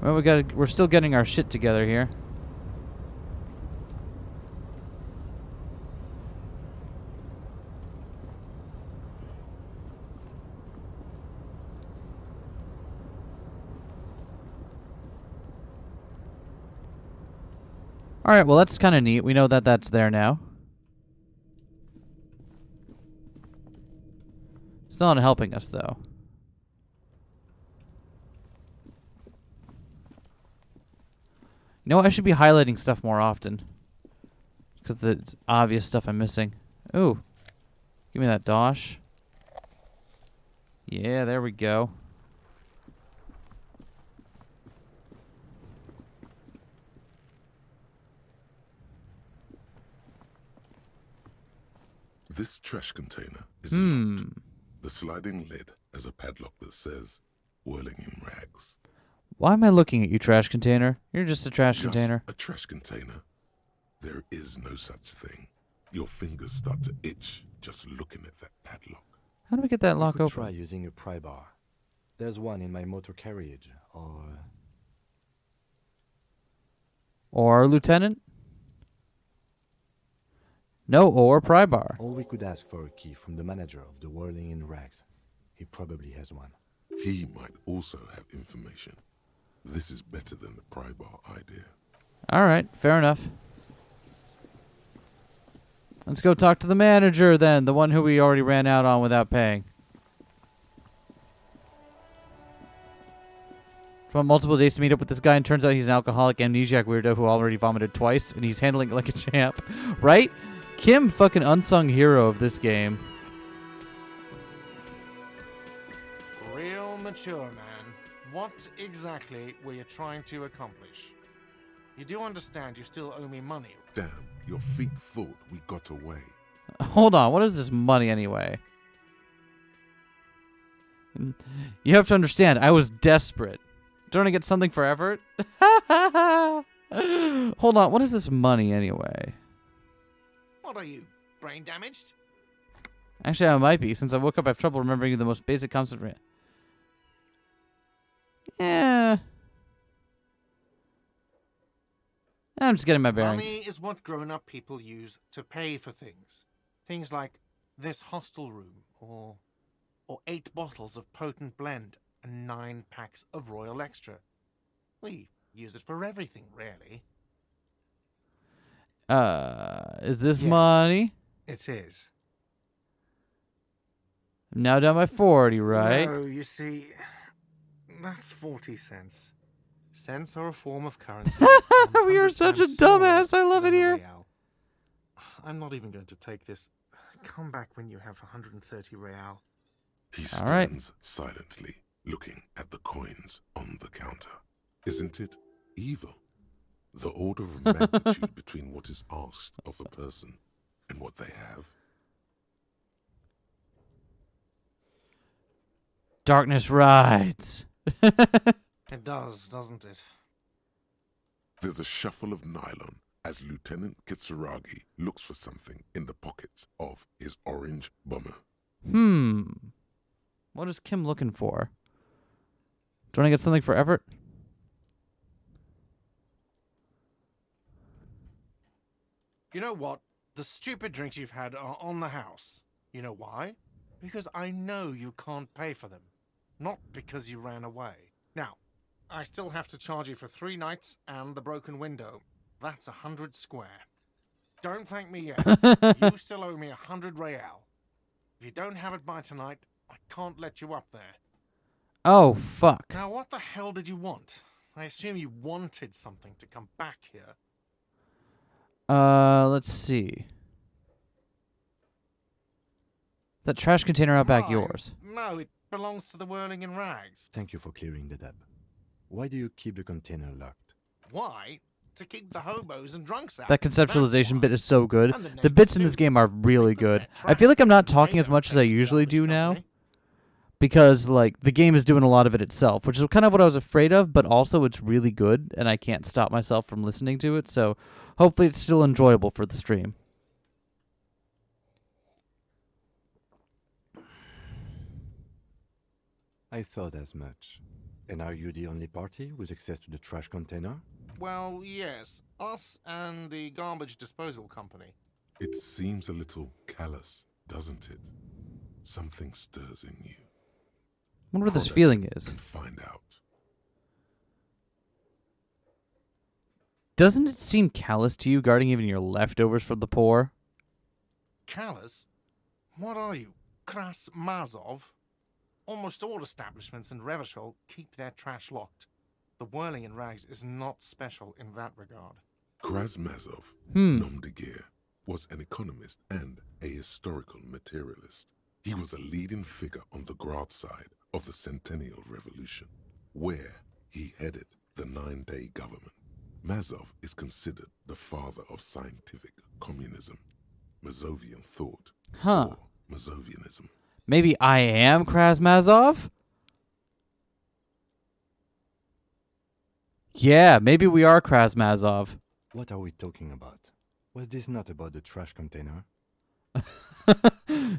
[SPEAKER 1] Well, we're still getting our shit together here. All right, well, that's kind of neat. We know that that's there now. Still not helping us, though. You know what? I should be highlighting stuff more often. Because the obvious stuff I'm missing. Ooh. Give me that dosh. Yeah, there we go.
[SPEAKER 3] This trash container is locked. The sliding lid has a padlock that says, whirling in rags.
[SPEAKER 1] Why am I looking at you, trash container? You're just a trash container.
[SPEAKER 3] A trash container. There is no such thing. Your fingers start to itch just looking at that padlock.
[SPEAKER 1] How do we get that lock open?
[SPEAKER 10] Try using a pry bar. There's one in my motor carriage,
[SPEAKER 1] Or Lieutenant? No, or pry bar.
[SPEAKER 10] Or we could ask for a key from the manager of the Whirling in Rags. He probably has one.
[SPEAKER 3] He might also have information. This is better than the pry bar idea.
[SPEAKER 1] All right, fair enough. Let's go talk to the manager then, the one who we already ran out on without paying. From multiple days to meet up with this guy, and turns out he's an alcoholic amnesiac weirdo who already vomited twice, and he's handling it like a champ. Right? Kim, fucking unsung hero of this game.
[SPEAKER 7] Real mature, man. What exactly were you trying to accomplish? You do understand you still owe me money.
[SPEAKER 3] Damn, your feet thought we got away.
[SPEAKER 1] Hold on, what is this money anyway? You have to understand, I was desperate. Don't I get something for Everett? Hold on, what is this money anyway?
[SPEAKER 7] What are you, brain damaged?
[SPEAKER 1] Actually, I might be. Since I woke up, I have trouble remembering the most basic concept. Yeah. I'm just getting my bearings.
[SPEAKER 7] Money is what grown-up people use to pay for things. Things like this hostel room, or 8 bottles of potent blend, and 9 packs of Royal Extra. We use it for everything, really.
[SPEAKER 1] Is this
[SPEAKER 7] Yes,
[SPEAKER 1] money?
[SPEAKER 7] It is.
[SPEAKER 1] I'm now down by 40, right?
[SPEAKER 7] No, you see, that's 40 cents. Cents are a form of currency.
[SPEAKER 1] We are such a dumbass. I love it here.
[SPEAKER 7] Real. I'm not even going to take this. Come back when you have 130 real.
[SPEAKER 3] He stands silently, looking at the coins on the counter. Isn't it evil? The order of magnitude between what is asked of a person and what they have.
[SPEAKER 1] Darkness rides.
[SPEAKER 7] It does, doesn't it?
[SPEAKER 3] There's a shuffle of nylon as Lieutenant Kitsuragi looks for something in the pockets of his orange bomber.
[SPEAKER 1] What is Kim looking for? Don't I get something for Everett?
[SPEAKER 7] You know what? The stupid drinks you've had are on the house. You know why? Because I know you can't pay for them. Not because you ran away. Now, I still have to charge you for 3 nights and the broken window. That's 100 square. Don't thank me yet. You still owe me 100 real. If you don't have it by tonight, I can't let you up there.
[SPEAKER 1] Oh, fuck.
[SPEAKER 7] Now, what the hell did you want? I assume you wanted something to come back here.
[SPEAKER 1] Let's see. That trash container out back
[SPEAKER 7] Mine?
[SPEAKER 1] yours.
[SPEAKER 7] No, it belongs to the Whirling in Rags.
[SPEAKER 10] Thank you for clearing the dab. Why do you keep the container locked?
[SPEAKER 7] Why? To keep the hobos and drunks out.
[SPEAKER 1] That conceptualization bit is so good.
[SPEAKER 7] And the
[SPEAKER 1] The bits in this game are really good. I feel like I'm not talking as much as I usually do now. Because, like, the game is doing a lot of it itself, which is kind of what I was afraid of, but also it's really good, and I can't stop myself from listening to it, so hopefully it's still enjoyable for the stream.
[SPEAKER 10] I thought as much. And are you the only party with access to the trash container?
[SPEAKER 7] Well, yes. Us and the garbage disposal company.
[SPEAKER 3] It seems a little callous, doesn't it? Something stirs in you.
[SPEAKER 1] I wonder what this
[SPEAKER 3] Prod it
[SPEAKER 1] feeling is.
[SPEAKER 3] and find out.
[SPEAKER 1] Doesn't it seem callous to you, guarding even your leftovers from the poor?
[SPEAKER 7] Callous? What are you, Kras Mazov? Almost all establishments in Revachol keep their trash locked. The Whirling in Rags is not special in that regard.
[SPEAKER 3] Krasmazov, nom de guerre, was an economist and a historical materialist. He was a leading figure on the Grad side of the Centennial Revolution, where he headed the 9-day government. Mazov is considered the father of scientific communism, Mazovian thought, or Mazovianism.
[SPEAKER 1] Maybe I am Krasmazov? Yeah, maybe we are Krasmazov.
[SPEAKER 10] What are we talking about? Was this not about the trash container?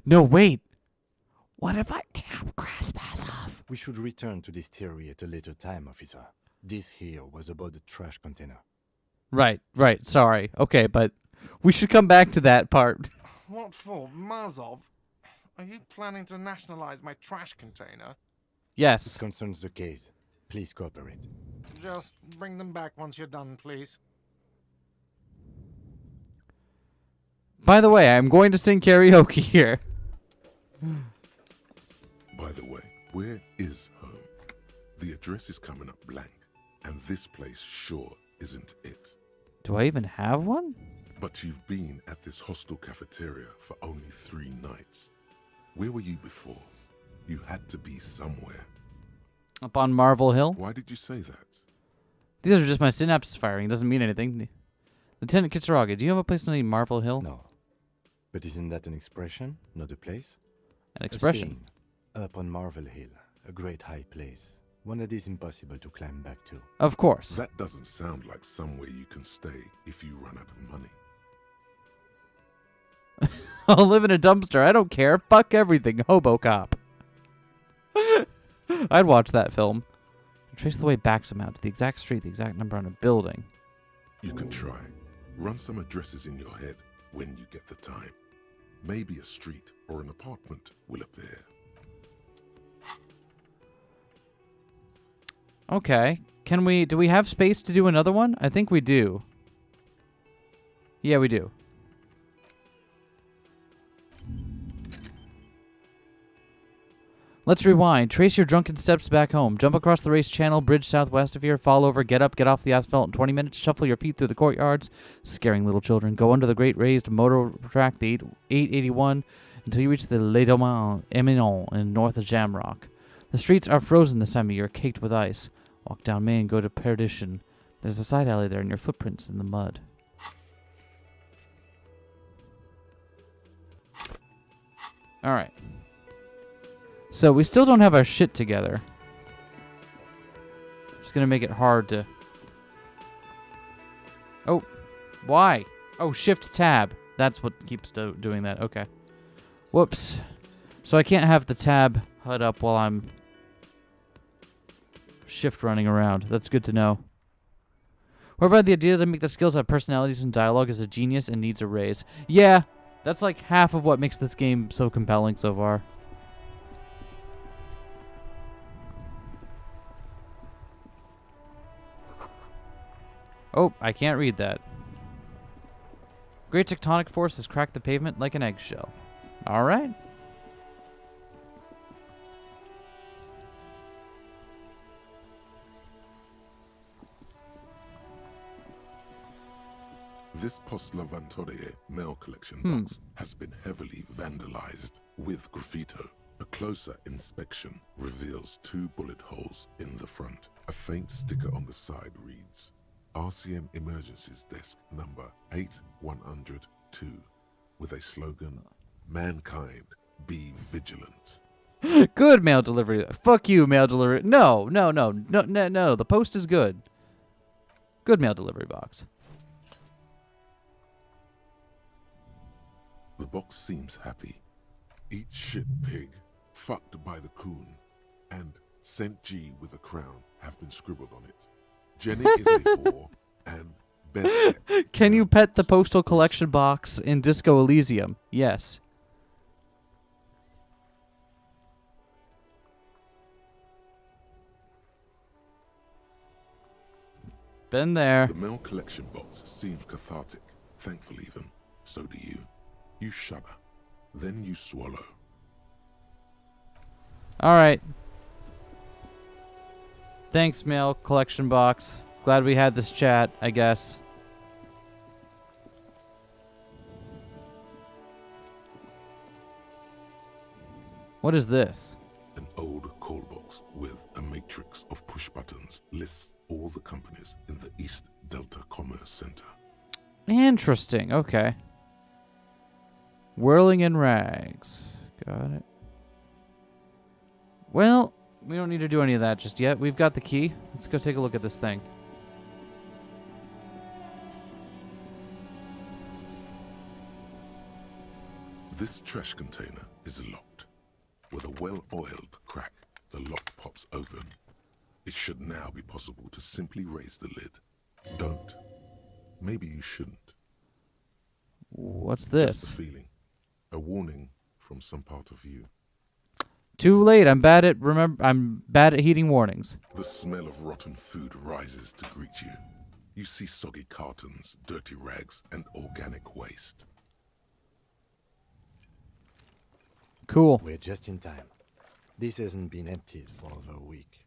[SPEAKER 1] No, wait. What if I am Krasmazov?
[SPEAKER 10] We should return to this theory at a later time, officer. This here was about the trash container.
[SPEAKER 1] Right, sorry. Okay, but we should come back to that part.
[SPEAKER 7] What for, Mazov? Are you planning to nationalize my trash container?
[SPEAKER 1] Yes.
[SPEAKER 10] This concerns the case. Please cooperate.
[SPEAKER 7] Just bring them back once you're done, please.
[SPEAKER 1] By the way, I'm going to sing karaoke here.
[SPEAKER 3] By the way, where is home? The address is coming up blank, and this place sure isn't it.
[SPEAKER 1] Do I even have one?
[SPEAKER 3] But you've been at this hostel cafeteria for only 3 nights. Where were you before? You had to be somewhere.
[SPEAKER 1] Up on Marvel Hill?
[SPEAKER 3] Why did you say that?
[SPEAKER 1] These are just my synapses firing. Doesn't mean anything. Lieutenant Kitsuragi, do you have a place named Marvel Hill?
[SPEAKER 10] No. But isn't that an expression, not a place?
[SPEAKER 1] An expression?
[SPEAKER 10] Up on Marvel Hill, a great high place. One that is impossible to climb back to.
[SPEAKER 1] Of course.
[SPEAKER 3] That doesn't sound like somewhere you can stay if you run out of money.
[SPEAKER 1] I'll live in a dumpster. I don't care. Fuck everything. Hobo cop. I'd watch that film. Trace the way back somehow to the exact street, the exact number on a building.
[SPEAKER 3] You can try. Run some addresses in your head when you get the time. Maybe a street or an apartment will appear.
[SPEAKER 1] Okay. Do we have space to do another one? I think we do. Yeah, we do. Let's rewind. Trace your drunken steps back home. Jump across the race channel, bridge southwest of here, fall over, get up, get off the asphalt in 20 minutes, shuffle your feet through the courtyards, scaring little children. Go under the great raised motor track, the 881, until you reach the Les Domaines Eminents in north of Jamrock. The streets are frozen this time of year, caked with ice. Walk down Main, go to Perdition. There's a side alley there and your footprints in the mud. Alright. So we still don't have our shit together. It's gonna make it hard to... Oh, why? Oh, Shift Tab. That's what keeps doing that. Okay. Whoops. So I can't have the tab HUD up while I'm shift running around. That's good to know. Whoever had the idea to make the skills have personalities and dialogue is a genius and needs a raise. Yeah, that's like half of what makes this game so compelling so far. Oh, I can't read that. Great tectonic force has cracked the pavement like an eggshell. All right.
[SPEAKER 3] This Post Lavantore mail collection box has been heavily vandalized with graffito. A closer inspection reveals 2 bullet holes in the front. A faint sticker on the side reads, RCM Emergencies Desk number 8102, with a slogan, Mankind, be vigilant.
[SPEAKER 1] Good mail delivery. Fuck you, mail delivery. No. The post is good. Good mail delivery box.
[SPEAKER 3] The box seems happy. Eat shit pig, fucked by the coon, and Saint G with a crown have been scribbled on it. Jenny is a whore, and best yet,
[SPEAKER 1] Can you pet the postal collection box in Disco Elysium? Yes. Been there.
[SPEAKER 3] The mail collection box seems cathartic. Thankful even. So do you. You shudder. Then you swallow.
[SPEAKER 1] All right. Thanks, mail collection box. Glad we had this chat, I guess. What is this?
[SPEAKER 3] An old call box with a matrix of push buttons lists all the companies in the East Delta Commerce Center.
[SPEAKER 1] Interesting. Okay. Whirling in rags. Got it. Well, we don't need to do any of that just yet. We've got the key. Let's go take a look at this thing.
[SPEAKER 3] This trash container is locked. With a well-oiled crack, the lock pops open. It should now be possible to simply raise the lid. Don't. Maybe you shouldn't.
[SPEAKER 1] What's this?
[SPEAKER 3] Just a feeling. A warning from some part of you.
[SPEAKER 1] Too late. I'm bad at heeding warnings.
[SPEAKER 3] The smell of rotten food rises to greet you. You see soggy cartons, dirty rags, and organic waste.
[SPEAKER 1] Cool.
[SPEAKER 10] We're just in time. This hasn't been emptied for over a week.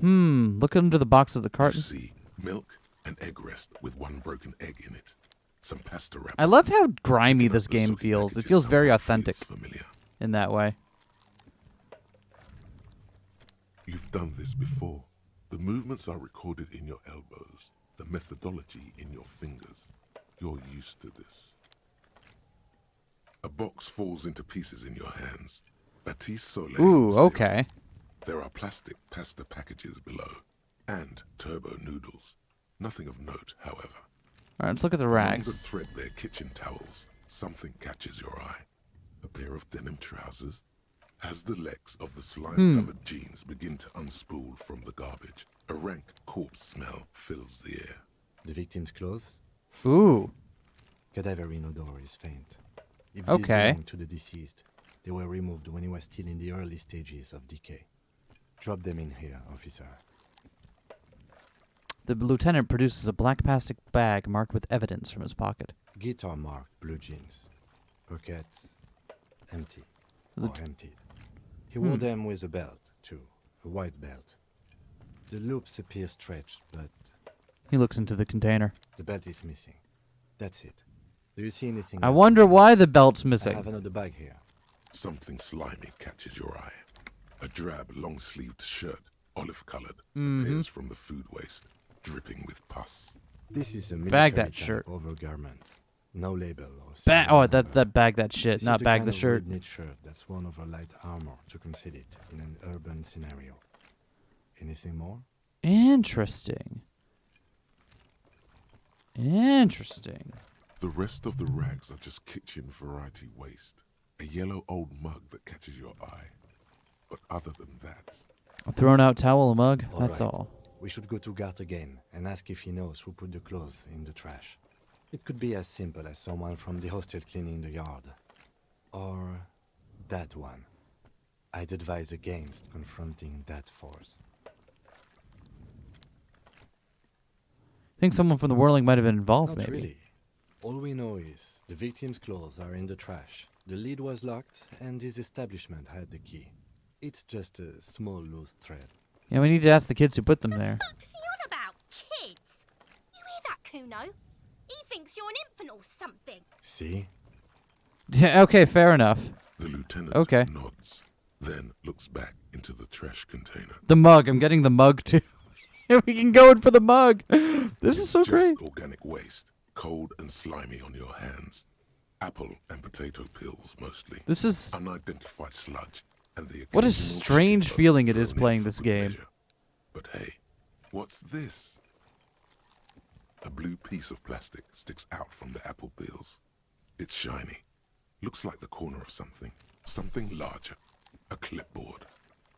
[SPEAKER 1] Look under the box of the carton.
[SPEAKER 3] You see milk and egg rest with one broken egg in it. Some pasta wrapper.
[SPEAKER 1] I love how grimy this game feels. It feels very authentic in that way.
[SPEAKER 3] You've done this before. The movements are recorded in your elbows, the methodology in your fingers. You're used to this. A box falls into pieces in your hands. Batiste Soleil.
[SPEAKER 1] Ooh, okay.
[SPEAKER 3] There are plastic pasta packages below, and turbo noodles. Nothing of note, however.
[SPEAKER 1] All right, let's look at the
[SPEAKER 3] Along
[SPEAKER 1] rags.
[SPEAKER 3] the threadbare kitchen towels, something catches your eye. A pair of denim trousers. As the legs of the slime-covered jeans begin to unspool from the garbage, a rank corpse smell fills the air.
[SPEAKER 10] The victim's clothes?
[SPEAKER 1] Ooh.
[SPEAKER 10] Cadaverine odor is faint. If
[SPEAKER 1] Okay.
[SPEAKER 10] these belong to the deceased, they were removed when he was still in the early stages of decay. Drop them in here, officer.
[SPEAKER 1] The lieutenant produces a black plastic bag marked with evidence from his pocket.
[SPEAKER 10] Guitar marked blue jeans. Pockets empty. Or emptied. He wore them with a belt, too. A white belt. The loops appear stretched, but
[SPEAKER 1] He looks into the container.
[SPEAKER 10] the belt is missing. That's it. Do you see anything
[SPEAKER 1] I
[SPEAKER 10] else?
[SPEAKER 1] wonder why the belt's
[SPEAKER 10] I
[SPEAKER 1] missing.
[SPEAKER 10] have another bag here.
[SPEAKER 3] Something slimy catches your eye. A drab, long-sleeved shirt, olive-colored,
[SPEAKER 1] Mhm.
[SPEAKER 3] appears from the food waste, dripping with pus.
[SPEAKER 10] This is a
[SPEAKER 1] Bag
[SPEAKER 10] military
[SPEAKER 1] that
[SPEAKER 10] type
[SPEAKER 1] shirt.
[SPEAKER 10] overgarment. No label or
[SPEAKER 1] Bag.
[SPEAKER 10] serial
[SPEAKER 1] Oh,
[SPEAKER 10] number.
[SPEAKER 1] that bag that shit,
[SPEAKER 10] This is
[SPEAKER 1] not bag
[SPEAKER 10] kind
[SPEAKER 1] the
[SPEAKER 10] of
[SPEAKER 1] shirt.
[SPEAKER 10] knit shirt that's worn over light armor to conceal it in an urban scenario. Anything more?
[SPEAKER 1] Interesting. Interesting.
[SPEAKER 3] The rest of the rags are just kitchen variety waste. A yellow old mug that catches your eye. But other than that,
[SPEAKER 1] A thrown out towel, a mug. That's
[SPEAKER 10] right.
[SPEAKER 1] all.
[SPEAKER 10] We should go to Gart again and ask if he knows who put the clothes in the trash. It could be as simple as someone from the hostel cleaning the yard. Or that one. I'd advise against confronting that force.
[SPEAKER 1] Think someone from the whirling might have been involved,
[SPEAKER 10] Not
[SPEAKER 1] maybe.
[SPEAKER 10] really. All we know is the victim's clothes are in the trash. The lid was locked, and his establishment had the key. It's just a small loose thread.
[SPEAKER 1] Yeah, we need to ask the kids who put them there.
[SPEAKER 12] What's he on about? Kids? You hear that, Kuno? He thinks you're an infant or something.
[SPEAKER 10] See?
[SPEAKER 1] Yeah, okay, fair enough.
[SPEAKER 3] The lieutenant
[SPEAKER 1] Okay.
[SPEAKER 3] nods, then looks back into the trash container.
[SPEAKER 1] The mug. I'm getting the mug, too. We can go in for the mug. This is so
[SPEAKER 3] Just
[SPEAKER 1] great.
[SPEAKER 3] organic waste, cold and slimy on your hands. Apple and potato peels, mostly.
[SPEAKER 1] This is...
[SPEAKER 3] Unidentified sludge. And the
[SPEAKER 1] What a
[SPEAKER 3] occasional
[SPEAKER 1] strange
[SPEAKER 3] chicken
[SPEAKER 1] feeling it
[SPEAKER 3] thrown
[SPEAKER 1] is
[SPEAKER 3] in
[SPEAKER 1] playing
[SPEAKER 3] for
[SPEAKER 1] this
[SPEAKER 3] good
[SPEAKER 1] game.
[SPEAKER 3] measure. But hey, what's this? A blue piece of plastic sticks out from the apple peels. It's shiny. Looks like the corner of something. Something larger. A clipboard.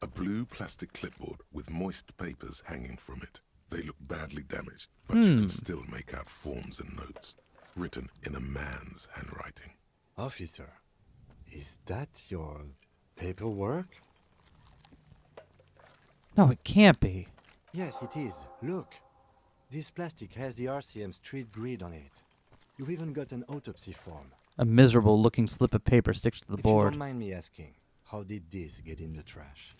[SPEAKER 3] A blue plastic clipboard with moist papers hanging from it. They look badly damaged, but you can still make out forms and notes, written in a man's handwriting.
[SPEAKER 10] Officer, is that your paperwork?
[SPEAKER 1] No, it can't be.
[SPEAKER 10] Yes, it is. Look. This plastic has the RCM street grid on it. You've even got an autopsy form.
[SPEAKER 1] A miserable-looking slip of paper sticks to the
[SPEAKER 10] If
[SPEAKER 1] board.
[SPEAKER 10] you don't mind me asking, how did this get in the trash?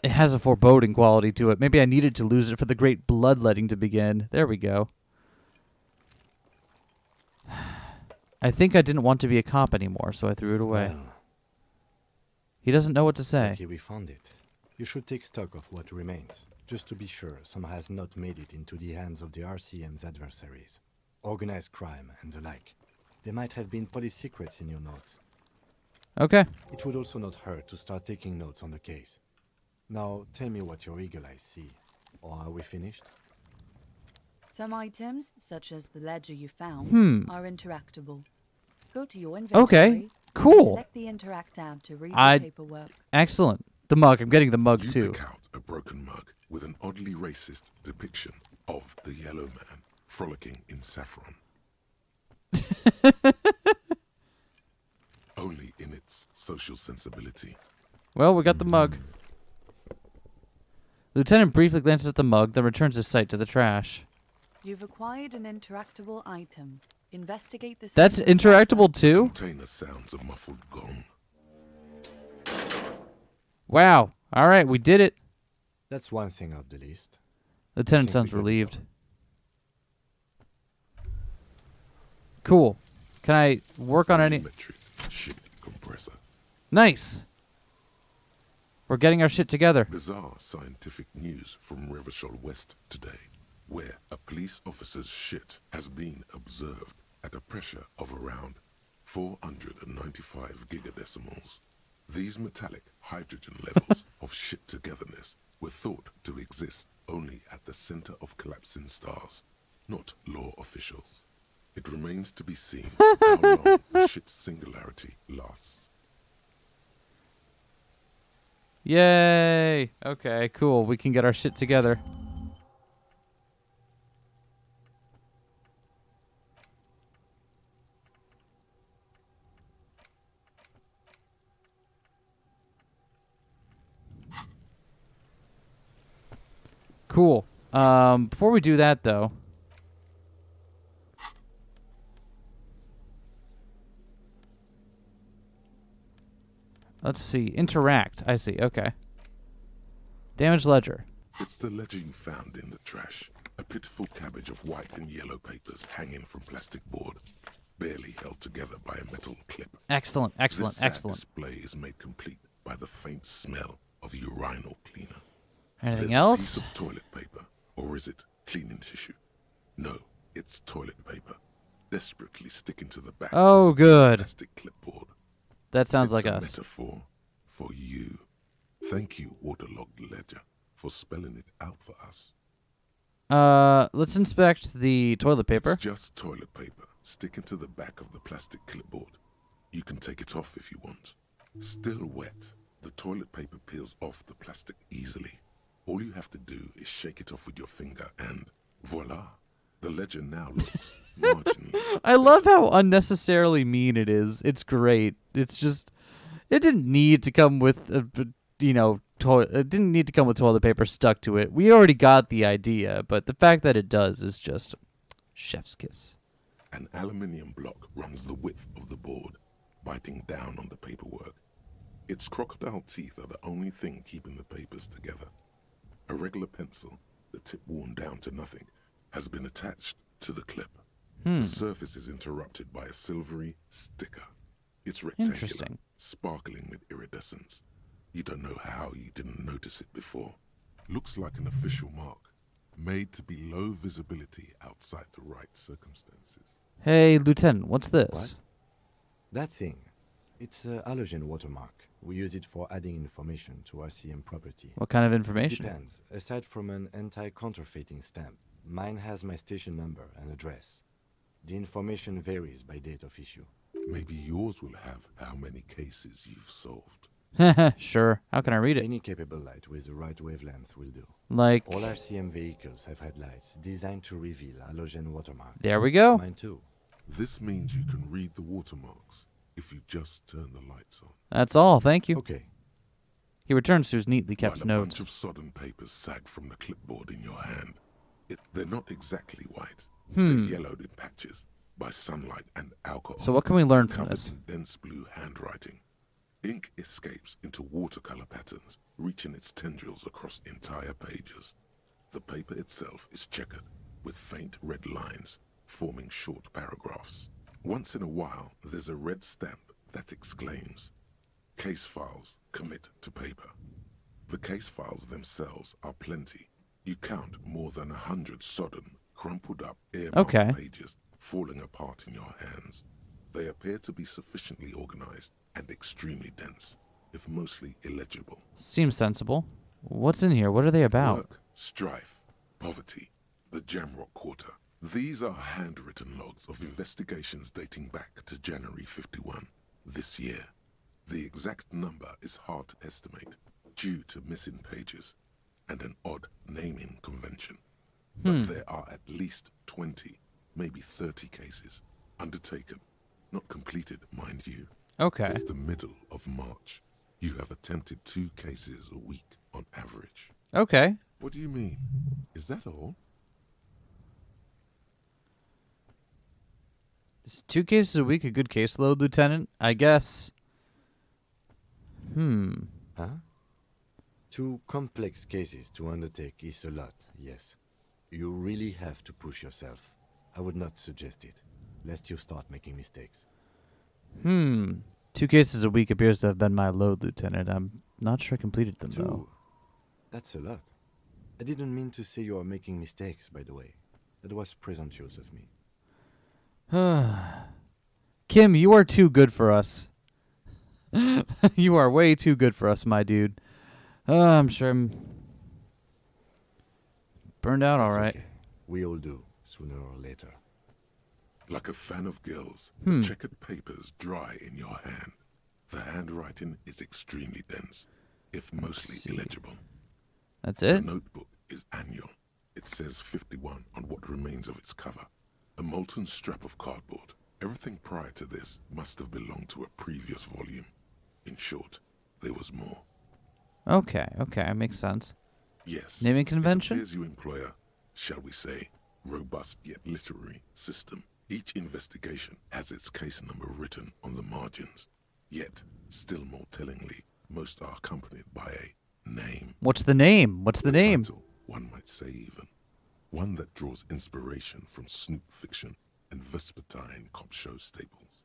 [SPEAKER 1] It has a foreboding quality to it. Maybe I needed to lose it for the great bloodletting to begin. There we go. I think I didn't want to be a cop anymore, so I threw it away.
[SPEAKER 10] Well,
[SPEAKER 1] He doesn't know what to say.
[SPEAKER 10] lucky we found it. You should take stock of what remains, just to be sure some has not made it into the hands of the RCM's adversaries. Organized crime and the like. There might have been police secrets in your notes.
[SPEAKER 1] Okay.
[SPEAKER 10] It would also not hurt to start taking notes on the case. Now, tell me what your eagle eyes see. Or are we finished?
[SPEAKER 9] Some items, such as the ledger you found, are interactable. Go to your inventory.
[SPEAKER 1] Okay, cool.
[SPEAKER 9] Select the Interact tab to read
[SPEAKER 1] I-
[SPEAKER 9] the paperwork.
[SPEAKER 1] Excellent. The mug. I'm getting the mug,
[SPEAKER 3] You
[SPEAKER 1] too.
[SPEAKER 3] pick out a broken mug with an oddly racist depiction of the yellow man frolicking in saffron. Only in its social sensibility.
[SPEAKER 1] Well, we got the mug. The lieutenant briefly glances at the mug, then returns his sight to the trash.
[SPEAKER 9] You've acquired an interactable item. Investigate this.
[SPEAKER 1] That's interactable, too?
[SPEAKER 3] Container sounds a muffled gong.
[SPEAKER 1] Wow. All right, we did it.
[SPEAKER 10] That's one thing off the list.
[SPEAKER 1] Lieutenant
[SPEAKER 10] I think
[SPEAKER 1] sounds
[SPEAKER 10] we got it
[SPEAKER 1] relieved. Cool. Can I work on any...
[SPEAKER 3] Electric ship compressor.
[SPEAKER 1] Nice. We're getting our shit together.
[SPEAKER 3] Bizarre scientific news from Revachol West today, where a police officer's shit has been observed at a pressure of around 495 gigadecimals. These metallic hydrogen levels of shit togetherness were thought to exist only at the center of collapsing stars, not law officials. It remains to be seen how long the shit's singularity lasts.
[SPEAKER 1] Yay. Okay, cool. We can get our shit together. Cool. Before we do that, though... Let's see. Interact. I see. Okay. Damaged ledger.
[SPEAKER 3] It's the ledger you found in the trash. A pitiful cabbage of white and yellow papers hanging from plastic board, barely held together by a metal clip.
[SPEAKER 1] Excellent. Excellent.
[SPEAKER 3] This sad
[SPEAKER 1] Excellent.
[SPEAKER 3] display is made complete by the faint smell of urinal cleaner.
[SPEAKER 1] Anything
[SPEAKER 3] There's
[SPEAKER 1] else?
[SPEAKER 3] A piece of toilet paper, or is it cleaning tissue? No, it's toilet paper, desperately sticking to the back
[SPEAKER 1] Oh,
[SPEAKER 3] of the
[SPEAKER 1] good.
[SPEAKER 3] plastic clipboard.
[SPEAKER 1] That sounds
[SPEAKER 3] It's
[SPEAKER 1] like
[SPEAKER 3] a
[SPEAKER 1] us.
[SPEAKER 3] metaphor for you. Thank you, waterlogged ledger, for spelling it out for us.
[SPEAKER 1] Let's inspect the toilet paper.
[SPEAKER 3] It's just toilet paper sticking to the back of the plastic clipboard. You can take it off if you want. Still wet, The toilet paper peels off the plastic easily. All you have to do is shake it off with your finger and voila, the ledger now looks marginally.
[SPEAKER 1] I love how unnecessarily mean it is. It's great. It's just, it didn't need to come with, it didn't need to come with toilet paper stuck to it. We already got the idea, but the fact that it does is just chef's kiss.
[SPEAKER 3] An aluminium block runs the width of the board, biting down on the paperwork. Its crocodile teeth are the only thing keeping the papers together. A regular pencil, the tip worn down to nothing, has been attached to the clip. The surface is interrupted by a silvery sticker. It's rectangular, sparkling with iridescence. You don't know how you didn't notice it before. Looks like an official mark, made to be low visibility outside the right circumstances.
[SPEAKER 1] Hey, Lieutenant, what's this?
[SPEAKER 10] What? That thing. It's a halogen watermark. We use it for adding information to RCM property.
[SPEAKER 1] What kind of information?
[SPEAKER 10] It depends. Aside from an anti-counterfeiting stamp, mine has my station number and address. The information varies by date of issue.
[SPEAKER 3] Maybe yours will have how many cases you've solved.
[SPEAKER 1] Sure. How can I read it?
[SPEAKER 10] Any capable light with the right wavelength will do.
[SPEAKER 1] Like...
[SPEAKER 10] All RCM vehicles have had lights designed to reveal halogen watermarks.
[SPEAKER 1] There we go.
[SPEAKER 10] Mine too.
[SPEAKER 3] This means you can read the watermarks if you just turn the lights on.
[SPEAKER 1] That's all, thank you.
[SPEAKER 10] Okay.
[SPEAKER 1] He returns to his neatly kept
[SPEAKER 3] While
[SPEAKER 1] notes.
[SPEAKER 3] A bunch of sodden papers sag from the clipboard in your hand. They're not exactly white. They're yellowed in patches by sunlight and alcohol.
[SPEAKER 1] So what can we learn from this?
[SPEAKER 3] Covered in dense blue handwriting. Ink escapes into watercolor patterns, reaching its tendrils across entire pages. The paper itself is checkered, with faint red lines, forming short paragraphs. Once in a while, there's a red stamp that exclaims, "Case files commit to paper." The case files themselves are plenty. You count more than 100 sodden, crumpled up earmarked pages falling apart in your hands. They appear to be sufficiently organized and extremely dense, if mostly illegible.
[SPEAKER 1] Seems sensible. What's in here? What are they about?
[SPEAKER 3] Work, strife, poverty, the Jamrock Quarter. These are handwritten logs of investigations dating back to January 51, this year. The exact number is hard to estimate, due to missing pages and an odd naming convention. But there are at least 20, maybe 30 cases undertaken, not completed, mind you.
[SPEAKER 1] Okay.
[SPEAKER 3] It's the middle of March. You have attempted 2 cases a week on average.
[SPEAKER 1] Okay.
[SPEAKER 3] What do you mean? Is that all?
[SPEAKER 1] Is 2 cases a week a good caseload, Lieutenant? I guess.
[SPEAKER 10] Huh? 2 complex cases to undertake is a lot, yes. You really have to push yourself. I would not suggest it, lest you start making mistakes.
[SPEAKER 1] 2 cases a week appears to have been my load, Lieutenant. I'm not sure I completed them,
[SPEAKER 10] 2?
[SPEAKER 1] though.
[SPEAKER 10] That's a lot. I didn't mean to say you are making mistakes, by the way. That was presumptuous of me.
[SPEAKER 1] Kim, you are too good for us. You are way too good for us, my dude. I'm sure I'm burned out all right.
[SPEAKER 10] Okay. We all do, sooner or later.
[SPEAKER 3] Like a fan of gills, the checkered papers dry in your hand. The handwriting is extremely dense, if mostly illegible.
[SPEAKER 1] That's it?
[SPEAKER 3] The notebook is annual. It says 51 on what remains of its cover. A molten strap of cardboard. Everything prior to this must have belonged to a previous volume. In short, there was more.
[SPEAKER 1] Okay, makes sense.
[SPEAKER 3] Yes.
[SPEAKER 1] Naming convention?
[SPEAKER 3] It appears you employ a, shall we say, robust yet literary system. Each investigation has its case number written on the margins. Yet, still more tellingly, most are accompanied by a name.
[SPEAKER 1] What's the name? What's the name?
[SPEAKER 3] Title, one might say even. One that draws inspiration from Snoop fiction and Vespertine cop show staples.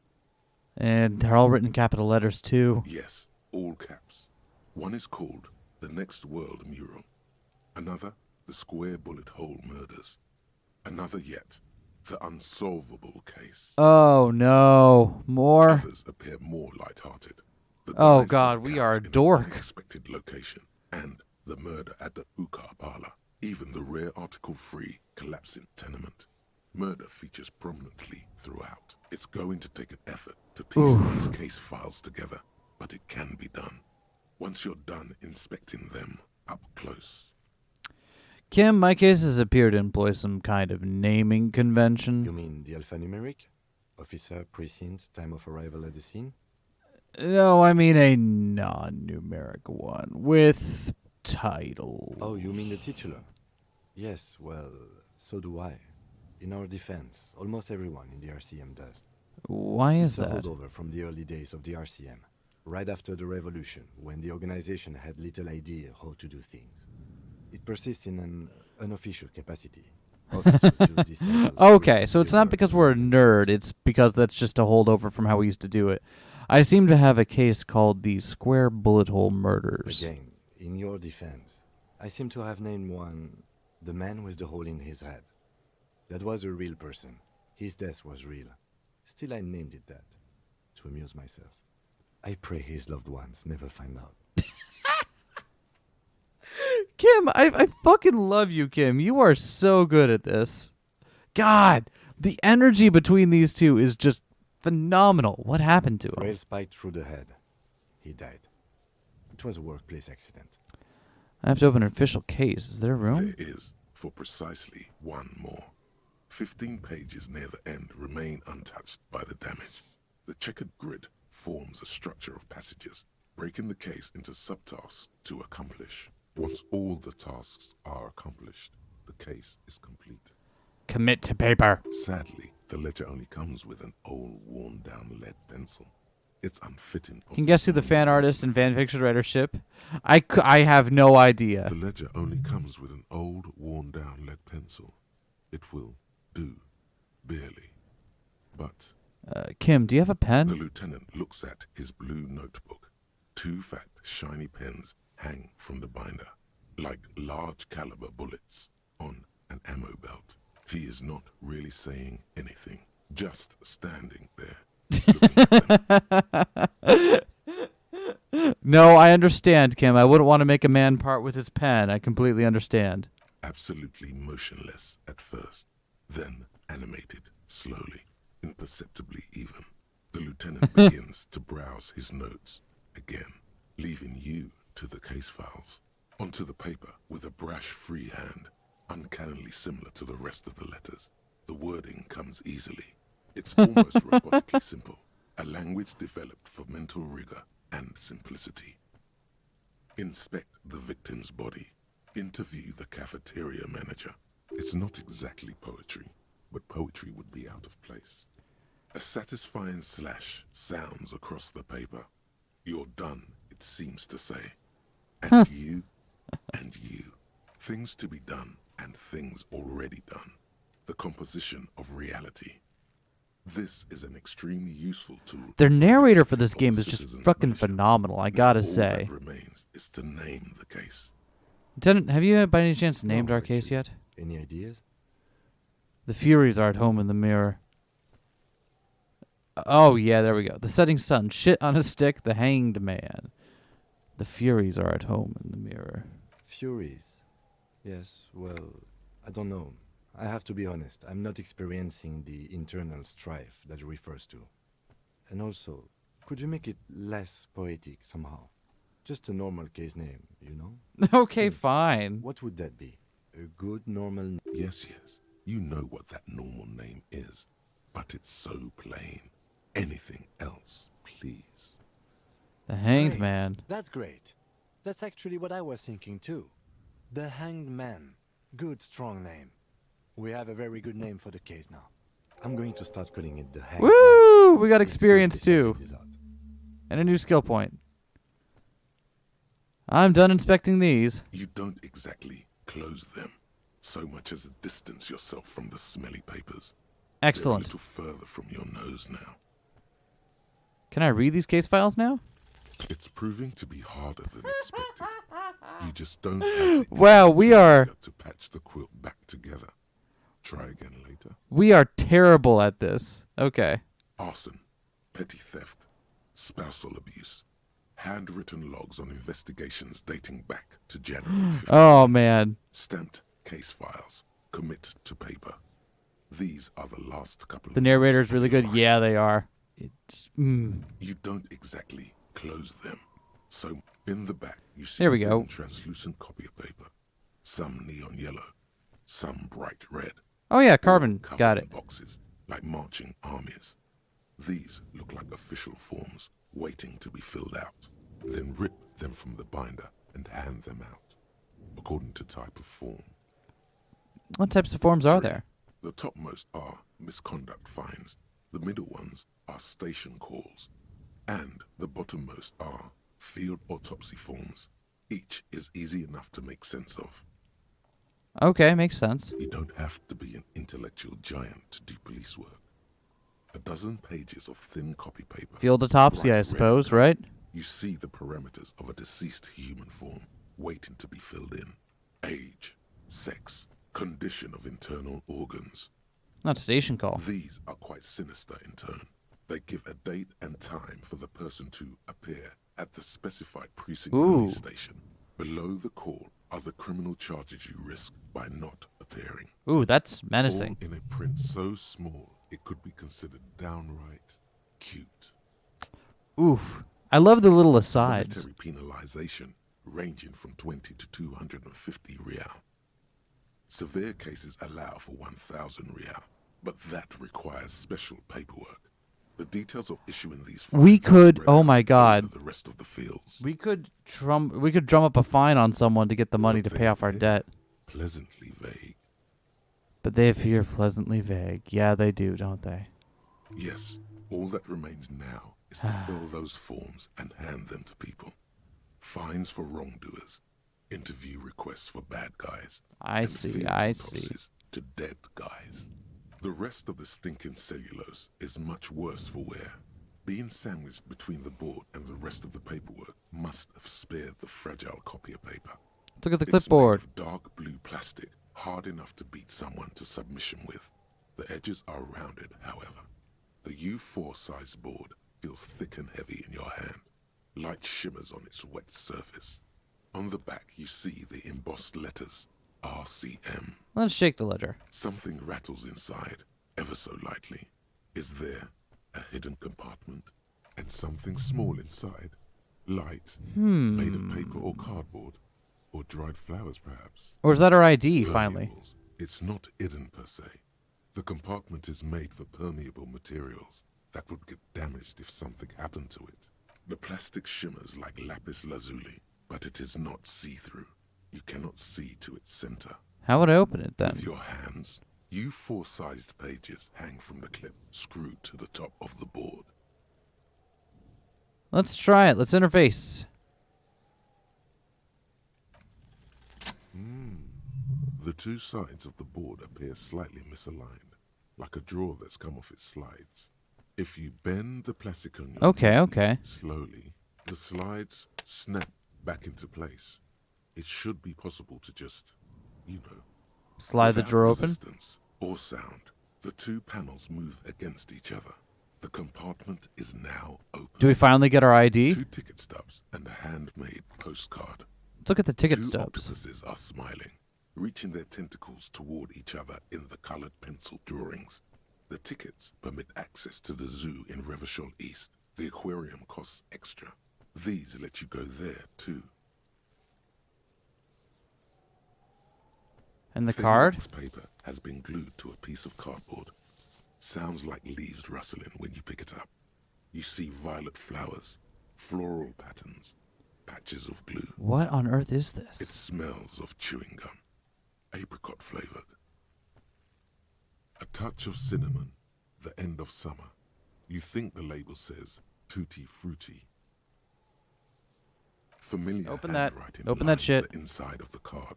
[SPEAKER 1] And they're all written in capital letters, too.
[SPEAKER 3] Yes, all caps. One is called The Next World Mural. Another, The Square Bullet Hole Murders. Another yet, The Unsolvable Case.
[SPEAKER 1] Oh, no. More?
[SPEAKER 3] Others appear more lighthearted.
[SPEAKER 1] Oh, God, we are a dork.
[SPEAKER 3] Unexpected location. And the murder at the Ukar Parlor. Even the rare article-free collapsing tenement. Murder features prominently throughout. It's going to take an effort to piece these case files together, but it can be done. once you're done inspecting them up close.
[SPEAKER 1] Kim, my cases appear to employ some kind of naming convention.
[SPEAKER 10] You mean the alphanumeric? Officer, precinct, time of arrival at the scene?
[SPEAKER 1] No, I mean a non-numeric one with title.
[SPEAKER 10] Oh, you mean the titular? Yes, well, so do I. In our defense, almost everyone in the RCM does.
[SPEAKER 1] Why is
[SPEAKER 10] It's a
[SPEAKER 1] that?
[SPEAKER 10] holdover from the early days of the RCM, right after the revolution, when the organization had little idea how to do things. It persists in an unofficial capacity. Officers use these titles
[SPEAKER 1] Okay,
[SPEAKER 10] to
[SPEAKER 1] so it's not
[SPEAKER 10] deliver
[SPEAKER 1] because we're a nerd, it's because that's just a holdover from how we used to do it. I seem to have a case called the Square Bullet Hole Murders.
[SPEAKER 10] Again, in your defense, I seem to have named one the man with the hole in his head. That was a real person. His death was real. Still, I named it that, to amuse myself. I pray his loved ones never find out.
[SPEAKER 1] Kim, I fucking love you, Kim. You are so good at this. God, the energy between these two is just phenomenal. What happened to him?
[SPEAKER 10] Rail spiked through the head. He died. It was a workplace accident.
[SPEAKER 1] I have to open an official case. Is there room?
[SPEAKER 3] There is, for precisely one more. 15 pages near the end remain untouched by the damage. The checkered grid forms a structure of passages, breaking the case into subtasks to accomplish. Once all the tasks are accomplished, the case is complete.
[SPEAKER 1] Commit to paper.
[SPEAKER 3] Sadly, the ledger only comes with an old, worn-down lead pencil. It's unfitting.
[SPEAKER 1] Can you guess who the fan artist and fan fiction writer ship? I have no idea.
[SPEAKER 3] The ledger only comes with an old, worn-down lead pencil. It will do, barely. But
[SPEAKER 1] Kim, do you have a pen?
[SPEAKER 3] the lieutenant looks at his blue notebook. 2 fat, shiny pens hang from the binder, like large caliber bullets on an ammo belt. He is not really saying anything, just standing there.
[SPEAKER 1] No, I understand, Kim. I wouldn't want to make a man part with his pen. I completely understand.
[SPEAKER 3] Absolutely motionless at first, then animated slowly, imperceptibly even. The lieutenant begins to browse his notes again, leaving you to the case files, onto the paper with a brash free hand, uncannily similar to the rest of the letters. The wording comes easily. It's almost robotically simple, a language developed for mental rigor and simplicity. Inspect the victim's body. Interview the cafeteria manager. It's not exactly poetry, but poetry would be out of place. A satisfying slash sounds across the paper. You're done, it seems to say. And you, and you. Things to be done and things already done. The composition of reality. This is an extremely useful tool.
[SPEAKER 1] Their narrator for this game is just fucking phenomenal, I gotta
[SPEAKER 3] All
[SPEAKER 1] say.
[SPEAKER 3] that remains is to name the case.
[SPEAKER 1] Lieutenant, have you by any chance named our case yet?
[SPEAKER 10] Any ideas?
[SPEAKER 1] The Furies are at home in the mirror. Oh, yeah, there we go. The setting sun, shit on a stick, the hanged man. The Furies are at home in the mirror.
[SPEAKER 10] Furies? Yes, well, I don't know. I have to be honest, I'm not experiencing the internal strife that it refers to. And also, could you make it less poetic somehow? Just a normal case name, you know?
[SPEAKER 1] Okay, fine.
[SPEAKER 10] What would that be? A good normal name?
[SPEAKER 3] Yes, you know what that normal name is, but it's so plain. Anything else, please.
[SPEAKER 1] The Hanged
[SPEAKER 10] Great.
[SPEAKER 1] Man.
[SPEAKER 10] That's great. That's actually what I was thinking too. The Hanged Man. Good, strong name. We have a very good name for the case now. I'm going to start calling it the Hanged
[SPEAKER 1] Woo!
[SPEAKER 10] Man.
[SPEAKER 1] We got
[SPEAKER 10] It's
[SPEAKER 1] experience
[SPEAKER 10] good to
[SPEAKER 1] too.
[SPEAKER 10] check this out.
[SPEAKER 1] And a new skill point. I'm done inspecting these.
[SPEAKER 3] You don't exactly close them, so much as distance yourself from the smelly papers.
[SPEAKER 1] Excellent.
[SPEAKER 3] They're a little further from your nose now.
[SPEAKER 1] Can I read these case files now?
[SPEAKER 3] It's proving to be harder than expected. You just don't have the
[SPEAKER 1] Wow, we are
[SPEAKER 3] to patch the quilt back together. Try again later.
[SPEAKER 1] we are terrible at this. Okay.
[SPEAKER 3] Arson, petty theft, spousal abuse, handwritten logs on investigations dating back to January 15th.
[SPEAKER 1] Oh man.
[SPEAKER 3] Stamped case files, commit to paper. These are the last couple of
[SPEAKER 1] The narrator's
[SPEAKER 3] months of
[SPEAKER 1] really
[SPEAKER 3] your
[SPEAKER 1] good.
[SPEAKER 3] life.
[SPEAKER 1] Yeah, they are. It's
[SPEAKER 3] You don't exactly close them, so In the back, you see
[SPEAKER 1] There we
[SPEAKER 3] thin,
[SPEAKER 1] go.
[SPEAKER 3] translucent copy of paper. Some neon yellow, some bright red.
[SPEAKER 1] Oh yeah,
[SPEAKER 3] all
[SPEAKER 1] carbon.
[SPEAKER 3] covered
[SPEAKER 1] Got
[SPEAKER 3] in
[SPEAKER 1] it.
[SPEAKER 3] boxes, like marching armies. These look like official forms, waiting to be filled out. Then rip them from the binder and hand them out, according to type of form.
[SPEAKER 1] What types of forms are
[SPEAKER 3] 3.
[SPEAKER 1] there?
[SPEAKER 3] The topmost are misconduct fines. The middle ones are station calls. And the bottommost are field autopsy forms. Each is easy enough to make sense of.
[SPEAKER 1] Okay, makes sense.
[SPEAKER 3] You don't have to be an intellectual giant to do police work. A dozen pages of thin copy paper.
[SPEAKER 1] Field autopsy,
[SPEAKER 3] bright
[SPEAKER 1] I
[SPEAKER 3] red
[SPEAKER 1] suppose,
[SPEAKER 3] color.
[SPEAKER 1] right?
[SPEAKER 3] You see the parameters of a deceased human form waiting to be filled in. Age, sex, condition of internal organs.
[SPEAKER 1] Not station call.
[SPEAKER 3] These are quite sinister in turn. They give a date and time for the person to appear at the specified precinct police station. Below the call are the criminal charges you risk by not appearing.
[SPEAKER 1] Ooh, that's menacing.
[SPEAKER 3] All in a print so small it could be considered downright cute.
[SPEAKER 1] Oof. I love the little asides.
[SPEAKER 3] Monetary penalization ranging from 20 to 250 real. Severe cases allow for 1,000 real, but that requires special paperwork. The details of issuing these fines
[SPEAKER 1] We
[SPEAKER 3] are
[SPEAKER 1] could,
[SPEAKER 3] spread
[SPEAKER 1] oh
[SPEAKER 3] out
[SPEAKER 1] my god.
[SPEAKER 3] over the rest of the fields.
[SPEAKER 1] We could drum up a fine on someone to get the money to pay off our debt.
[SPEAKER 3] Pleasantly vague.
[SPEAKER 1] But they appear pleasantly vague. Yeah, they do, don't they?
[SPEAKER 3] Yes, all that remains now is to fill those forms and hand them to people. Fines for wrongdoers, interview requests for bad guys.
[SPEAKER 1] I
[SPEAKER 3] and
[SPEAKER 1] see,
[SPEAKER 3] field
[SPEAKER 1] I see.
[SPEAKER 3] autopsies to dead guys. The rest of the stinking cellulose is much worse for wear. Being sandwiched between the board and the rest of the paperwork must have spared the fragile copier paper.
[SPEAKER 1] Let's look at the
[SPEAKER 3] It's
[SPEAKER 1] clipboard.
[SPEAKER 3] made of dark blue plastic, hard enough to beat someone to submission with. The edges are rounded, however. The U4 size board feels thick and heavy in your hand. Light shimmers on its wet surface. On the back you see the embossed letters, RCM.
[SPEAKER 1] Let's shake the ledger.
[SPEAKER 3] Something rattles inside, ever so lightly. Is there a hidden compartment? And something small inside? Light, made of paper or cardboard? Or dried flowers, perhaps?
[SPEAKER 1] Or is that our ID, finally?
[SPEAKER 3] Permeables. It's not hidden, per se. The compartment is made for permeable materials that would get damaged if something happened to it. The plastic shimmers like lapis lazuli, but it is not see-through. You cannot see to its center.
[SPEAKER 1] How would I open it, then?
[SPEAKER 3] With your hands, U4-sized pages hang from the clip screwed to the top of the board.
[SPEAKER 1] Let's try it. Let's interface.
[SPEAKER 3] The two sides of the board appear slightly misaligned, like a drawer that's come off its slides. If you bend the plastic on your
[SPEAKER 1] Okay.
[SPEAKER 3] slowly, the slides snap back into place. It should be possible to just,
[SPEAKER 1] Slide the
[SPEAKER 3] without
[SPEAKER 1] drawer open.
[SPEAKER 3] resistance or sound, the two panels move against each other. The compartment is now open.
[SPEAKER 1] Do we finally get our ID?
[SPEAKER 3] 2 ticket stubs and a handmade postcard.
[SPEAKER 1] Let's look at the ticket
[SPEAKER 3] 2
[SPEAKER 1] stubs.
[SPEAKER 3] octopuses are smiling, reaching their tentacles toward each other in the colored pencil drawings. The tickets permit access to the zoo in Revachol East. The aquarium costs extra. These let you go there, too.
[SPEAKER 1] And the
[SPEAKER 3] Thin
[SPEAKER 1] card?
[SPEAKER 3] wax paper has been glued to a piece of cardboard. Sounds like leaves rustling when you pick it up. You see violet flowers, floral patterns, patches of glue.
[SPEAKER 1] What on earth is this?
[SPEAKER 3] It smells of chewing gum, apricot flavored. A touch of cinnamon, the end of summer. You think the label says tutti frutti. Familiar
[SPEAKER 1] Open that.
[SPEAKER 3] handwriting
[SPEAKER 1] Open that
[SPEAKER 3] lines
[SPEAKER 1] shit.
[SPEAKER 3] the inside of the card.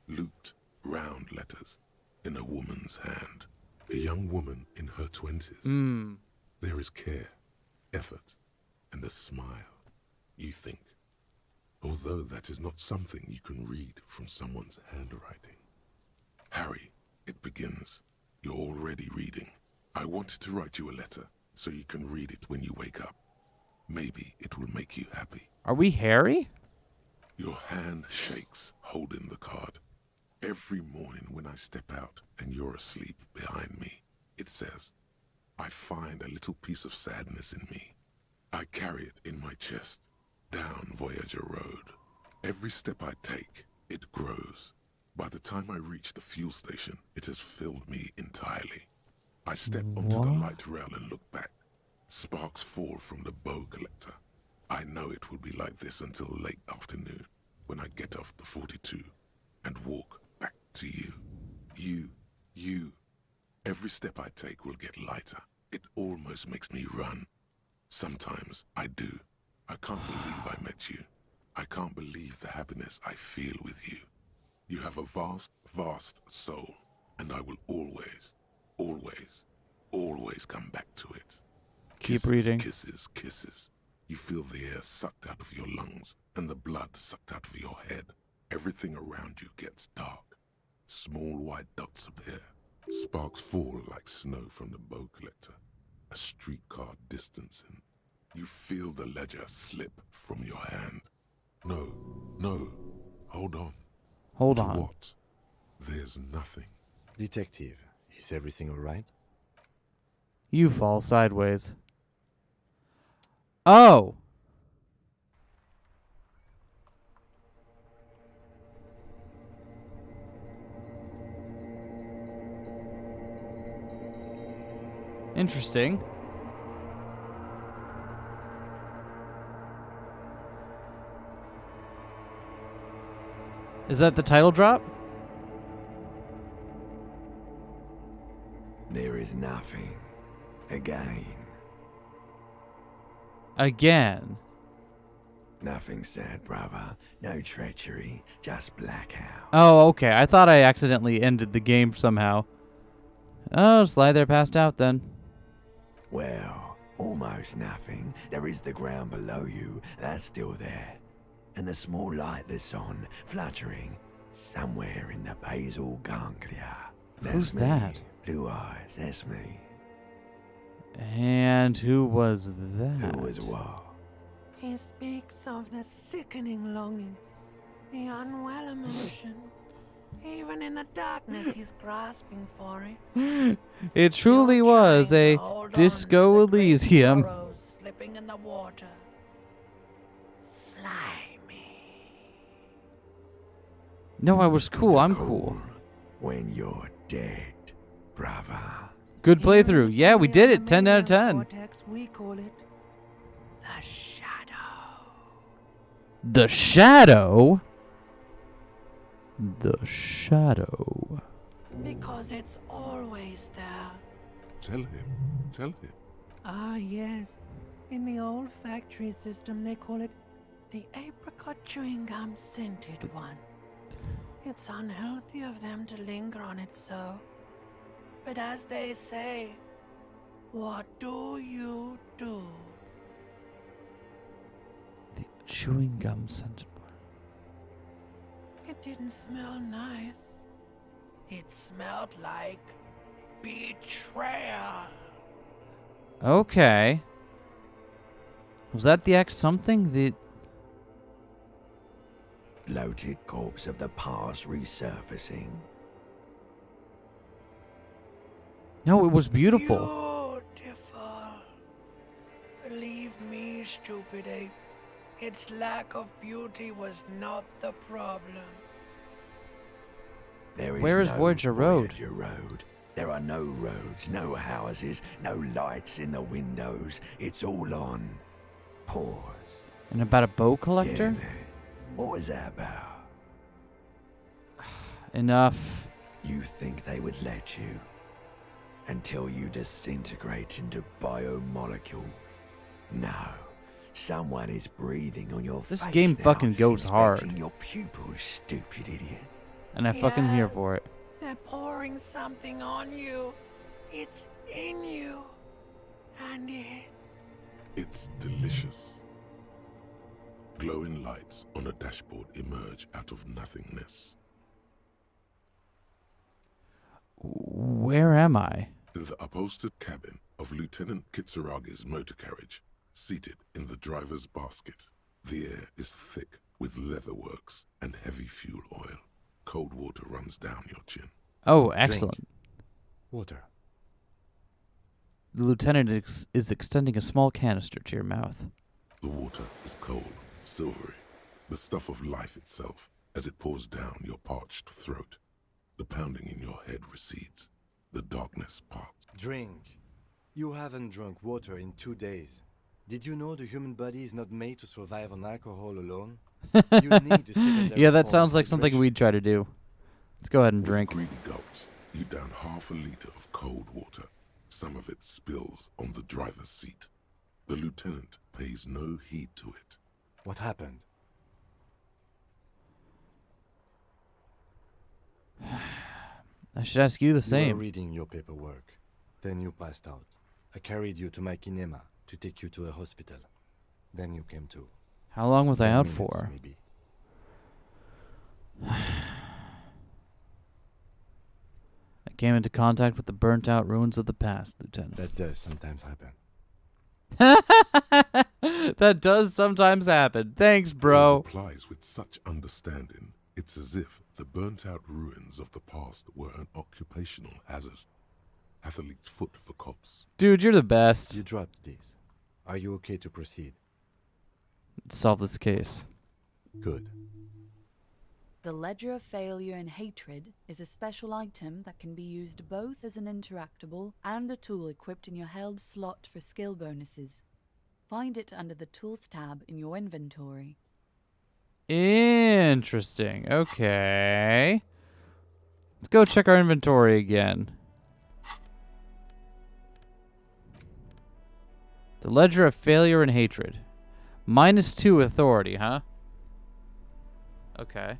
[SPEAKER 3] Looped, round letters in a woman's hand. A young woman in her 20s. There is care, effort, and a smile. You think. Although that is not something you can read from someone's handwriting. Harry, it begins. You're already reading. I wanted to write you a letter so you can read it when you wake up. Maybe it will make you happy.
[SPEAKER 1] Are we Harry?
[SPEAKER 3] Your hand shakes, holding the card. Every morning when I step out and you're asleep behind me, it says, I find a little piece of sadness in me. I carry it in my chest. down Voyager Road. Every step I take, it grows. By the time I reach the fuel station, it has filled me entirely. I step onto the light rail and look back. Sparks fall from the bow collector. I know it will be like this until late afternoon, when I get off the 42 and walk back to you. You. Every step I take will get lighter. It almost makes me run. Sometimes I do. I can't believe I met you. I can't believe the happiness I feel with you. You have a vast, vast soul, and I will always, always, always come back to it.
[SPEAKER 1] Keep reading.
[SPEAKER 3] Kisses, kisses. You feel the air sucked out of your lungs and the blood sucked out of your head. Everything around you gets dark. Small white dots appear. Sparks fall like snow from the bow collector. A streetcar distancing. You feel the ledger slip from your hand. No. Hold on.
[SPEAKER 1] Hold
[SPEAKER 3] to
[SPEAKER 1] on.
[SPEAKER 3] What? There's nothing.
[SPEAKER 10] Detective, is everything all right?
[SPEAKER 1] You fall sideways. Oh! Interesting. Is that the title drop?
[SPEAKER 2] There is nothing. Again.
[SPEAKER 1] Again.
[SPEAKER 2] Nothing sad, brother. No treachery. Just blackout.
[SPEAKER 1] Oh, okay. I thought I accidentally ended the game somehow. Oh, just lie there passed out then.
[SPEAKER 2] Well, almost nothing. There is the ground below you. That's still there. And the small light that's on, fluttering, somewhere in the basal ganglia.
[SPEAKER 1] Who's that?
[SPEAKER 2] Blue eyes, that's me.
[SPEAKER 1] And who was that?
[SPEAKER 2] Who was what?
[SPEAKER 11] He speaks of the sickening longing, the unwell emotion. Even in the darkness, he's grasping for it.
[SPEAKER 1] It truly was a Disco Elysium.
[SPEAKER 11] Slipping in the water. Slimy.
[SPEAKER 1] No, I was cool. I'm cool.
[SPEAKER 2] When you're dead, brother.
[SPEAKER 1] Good playthrough. Yeah, we did it. 10 out of 10.
[SPEAKER 11] Vortex, we call it the shadow.
[SPEAKER 1] The shadow? The shadow.
[SPEAKER 11] Because it's always there.
[SPEAKER 3] Tell him.
[SPEAKER 11] Ah, yes. In the old factory system, they call it the apricot chewing gum scented one. It's unhealthy of them to linger on it so. But as they say, what do you do?
[SPEAKER 1] The chewing gum scented one.
[SPEAKER 11] It didn't smell nice. It smelled like betrayal.
[SPEAKER 1] Okay. Was that the X something? The
[SPEAKER 2] Bloated corpse of the past resurfacing.
[SPEAKER 1] No, it was beautiful.
[SPEAKER 11] Beautiful. Believe me, stupid ape. Its lack of beauty was not the problem.
[SPEAKER 1] Where is
[SPEAKER 2] no
[SPEAKER 1] Voyager Road?
[SPEAKER 2] Voyager Road. There are no roads, no houses, no lights in the windows. It's all on pause.
[SPEAKER 1] And about a bow collector?
[SPEAKER 2] Yeah, man. What was that about?
[SPEAKER 1] Enough.
[SPEAKER 2] You think they would let you? Until you disintegrate into biomolecules? No. Someone is breathing on your face.
[SPEAKER 1] This game
[SPEAKER 2] now,
[SPEAKER 1] fucking goes hard.
[SPEAKER 2] inspecting your pupils, stupid idiot.
[SPEAKER 1] And I fucking here for it.
[SPEAKER 11] They're pouring something on you. It's in you. And
[SPEAKER 3] It's delicious. Glowing lights on a dashboard emerge out of nothingness.
[SPEAKER 1] Where am I?
[SPEAKER 3] In the upholstered cabin of Lieutenant Kitsuragi's motor carriage, seated in the driver's basket. The air is thick with leatherworks and heavy fuel oil. Cold water runs down your chin.
[SPEAKER 1] Oh, excellent.
[SPEAKER 10] Drink. Water.
[SPEAKER 1] The lieutenant is extending a small canister to your mouth.
[SPEAKER 3] The water is cold, silvery, the stuff of life itself, as it pours down your parched throat. The pounding in your head recedes. The darkness parts.
[SPEAKER 10] Drink. You haven't drunk water in 2 days. Did you know the human body is not made to survive on alcohol alone? You need a secondary
[SPEAKER 1] Yeah, that
[SPEAKER 10] form
[SPEAKER 1] sounds
[SPEAKER 10] of
[SPEAKER 1] like something
[SPEAKER 10] hydration.
[SPEAKER 1] we'd try to do. Let's go ahead and drink.
[SPEAKER 3] With greedy gulps, you down half a liter of cold water. Some of it spills on the driver's seat. The lieutenant pays no heed to it.
[SPEAKER 10] What happened?
[SPEAKER 1] I should ask you the
[SPEAKER 10] You
[SPEAKER 1] same.
[SPEAKER 10] were reading your paperwork. Then you passed out. I carried you to my kinema to take you to a hospital. Then you came to.
[SPEAKER 1] How long was I
[SPEAKER 10] 10
[SPEAKER 1] out
[SPEAKER 10] minutes,
[SPEAKER 1] for?
[SPEAKER 10] Maybe.
[SPEAKER 1] I came into contact with the burnt-out ruins of the past, Lieutenant.
[SPEAKER 10] That does sometimes happen.
[SPEAKER 1] That does sometimes happen. Thanks, bro.
[SPEAKER 3] It applies with such understanding. It's as if the burnt-out ruins of the past were an occupational hazard. Athlete's foot for cops.
[SPEAKER 1] Dude, you're the best.
[SPEAKER 10] You dropped these. Are you okay to proceed?
[SPEAKER 1] Solve this case.
[SPEAKER 10] Good.
[SPEAKER 9] The Ledger of Failure and Hatred is a special item that can be used both as an interactable and a tool equipped in your held slot for skill bonuses. Find it under the Tools tab in your inventory.
[SPEAKER 1] Interesting. Okay. Let's go check our inventory again. The Ledger of Failure and Hatred. -2 authority, huh? Okay.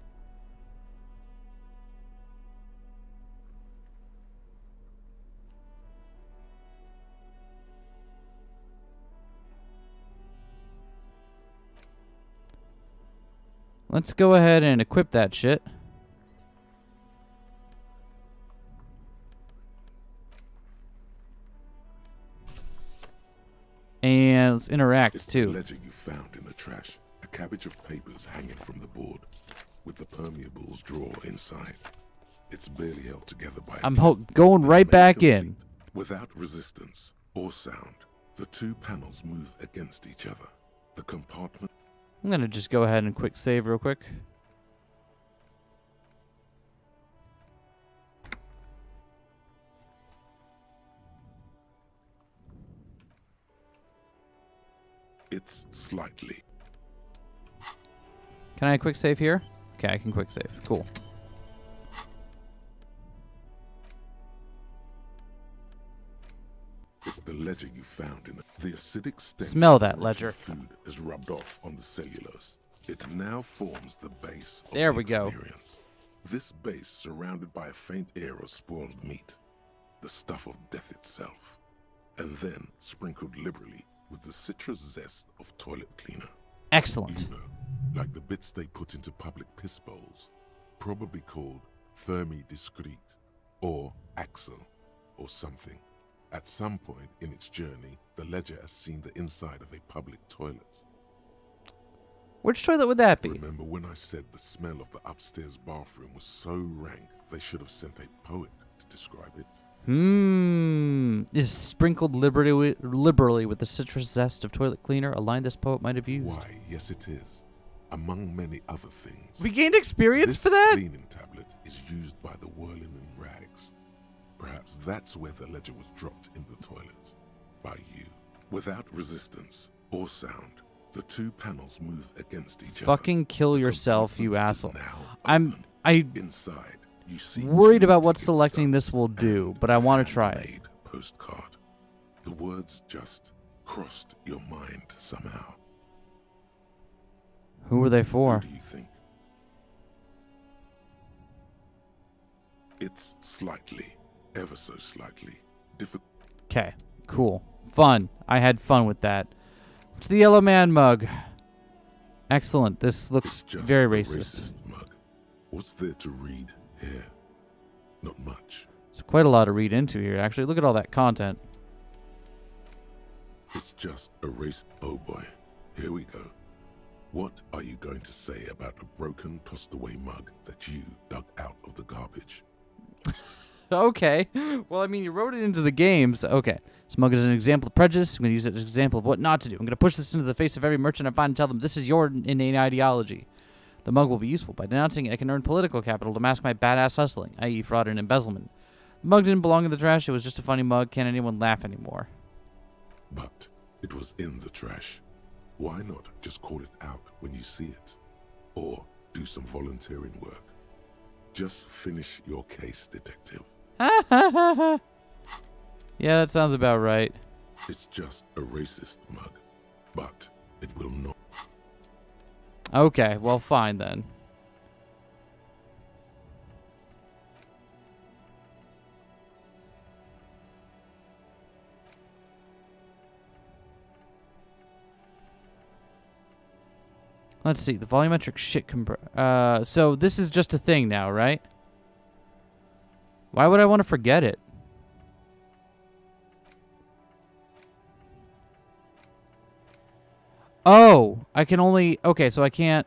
[SPEAKER 1] Let's go ahead and equip that shit. And let's interact
[SPEAKER 3] It's
[SPEAKER 1] too.
[SPEAKER 3] the ledger you found in the trash. A cabbage of papers hanging from the board, with the permeables drawer inside. It's barely held together by.
[SPEAKER 1] I'm going right back in.
[SPEAKER 3] Without resistance or sound, the two panels move against each other. The compartment.
[SPEAKER 1] I'm gonna just go ahead and quick save real quick.
[SPEAKER 3] It's slightly.
[SPEAKER 1] Can I quick save here? Okay, I can quick save. Cool.
[SPEAKER 3] It's the ledger you found in the acidic stench.
[SPEAKER 1] Smell
[SPEAKER 3] of
[SPEAKER 1] that
[SPEAKER 3] rotten
[SPEAKER 1] ledger.
[SPEAKER 3] Food is rubbed off on the cellulose. It now forms the base of
[SPEAKER 1] There
[SPEAKER 3] the
[SPEAKER 1] we go.
[SPEAKER 3] experience. This base surrounded by a faint air of spoiled meat, the stuff of death itself, and then sprinkled liberally with the citrus zest of toilet cleaner.
[SPEAKER 1] Excellent.
[SPEAKER 3] You know, like the bits they put into public piss bowls, probably called Fermi Discrete or Axel or something. At some point in its journey, the ledger has seen the inside of a public toilet.
[SPEAKER 1] Which toilet would that be?
[SPEAKER 3] Remember when I said the smell of the upstairs bathroom was so rank they should have sent a poet to describe it?
[SPEAKER 1] Is sprinkled liberally with the citrus zest of toilet cleaner a line this poet might have used?
[SPEAKER 3] Why, yes it is. Among many other things.
[SPEAKER 1] We gained experience
[SPEAKER 3] this
[SPEAKER 1] for that?
[SPEAKER 3] cleaning tablet is used by the whirling in rags. Perhaps that's where the ledger was dropped in the toilet. By you. Without resistance or sound, the two panels move against each other.
[SPEAKER 1] Fucking kill yourself, you asshole.
[SPEAKER 3] Inside, you see
[SPEAKER 1] worried
[SPEAKER 3] two
[SPEAKER 1] about what
[SPEAKER 3] ticket
[SPEAKER 1] selecting this will do, but I want to try it.
[SPEAKER 3] handmade postcard. The words just crossed your mind somehow.
[SPEAKER 1] Who were they for?
[SPEAKER 3] Who do you think? It's slightly, ever so slightly, difficult.
[SPEAKER 1] Okay, cool. Fun. I had fun with that. What's the yellow man mug? Excellent. This looks
[SPEAKER 3] Just
[SPEAKER 1] very
[SPEAKER 3] a
[SPEAKER 1] racist.
[SPEAKER 3] mug. What's there to read here? Not much.
[SPEAKER 1] There's quite a lot to read into here, actually. Look at all that content.
[SPEAKER 3] It's just a race. Oh boy, here we go. What are you going to say about a broken, tossed away mug that you dug out of the garbage?
[SPEAKER 1] Okay. Well, I mean, you wrote it into the game, so okay. Smug is an example of prejudice. I'm going to use it as an example of what not to do. I'm going to push this into the face of every merchant I find and tell them this is your innate ideology. The mug will be useful. By denouncing it, I can earn political capital to mask my badass hustling, i.e. fraud and embezzlement. The mug didn't belong in the trash. It was just a funny mug. Can't anyone laugh anymore?
[SPEAKER 3] But it was in the trash. Why not just call it out when you see it? Or do some volunteering work. Just finish your case, detective.
[SPEAKER 1] Yeah, that sounds about right.
[SPEAKER 3] It's just a racist mug, but it will not.
[SPEAKER 1] Okay, well, fine then. Let's see, the volumetric shit so this is just a thing now, right? Why would I want to forget it? Oh, I can only... Okay, so I can't...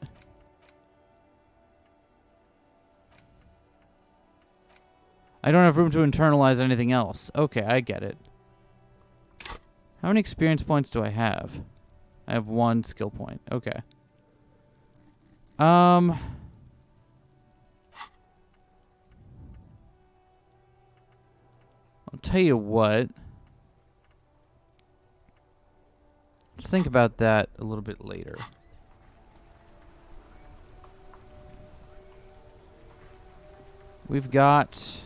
[SPEAKER 1] I don't have room to internalize anything else. Okay, I get it. How many experience points do I have? I have 1 skill point. Okay. I'll tell you what. Let's think about that a little bit later. We've got...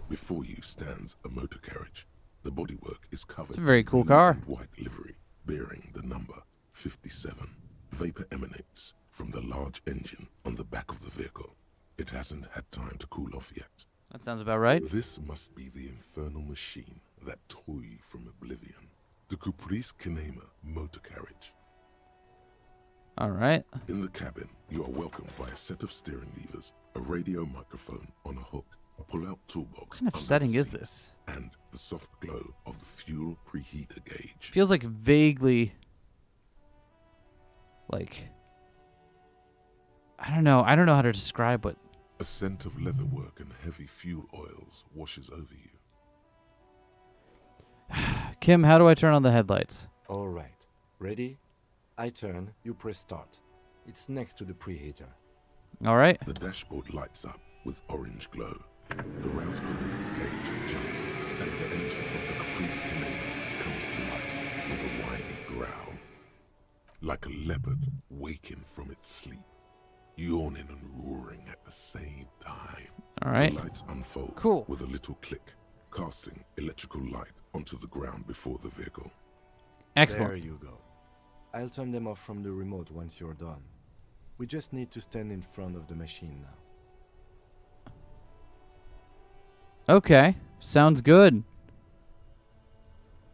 [SPEAKER 3] Before you stands a motor carriage. The bodywork is covered
[SPEAKER 1] It's a very cool
[SPEAKER 3] in
[SPEAKER 1] car.
[SPEAKER 3] white livery bearing the number 57. Vapor emanates from the large engine on the back of the vehicle. It hasn't had time to cool off yet.
[SPEAKER 1] That sounds about right.
[SPEAKER 3] This must be the infernal machine that tore you from oblivion. The Caprice Kinema motor carriage.
[SPEAKER 1] All right.
[SPEAKER 3] In the cabin, you are welcomed by a set of steering levers, a radio microphone on a hook, a pull-out toolbox.
[SPEAKER 1] What kind of
[SPEAKER 3] under
[SPEAKER 1] setting
[SPEAKER 3] the
[SPEAKER 1] is
[SPEAKER 3] seat,
[SPEAKER 1] this?
[SPEAKER 3] And the soft glow of the fuel preheater gauge.
[SPEAKER 1] Feels like vaguely... Like... I don't know how to describe what...
[SPEAKER 3] A scent of leatherwork and heavy fuel oils washes over you.
[SPEAKER 1] Kim, how do I turn on the headlights?
[SPEAKER 10] All right. Ready? I turn, you press start. It's next to the preheater.
[SPEAKER 1] All right.
[SPEAKER 3] The dashboard lights up with orange glow. The rouse per minute gauge jumps, and the engine of the Caprice Canada comes to life with a whiny growl. Like a leopard waking from its sleep, yawning and roaring at the same time.
[SPEAKER 1] All right.
[SPEAKER 3] The lights unfold
[SPEAKER 1] Cool.
[SPEAKER 3] with a little click, casting electrical light onto the ground before the vehicle.
[SPEAKER 1] Excellent.
[SPEAKER 10] There you go. I'll turn them off from the remote once you're done. We just need to stand in front of the machine now.
[SPEAKER 1] Okay. Sounds good.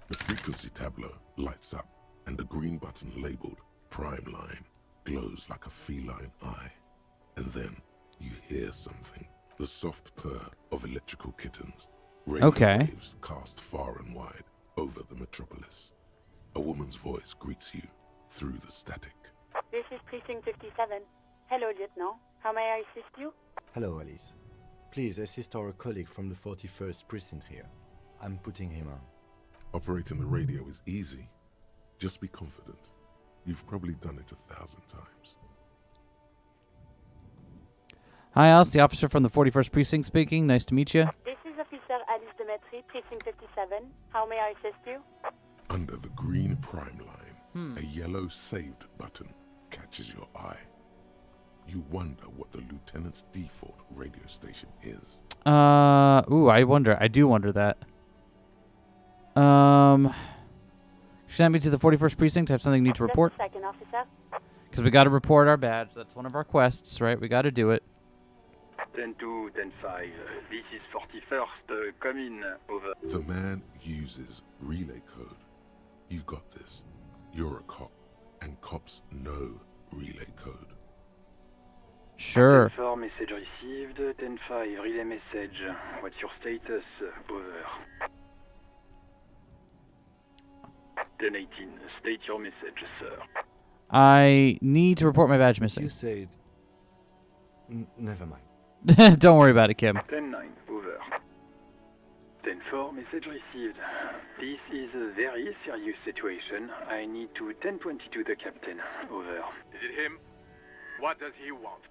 [SPEAKER 3] The frequency tableau lights up, and the green button labeled Prime Line glows like a feline eye. And then you hear something. The soft purr of electrical kittens. Radio waves cast far and wide over the metropolis. A woman's voice greets you through the static.
[SPEAKER 14] This is Precinct 57. Hello, Lieutenant. How may I assist you?
[SPEAKER 10] Hello, Alice. Please assist our colleague from the 41st Precinct here. I'm putting him on.
[SPEAKER 3] Operating the radio is easy. Just be confident. You've probably done it 1,000 times.
[SPEAKER 1] Hi, Alice, the officer from the 41st Precinct speaking. Nice to meet you.
[SPEAKER 14] This is Officer Alice Demetri, Precinct 57. How may I assist you?
[SPEAKER 3] Under the green Prime Line, a yellow saved button catches your eye. You wonder what the lieutenant's default radio station is.
[SPEAKER 1] Ooh, I do wonder that. Send me to the 41st Precinct. I have something I need to report.
[SPEAKER 14] Just a second, officer.
[SPEAKER 1] Because we got to report our badge. That's one of our quests, right? We got to do it.
[SPEAKER 15] 10-2, 10-5. This is 41st. Come in. Over.
[SPEAKER 3] The man uses relay code. You've got this. You're a cop, and cops know relay code.
[SPEAKER 1] Sure.
[SPEAKER 15] 10-4, message received. 10-5, relay message. What's your status? Over. 10-18, state your message, sir.
[SPEAKER 1] I need to report my badge missing.
[SPEAKER 10] You said... never mind.
[SPEAKER 1] Don't worry about it, Kim.
[SPEAKER 15] 10-9, over. 10-4, message received. This is a very serious situation. I need to 1022 the captain. Over.
[SPEAKER 16] Is it him? What does he want?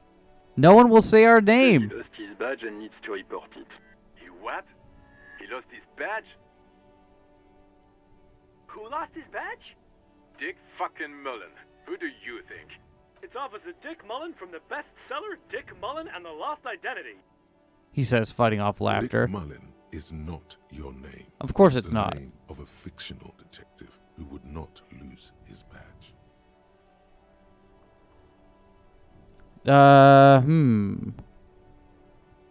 [SPEAKER 1] No one will say our name.
[SPEAKER 15] He lost his badge and needs to report it.
[SPEAKER 16] He what? He lost his badge?
[SPEAKER 17] Who lost his badge?
[SPEAKER 16] Dick fucking Mullen. Who do you think?
[SPEAKER 17] It's Officer Dick Mullen from the bestseller Dick Mullen and the Lost Identity.
[SPEAKER 1] He says, fighting off laughter.
[SPEAKER 3] Dick Mullen is not your name.
[SPEAKER 1] Of course
[SPEAKER 3] It's
[SPEAKER 1] it's
[SPEAKER 3] the
[SPEAKER 1] not.
[SPEAKER 3] name of a fictional detective who would not lose his badge.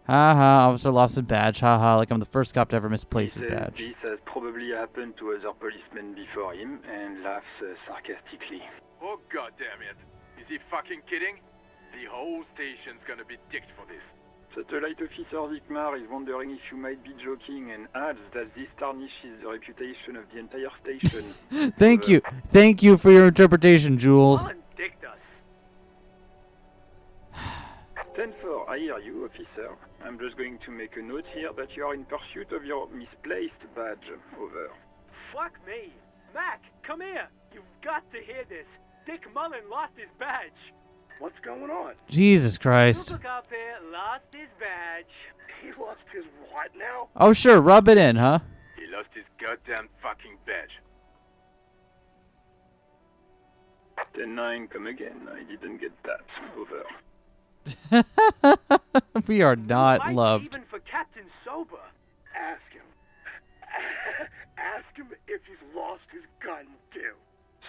[SPEAKER 1] Haha, officer lost his badge. Haha, like I'm the first cop to ever misplace his
[SPEAKER 15] He says
[SPEAKER 1] badge.
[SPEAKER 15] this has probably happened to other policemen before him and laughs sarcastically.
[SPEAKER 16] Oh god damn it. Is he fucking kidding? The whole station's gonna be dicked for this.
[SPEAKER 15] Satellite Officer Vikmar is wondering if you might be joking and adds that this tarnishes the reputation of the entire station.
[SPEAKER 1] Thank you. Thank you for your interpretation, Jules.
[SPEAKER 17] Mullen dicked us.
[SPEAKER 15] 10-4, I hear you, officer. I'm just going to make a note here that you are in pursuit of your misplaced badge. Over.
[SPEAKER 17] Fuck me. Mac, come here. You've got to hear this. Dick Mullen lost his badge.
[SPEAKER 16] What's going on?
[SPEAKER 1] Jesus Christ.
[SPEAKER 17] Look up here, lost his badge.
[SPEAKER 16] He lost his what now?
[SPEAKER 1] Oh, sure. Rub it in, huh?
[SPEAKER 16] He lost his goddamn fucking badge.
[SPEAKER 15] 10-9, come again. I didn't get that. Over.
[SPEAKER 1] We are not
[SPEAKER 17] Might
[SPEAKER 1] loved.
[SPEAKER 17] Even for Captain Sober.
[SPEAKER 16] Ask him. Ask him if he's lost his gun too.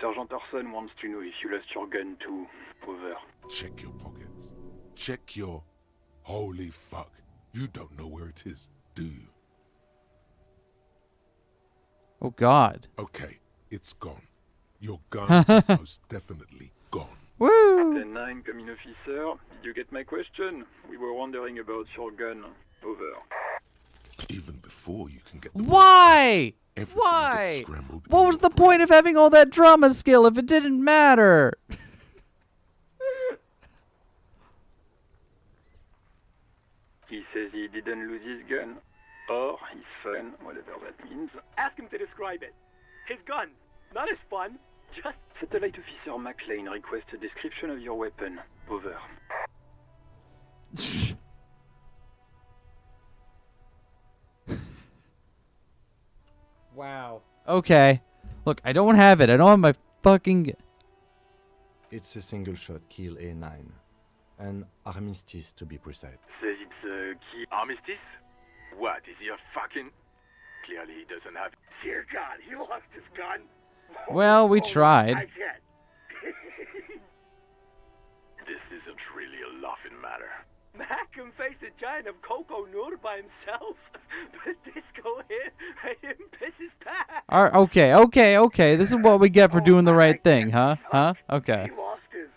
[SPEAKER 15] Sergeant Orson wants to know if you lost your gun too. Over.
[SPEAKER 3] Check your pockets. Check your... Holy fuck. You don't know where it is, do you?
[SPEAKER 1] Oh, God.
[SPEAKER 3] Okay, it's gone. Your gun is most definitely gone.
[SPEAKER 1] Woo!
[SPEAKER 15] 10-9, come in, officer. Did you get my question? We were wondering about your gun. Over.
[SPEAKER 3] Even before you can get the
[SPEAKER 1] Why?
[SPEAKER 3] everything
[SPEAKER 1] Why?
[SPEAKER 3] gets scrambled.
[SPEAKER 1] What was the point of having all that drama skill if it didn't matter?
[SPEAKER 15] He says he didn't lose his gun. Or his fun, whatever that means.
[SPEAKER 17] Ask him to describe it. His gun, not his fun. Just...
[SPEAKER 15] Satellite Officer McLean requests a description of your weapon. Over.
[SPEAKER 1] Wow. Okay. Look, I don't have it. I don't have my fucking...
[SPEAKER 10] It's a single-shot kill A9. An armistice, to be precise.
[SPEAKER 16] Says it's a key armistice? What, is he a fucking... Clearly he doesn't have... Dear God, he lost his gun?
[SPEAKER 1] Well, we
[SPEAKER 16] I
[SPEAKER 1] tried.
[SPEAKER 16] can't. This isn't really a laughing matter.
[SPEAKER 17] Mac can face a giant of Coco Noor by himself. But Disco here made him piss his pants.
[SPEAKER 1] Okay. This is what we get for doing the right thing, huh? Huh? Okay.
[SPEAKER 16] He lost his...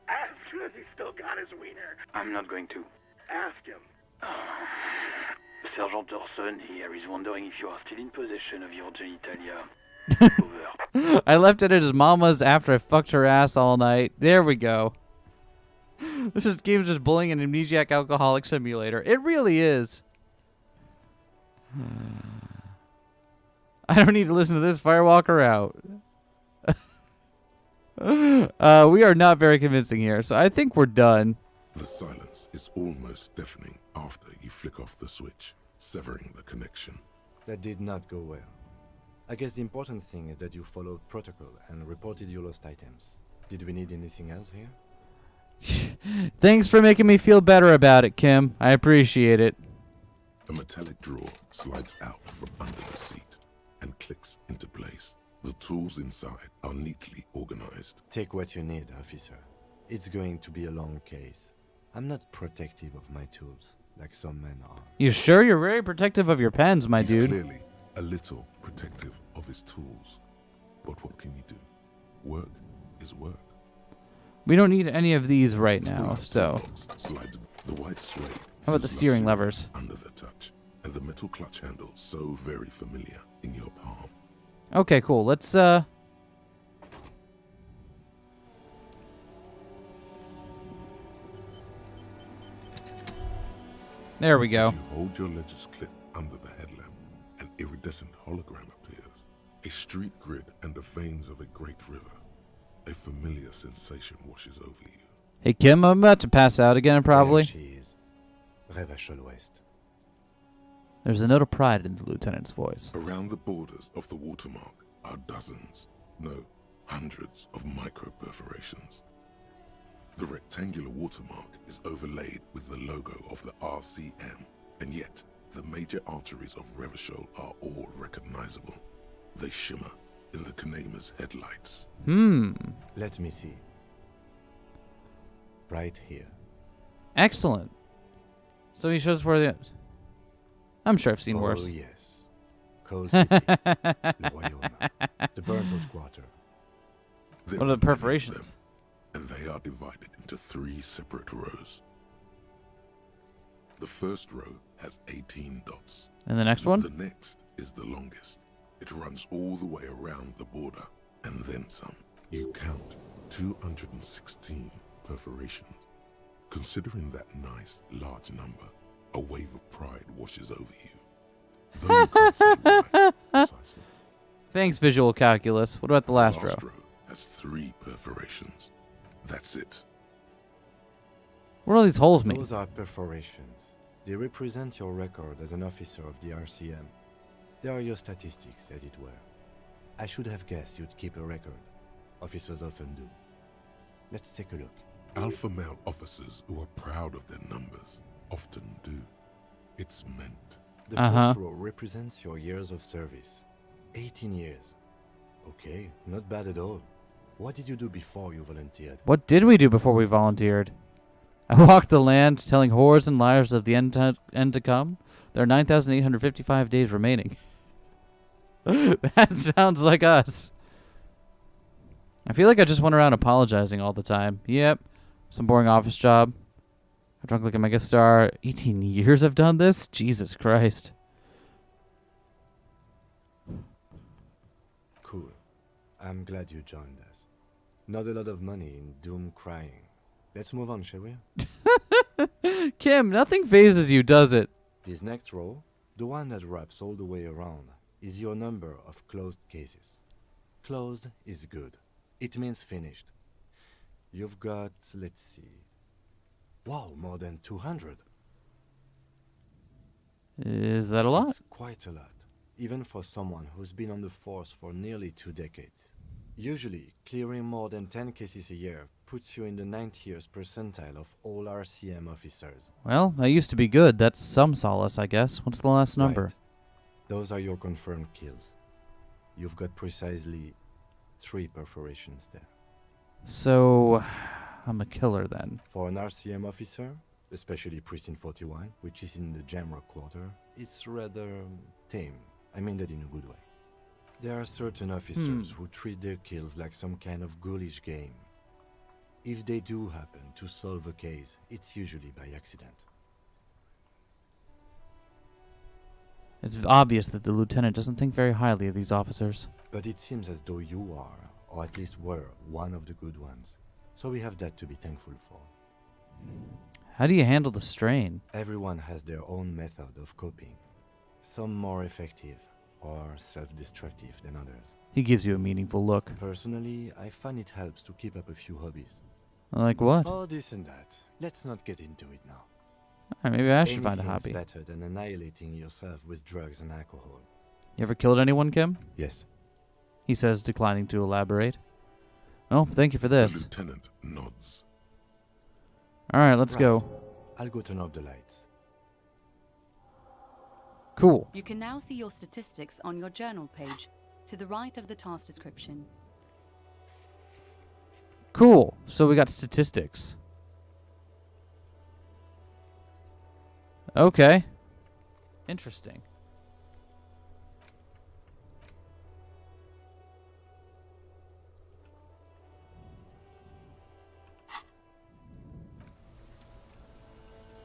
[SPEAKER 16] Ask him if he still got his wiener.
[SPEAKER 15] I'm not going to.
[SPEAKER 16] Ask him.
[SPEAKER 15] Sergeant Orson here is wondering if you are still in possession of your genitalia. Over.
[SPEAKER 1] I left it at his mama's after I fucked her ass all night. There we go. This game is just bullying an amnesiac alcoholic simulator. It really is. I don't need to listen to this. Firewalker out. We are not very convincing here, so I think we're done.
[SPEAKER 3] The silence is almost deafening after you flick off the switch, severing the connection.
[SPEAKER 10] That did not go well. I guess the important thing is that you followed protocol and reported your lost items. Did we need anything else here?
[SPEAKER 1] Thanks for making me feel better about it, Kim. I appreciate it.
[SPEAKER 3] A metallic drawer slides out from under the seat and clicks into place. The tools inside are neatly organized.
[SPEAKER 10] Take what you need, officer. It's going to be a long case. I'm not protective of my tools, like some men are.
[SPEAKER 1] You sure? You're very protective of your pens, my
[SPEAKER 3] He's
[SPEAKER 1] dude.
[SPEAKER 3] clearly a little protective of his tools. But what can you do? Work is work.
[SPEAKER 1] We don't need any of these right now, so...
[SPEAKER 3] Slides the white suede.
[SPEAKER 1] How about the
[SPEAKER 3] feels
[SPEAKER 1] steering
[SPEAKER 3] luxury
[SPEAKER 1] levers?
[SPEAKER 3] Under the touch, and the metal clutch handle so very familiar in your palm.
[SPEAKER 1] Okay, cool. Let's, There we go.
[SPEAKER 3] As you hold your ledger's clip under the headlamp, an iridescent hologram appears. A street grid and the veins of a great river. A familiar sensation washes over you.
[SPEAKER 1] Hey, Kim, I'm about to pass out again, probably.
[SPEAKER 10] There she is. Rêve à l'ouest.
[SPEAKER 1] There's a note of pride in the lieutenant's voice.
[SPEAKER 3] Around the borders of the watermark are dozens, no, hundreds of micro-perforations. The rectangular watermark is overlaid with the logo of the RCM, and yet the major arteries of Revachol are all recognizable. They shimmer in the Kanema's headlights.
[SPEAKER 10] Let me see. Right here.
[SPEAKER 1] Excellent. So he shows where the... I'm sure I've seen worse.
[SPEAKER 10] Oh, yes. Coal City. Le Royaume. The burnt-out quarter.
[SPEAKER 1] What are the perforations?
[SPEAKER 3] And they are divided into 3 separate rows. The first row has 18 dots.
[SPEAKER 1] And the next one?
[SPEAKER 3] The next is the longest. It runs all the way around the border, and then some. You count 216 perforations. Considering that nice, large number, a wave of pride washes over you. Though you can't say why precisely.
[SPEAKER 1] Thanks, visual calculus. What about the last row?
[SPEAKER 3] The last row has 3 perforations. That's it.
[SPEAKER 1] What do all these holes mean?
[SPEAKER 10] Those are perforations. They represent your record as an officer of the RCM. They are your statistics, as it were. I should have guessed you'd keep a record. Officers often do. Let's take a look.
[SPEAKER 3] Alpha male officers who are proud of their numbers often do. It's meant.
[SPEAKER 10] The first row represents your years of service. 18 years. Okay, not bad at all. What did you do before you volunteered?
[SPEAKER 1] What did we do before we volunteered? I walked the land telling whores and liars of the end to come. There are 9,855 days remaining. That sounds like us. I feel like I just went around apologizing all the time. Yep. Some boring office job. I drunk like a mega star. 18 years I've done this? Jesus Christ.
[SPEAKER 10] Cool. I'm glad you joined us. Not a lot of money in doom crying. Let's move on, shall we?
[SPEAKER 1] Kim, nothing phases you, does it?
[SPEAKER 10] This next row, the one that wraps all the way around, is your number of closed cases. Closed is good. It means finished. You've got, let's see... Wow, more than 200.
[SPEAKER 1] Is that a lot?
[SPEAKER 10] It's quite a lot, even for someone who's been on the force for nearly 2 decades. Usually, clearing more than 10 cases a year puts you in the 90th percentile of all RCM officers.
[SPEAKER 1] Well, I used to be good. That's some solace, I guess. What's the last number?
[SPEAKER 10] Right. Those are your confirmed kills. You've got precisely 3 perforations there.
[SPEAKER 1] So, I'm a killer then.
[SPEAKER 10] For an RCM officer, especially Precinct 41, which is in the Jamrock quarter, it's rather tame. I mean that in a good way. There are certain officers who treat their kills like some kind of ghoulish game. If they do happen to solve a case, it's usually by accident.
[SPEAKER 1] It's obvious that the lieutenant doesn't think very highly of these officers.
[SPEAKER 10] But it seems as though you are, or at least were, one of the good ones. So we have that to be thankful for.
[SPEAKER 1] How do you handle the strain?
[SPEAKER 10] Everyone has their own method of coping. Some more effective or self-destructive than others.
[SPEAKER 1] He gives you a meaningful look.
[SPEAKER 10] Personally, I find it helps to keep up a few hobbies.
[SPEAKER 1] Like what?
[SPEAKER 10] Oh, this and that. Let's not get into it now.
[SPEAKER 1] Alright, maybe I should find a hobby.
[SPEAKER 10] Anything's better than annihilating yourself with drugs and alcohol.
[SPEAKER 1] You ever killed anyone, Kim?
[SPEAKER 10] Yes.
[SPEAKER 1] He says, declining to elaborate. Oh, thank you for this.
[SPEAKER 3] The lieutenant nods.
[SPEAKER 1] Alright, let's go.
[SPEAKER 10] I'll go turn off the lights.
[SPEAKER 1] Cool.
[SPEAKER 9] You can now see your statistics on your journal page, to the right of the task description.
[SPEAKER 1] Cool. So we got statistics. Okay. Interesting.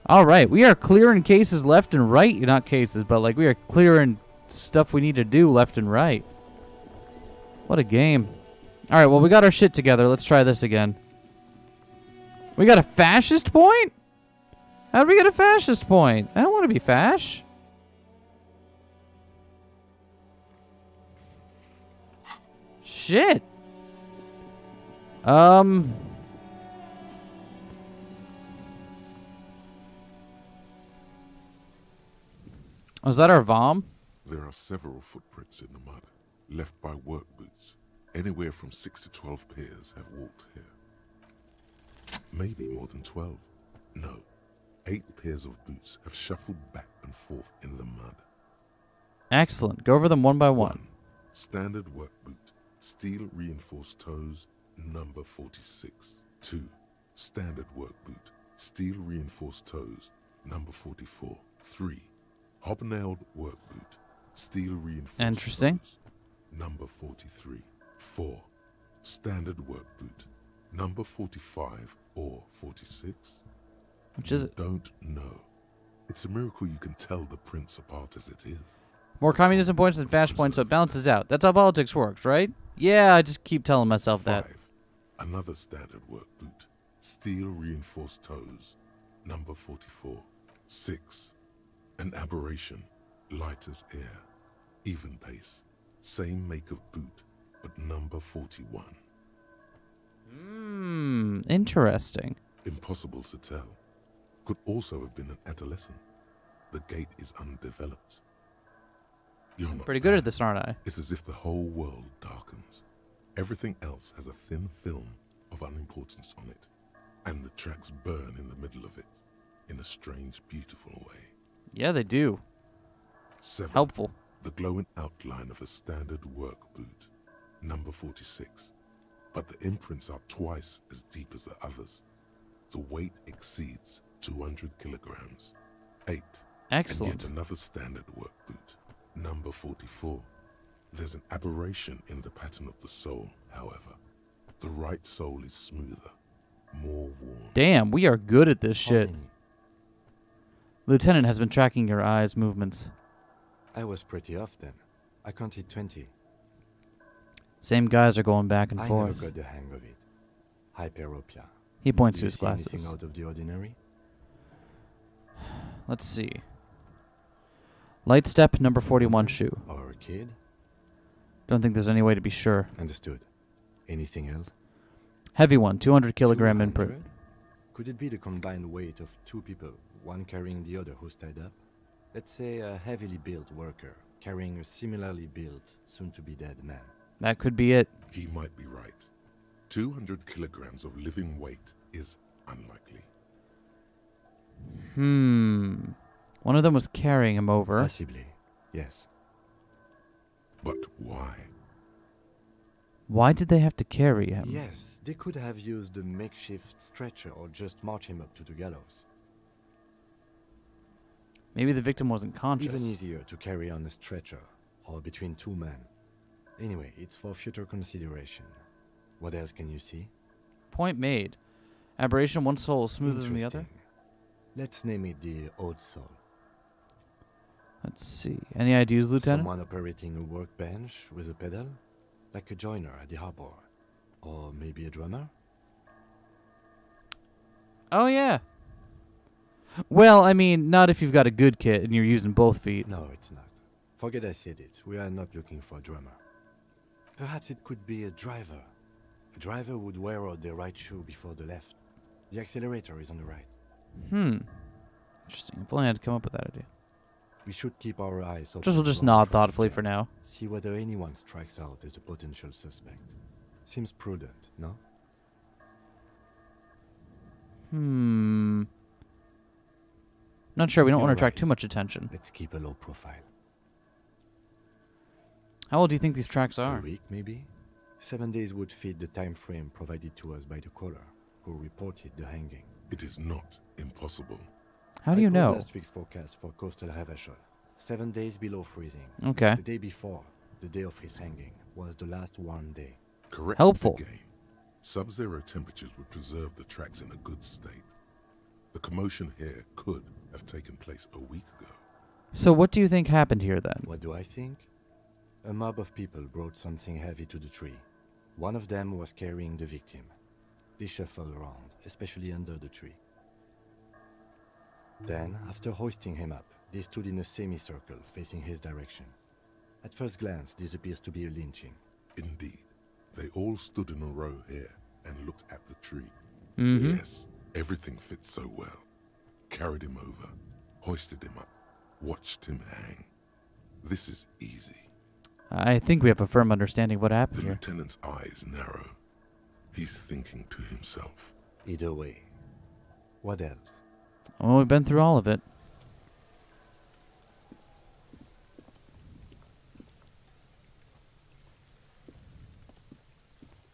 [SPEAKER 1] All right, we are clearing cases left and right. Not cases, but like we are clearing stuff we need to do left and right. What a game. All right, well, we got our shit together. Let's try this again. We got a fascist point? How'd we get a fascist point? I don't want to be fash. Shit. Oh, is that our vom?
[SPEAKER 3] There are several footprints in the mud, left by work boots. Anywhere from 6 to 12 pairs have walked here. Maybe more than 12. No, 8 pairs of boots have shuffled back and forth in the mud.
[SPEAKER 1] Excellent. Go over them one by one.
[SPEAKER 3] Standard work boot, steel reinforced toes, number 46. 2. Standard work boot, steel reinforced toes, number 44. 3. Hobnailed work boot, steel reinforced toes, number 43. 4. Standard work boot, number 45 or 46.
[SPEAKER 1] Which is it?
[SPEAKER 3] Don't know. It's a miracle you can tell the prints apart as it is.
[SPEAKER 1] More communism points than fash points, so it balances out. That's how politics works, right? Yeah, I just keep telling myself
[SPEAKER 3] 5.
[SPEAKER 1] that.
[SPEAKER 3] Another standard work boot, steel reinforced toes, number 44. 6. An aberration, light as air, even pace, same make of boot, but number 41.
[SPEAKER 1] Interesting.
[SPEAKER 3] Impossible to tell. Could also have been an adolescent. The gait is undeveloped. You're not
[SPEAKER 1] Pretty good at this, aren't I?
[SPEAKER 3] It's as if the whole world darkens. Everything else has a thin film of unimportance on it, and the tracks burn in the middle of it, in a strange, beautiful way.
[SPEAKER 1] Yeah, they do.
[SPEAKER 3] 7.
[SPEAKER 1] Helpful.
[SPEAKER 3] The glowing outline of a standard work boot, number 46. But the imprints are twice as deep as the others. The weight exceeds 200 kilograms. 8.
[SPEAKER 1] Excellent.
[SPEAKER 3] And yet another standard work boot, number 44. There's an aberration in the pattern of the sole, however. The right sole is smoother, more worn.
[SPEAKER 1] Damn, we are good at this shit. Lieutenant has been tracking your eyes' movements.
[SPEAKER 10] I was pretty off then. I counted 20.
[SPEAKER 1] Same guys are going back and
[SPEAKER 10] I
[SPEAKER 1] forth.
[SPEAKER 10] never got the hang of it. Hyperopia.
[SPEAKER 1] He points
[SPEAKER 10] Do
[SPEAKER 1] to
[SPEAKER 10] you
[SPEAKER 1] his
[SPEAKER 10] see
[SPEAKER 1] glasses.
[SPEAKER 10] anything out of the ordinary?
[SPEAKER 1] Let's see. Light step, number 41 shoe.
[SPEAKER 10] Or a kid?
[SPEAKER 1] Don't think there's any way to be sure.
[SPEAKER 10] Understood. Anything else?
[SPEAKER 1] Heavy one, 200 kilogram
[SPEAKER 10] 200?
[SPEAKER 1] imprint.
[SPEAKER 10] Could it be the combined weight of 2 people, one carrying the other who's tied up? Let's say a heavily built worker carrying a similarly built, soon-to-be-dead man.
[SPEAKER 1] That could be it.
[SPEAKER 3] He might be right. 200 kilograms of living weight is unlikely.
[SPEAKER 1] One of them was carrying him over.
[SPEAKER 10] Possibly, yes.
[SPEAKER 3] But why?
[SPEAKER 1] Why did they have to carry him?
[SPEAKER 10] Yes, they could have used a makeshift stretcher or just march him up to the gallows.
[SPEAKER 1] Maybe the victim wasn't conscious.
[SPEAKER 10] Even easier to carry on a stretcher, or between 2 men. Anyway, it's for future consideration. What else can you see?
[SPEAKER 1] Point made. Aberration, one sole is smoother than the other.
[SPEAKER 10] Interesting. Let's name it the odd sole.
[SPEAKER 1] Let's see. Any ideas, Lieutenant?
[SPEAKER 10] Someone operating a workbench with a pedal? Like a joiner at the harbor. Or maybe a drummer?
[SPEAKER 1] Oh, yeah. Well, I mean, not if you've got a good kit and you're using both feet.
[SPEAKER 10] No, it's not. Forget I said it. We are not looking for a drummer. Perhaps it could be a driver. A driver would wear out their right shoe before the left. The accelerator is on the right.
[SPEAKER 1] Interesting. If only I had come up with that idea.
[SPEAKER 10] We should keep our eyes open.
[SPEAKER 1] We'll just nod thoughtfully for now.
[SPEAKER 10] See whether anyone strikes out as a potential suspect. Seems prudent, no?
[SPEAKER 1] Not sure. We don't
[SPEAKER 10] You're
[SPEAKER 1] want to attract
[SPEAKER 10] right.
[SPEAKER 1] too much attention.
[SPEAKER 10] Let's keep a low profile.
[SPEAKER 1] How old do you think these tracks are?
[SPEAKER 10] A week, maybe? 7 days would fit the time frame provided to us by the caller, who reported the hanging.
[SPEAKER 3] It is not impossible.
[SPEAKER 1] How do you
[SPEAKER 10] I
[SPEAKER 1] know?
[SPEAKER 10] Last week's forecast for coastal Havashol. 7 days below freezing.
[SPEAKER 1] Okay.
[SPEAKER 10] The day before, the day of his hanging, was the last warm day.
[SPEAKER 3] Correct.
[SPEAKER 1] Helpful.
[SPEAKER 3] Again. Sub-zero temperatures would preserve the tracks in a good state. The commotion here could have taken place a week ago.
[SPEAKER 1] So what do you think happened here then?
[SPEAKER 10] What do I think? A mob of people brought something heavy to the tree. One of them was carrying the victim. They shuffled around, especially under the tree. Then, after hoisting him up, they stood in a semicircle facing his direction. At first glance, this appears to be a lynching.
[SPEAKER 3] Indeed. They all stood in a row here and looked at the tree.
[SPEAKER 1] Mm-hmm.
[SPEAKER 3] Yes, everything fits so well. Carried him over, hoisted him up, watched him hang. This is easy.
[SPEAKER 1] I think we have a firm understanding of what happened
[SPEAKER 3] The
[SPEAKER 1] here.
[SPEAKER 3] lieutenant's eyes narrow. He's thinking to himself.
[SPEAKER 10] Either way. What else?
[SPEAKER 1] Oh, we've been through all of it.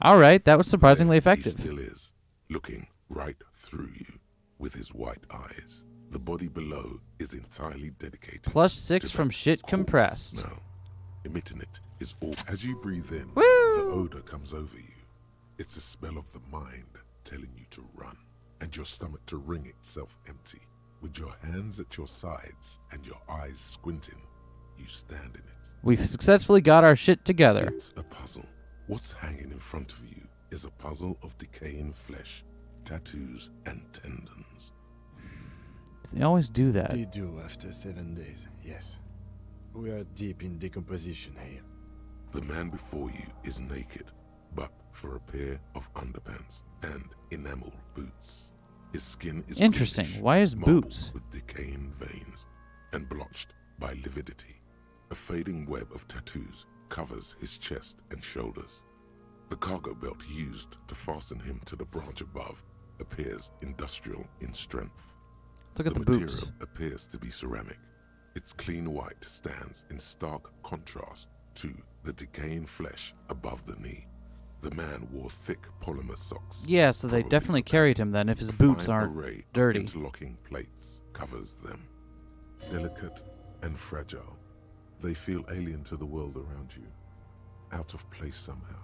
[SPEAKER 1] All right, that was surprisingly effective.
[SPEAKER 3] He still is, looking right through you with his white eyes. The body below is entirely dedicated.
[SPEAKER 1] +6 from shit compressed.
[SPEAKER 3] Smell. Emitting it is all. As you breathe in,
[SPEAKER 1] Woo!
[SPEAKER 3] the odor comes over you. It's a smell of the mind telling you to run, and your stomach to wring itself empty. With your hands at your sides and your eyes squinting, you stand in it.
[SPEAKER 1] We've successfully got our shit together.
[SPEAKER 3] It's a puzzle. What's hanging in front of you is a puzzle of decaying flesh, tattoos, and tendons.
[SPEAKER 1] They always do that.
[SPEAKER 10] They do after 7 days, yes. We are deep in decomposition here.
[SPEAKER 3] The man before you is naked, but for a pair of underpants and enamel boots. His skin is
[SPEAKER 1] interesting.
[SPEAKER 3] greenish,
[SPEAKER 1] Why is
[SPEAKER 3] marbled
[SPEAKER 1] boots?
[SPEAKER 3] with decaying veins and blotched by lividity. A fading web of tattoos covers his chest and shoulders. The cargo belt used to fasten him to the branch above appears industrial in strength.
[SPEAKER 1] Look at the
[SPEAKER 3] material
[SPEAKER 1] boots.
[SPEAKER 3] appears to be ceramic. Its clean white stands in stark contrast to the decaying flesh above the knee. The man wore thick polymer socks.
[SPEAKER 1] Yeah, so they definitely carried him then if his boots
[SPEAKER 3] Fine
[SPEAKER 1] aren't
[SPEAKER 3] array of
[SPEAKER 1] dirty.
[SPEAKER 3] interlocking plates covers them. Delicate and fragile, they feel alien to the world around you. Out of place somehow.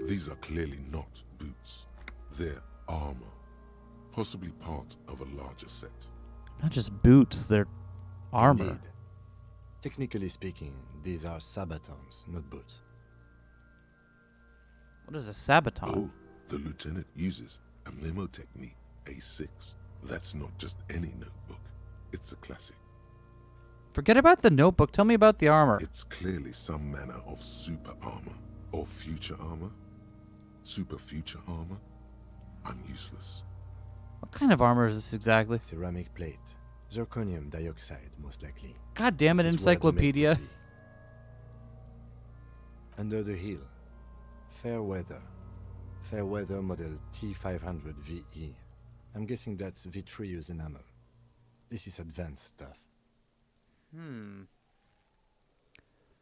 [SPEAKER 3] These are clearly not boots. They're armor. Possibly part of a larger set.
[SPEAKER 1] Not just boots, they're armor.
[SPEAKER 10] Indeed. Technically speaking, these are sabatons, not boots.
[SPEAKER 1] What is a sabaton?
[SPEAKER 3] Oh, the lieutenant uses a memo technique A6. That's not just any notebook. It's a classic.
[SPEAKER 1] Forget about the notebook. Tell me about the armor.
[SPEAKER 3] It's clearly some manner of super armor. Or future armor. Super future armor. I'm useless.
[SPEAKER 1] What kind of armor is this exactly?
[SPEAKER 10] Ceramic plate. Zirconium dioxide, most likely.
[SPEAKER 1] God damn it,
[SPEAKER 10] This is where the make
[SPEAKER 1] encyclopedia.
[SPEAKER 10] would be. Under the hill. Fair weather. Fair weather model T500 VE. I'm guessing that's vitreous enamel. This is advanced stuff.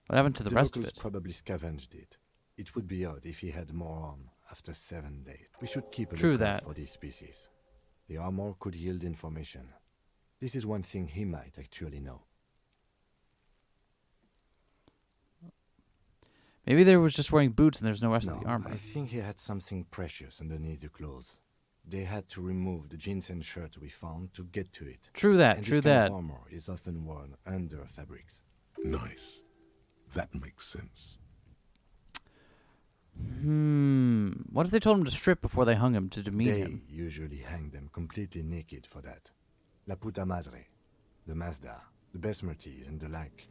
[SPEAKER 1] What happened to the rest of
[SPEAKER 10] locals
[SPEAKER 1] it?
[SPEAKER 10] Probably scavenged it. It would be odd if he had more arm after 7 days. We should keep a
[SPEAKER 1] True
[SPEAKER 10] lookout
[SPEAKER 1] that.
[SPEAKER 10] for these species. The armor could yield information. This is one thing he might actually know.
[SPEAKER 1] Maybe they was just wearing boots and there's no rest of the
[SPEAKER 10] No,
[SPEAKER 1] armor.
[SPEAKER 10] I think he had something precious underneath the clothes. They had to remove the jeans and shirt we found to get to it.
[SPEAKER 1] True that,
[SPEAKER 10] and
[SPEAKER 1] true
[SPEAKER 10] this kind
[SPEAKER 1] that.
[SPEAKER 10] of armor is often worn under fabrics.
[SPEAKER 3] Nice. That makes sense.
[SPEAKER 1] What if they told him to strip before they hung him to demean
[SPEAKER 10] They
[SPEAKER 1] him?
[SPEAKER 10] usually hang them completely naked for that. La puta madre, the Mazda, the Besmerties, and the like.